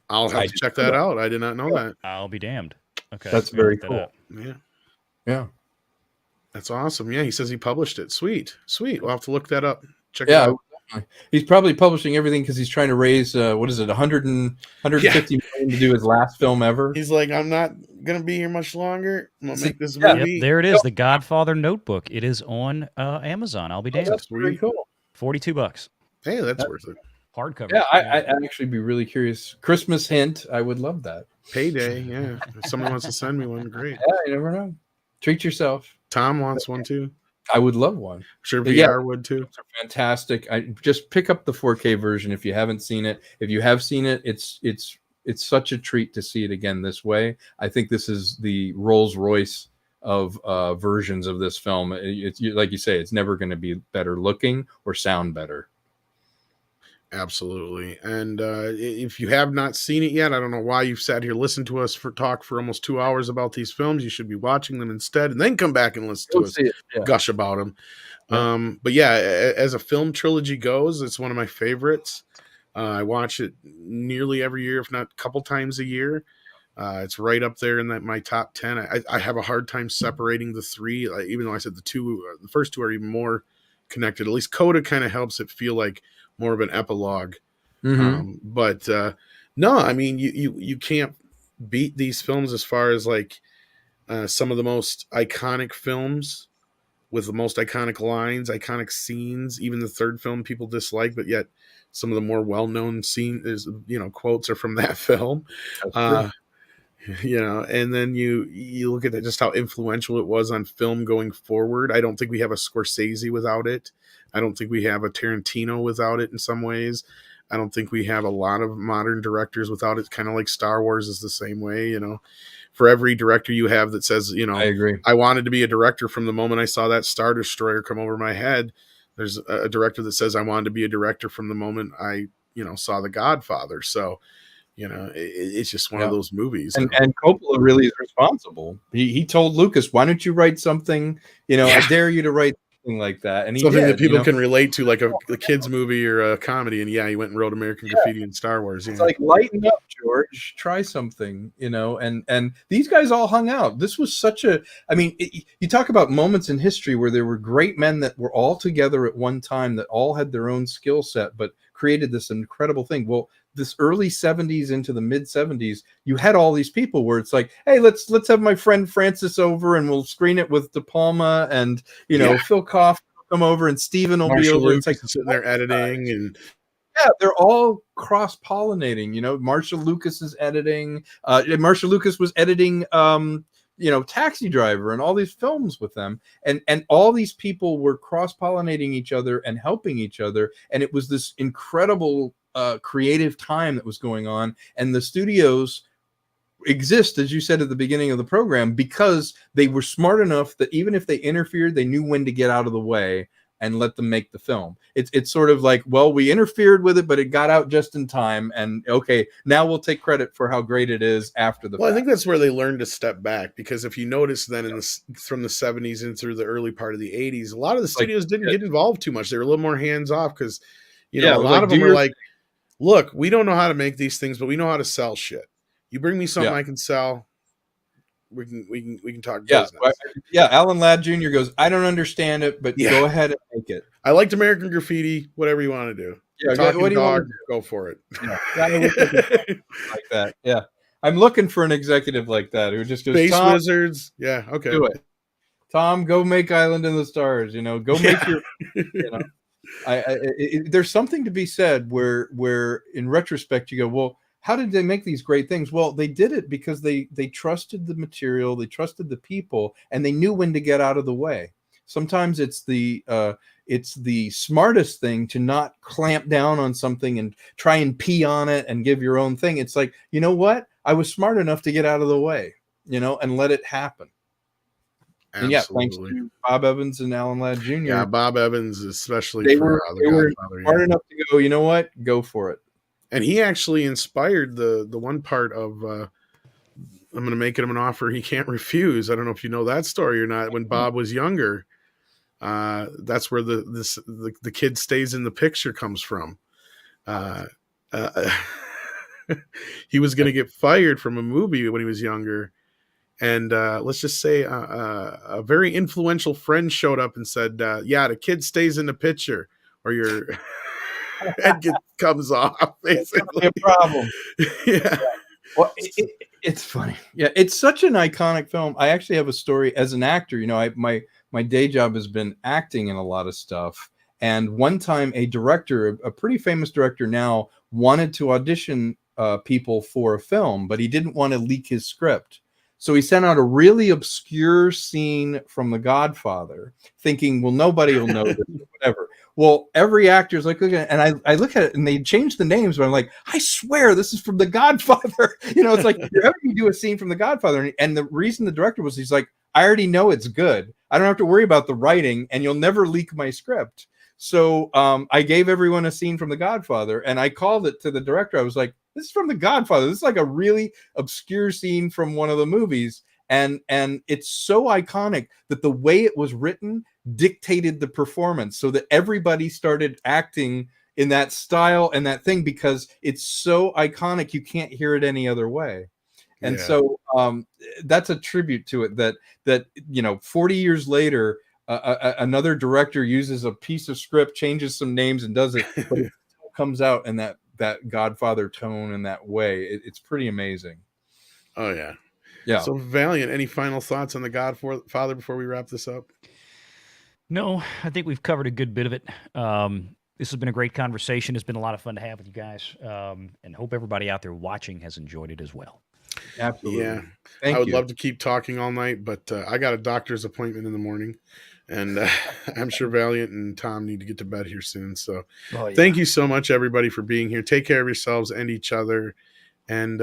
S6: I'll have to check that out. I did not know that.
S7: I'll be damned. Okay,
S1: That's
S7: I'm gonna
S1: very
S7: look that
S1: cool.
S7: up.
S6: Yeah.
S1: Yeah.
S6: That's awesome. Yeah, he says he published it. Sweet. We'll have to look that up. Check it
S1: Yeah,
S6: out.
S1: he's probably publishing everything because he's trying to raise what is it, 150 million to do his last film ever.
S6: He's like, I'm not gonna be here much longer. I'm gonna make this
S1: Yeah.
S6: movie.
S7: Yep, there it is. The Godfather Notebook. It is on Amazon. I'll be damned.
S1: That's very cool.
S7: $42.
S6: Hey, that's worth it.
S7: Hardcover.
S1: Yeah, I'd actually be really curious. Christmas hint. I would love that.
S6: Payday. Yeah. If someone wants to send me one, great.
S1: Yeah, you never know. Treat yourself.
S6: Tom wants one too.
S1: I would love one.
S6: Sure,
S1: But
S6: VR would too.
S1: They're fantastic. I just pick up the 4K version if you haven't seen it. If you have seen it, it's such a treat to see it again this way. I think this is the Rolls Royce of versions of this film. It's like you say, it's never going to be better looking or sound better.
S6: Absolutely. And if you have not seen it yet, I don't know why you've sat here listened to us talk for almost 2 hours about these films. You should be watching them instead, and then come back and listen to us gush about them.
S1: Yeah.
S6: But yeah, as a film trilogy goes, it's one of my favorites. I watch it nearly every year, if not a couple times a year. It's right up there in my top 10. I have a hard time separating the three, even though I said the first two are even more connected. At least Coda kind of helps it feel like more of an epilogue. But no, I mean, you can't beat these films as far as like some of the most iconic films with the most iconic lines, iconic scenes. Even the third film people dislike, but yet some of the more well-known quotes are from that film. And then you look at just how influential it was on film going forward. I don't think we have a Scorsese without it. I don't think we have a Tarantino without it in some ways. I don't think we have a lot of modern directors without it. Kind of like Star Wars is the same way, for every director you have that says,
S1: I agree.
S6: I wanted to be a director from the moment I saw that Star Destroyer come over my head. There's a director that says I wanted to be a director from the moment I, saw The Godfather. So, it's just one of those movies.
S1: And Coppola really is responsible. He told Lucas, why don't you write something, I dare you to write something like that. And
S6: something that people can relate to, like a kid's movie or a comedy. And he went and wrote American Graffiti and Star Wars.
S1: It's like, lighten up, George, try something, and these guys all hung out. This was such you talk about moments in history where there were great men that were all together at one time that all had their own skill set, but created this incredible thing. Well, this early 70s into the mid 70s, you had all these people where it's like, hey, let's have my friend Francis over and we'll screen it with De Palma and Phil Kaufman will come over and Steven will be over.
S6: Lucas
S1: it's like
S6: sitting there editing and
S1: they're all cross-pollinating. Marshall Lucas is editing. Marshall Lucas was editing Taxi Driver and all these films with them, and all these people were cross-pollinating each other and helping each other, and it was this incredible creative time that was going on. And the studios exist, as you said at the beginning of the program, because they were smart enough that even if they interfered, they knew when to get out of the way and let them make the film. It's sort of like, well, we interfered with it, but it got out just in time, and okay, now we'll take credit for how great it is after the fact.
S6: I think that's where they learned to step back, because if you notice then from the 70s and through the early part of the 80s, a lot of the studios didn't get involved too much. They were a little more hands off because a lot of them were like, look, we don't know how to make these things, but we know how to sell shit. You bring me something I can sell, we can talk business.
S1: Alan Ladd Jr. goes, I don't understand it, but go ahead and make it.
S6: I liked American Graffiti, whatever you want to do.
S1: What do you want to do?
S6: Go for it.
S1: Like that. Yeah. I'm looking for an executive like that who just goes,
S6: Space
S1: Tom,
S6: Wizards. Yeah, okay.
S1: Do it. Tom, go make Island in the Stars, go make your there's something to be said where in retrospect you go, well, how did they make these great things? Well, they did it because they trusted the material, they trusted the people, and they knew when to get out of the way. Sometimes it's the smartest thing to not clamp down on something and try and pee on it and give your own thing. It's like, you know what? I was smart enough to get out of the way, and let it happen.
S6: Absolutely.
S1: And thanks to Bob Evans and Alan Ladd Jr.
S6: Yeah, Bob Evans, especially
S1: they were smart enough to go, you know what? Go for it.
S6: And he actually inspired the one part of I'm going to make him an offer he can't refuse. I don't know if you know that story or not. When Bob was younger, that's where the kid stays in the picture comes from. He was going to get fired from a movie when he was younger, And let's just say a very influential friend showed up and said, yeah, the kid stays in the picture or your head comes off, basically.
S1: A problem.
S6: Yeah.
S1: Well, it's funny. Yeah, it's such an iconic film. I actually have a story as an actor. You know, my day job has been acting in a lot of stuff. And one time a director, a pretty famous director now, wanted to audition people for a film, but he didn't want to leak his script. So he sent out a really obscure scene from The Godfather, thinking, well, nobody will know this, whatever. Well, every actor's like, looking at it, and I look at it, and they changed the names, but I'm like, I swear this is from The Godfather. You know, it's like, you're having me do a scene from The Godfather. And the reason the director was, he's like, I already know it's good. I don't have to worry about the writing, and you'll never leak my script. So I gave everyone a scene from The Godfather, and I called it to the director. I was like, this is from The Godfather. This is like a really obscure scene from one of the movies. And it's so iconic that the way it was written dictated the performance, so that everybody started acting in that style and that thing, because it's so iconic you can't hear it any other way. And so that's a tribute to it, that you know, 40 years later, another director uses a piece of script, changes some names, and does it, but it still comes out in that Godfather tone and that way. It's pretty amazing.
S6: Oh yeah.
S1: Yeah.
S6: So Valiant, any final thoughts on The Godfather before we wrap this up?
S7: No, I think we've covered a good bit of it. This has been a great conversation. It's been a lot of fun to have with you guys, and hope everybody out there watching has enjoyed it as well.
S1: Absolutely.
S6: Yeah.
S1: Thank
S6: I would
S1: you.
S6: love to keep talking all night, but I got a doctor's appointment in the morning, and I'm sure Valiant and Tom need to get to bed here soon. So thank you so much, everybody, for being here. Take care of yourselves and each other, and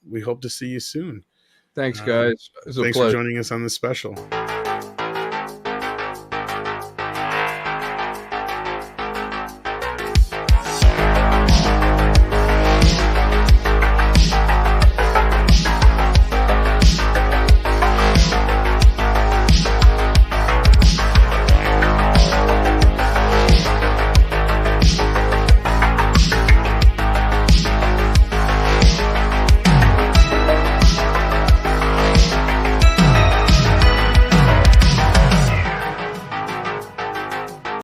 S6: we hope to see you soon.
S1: Thanks, guys. It was a
S6: Thanks
S1: pleasure.
S6: for joining us on this special.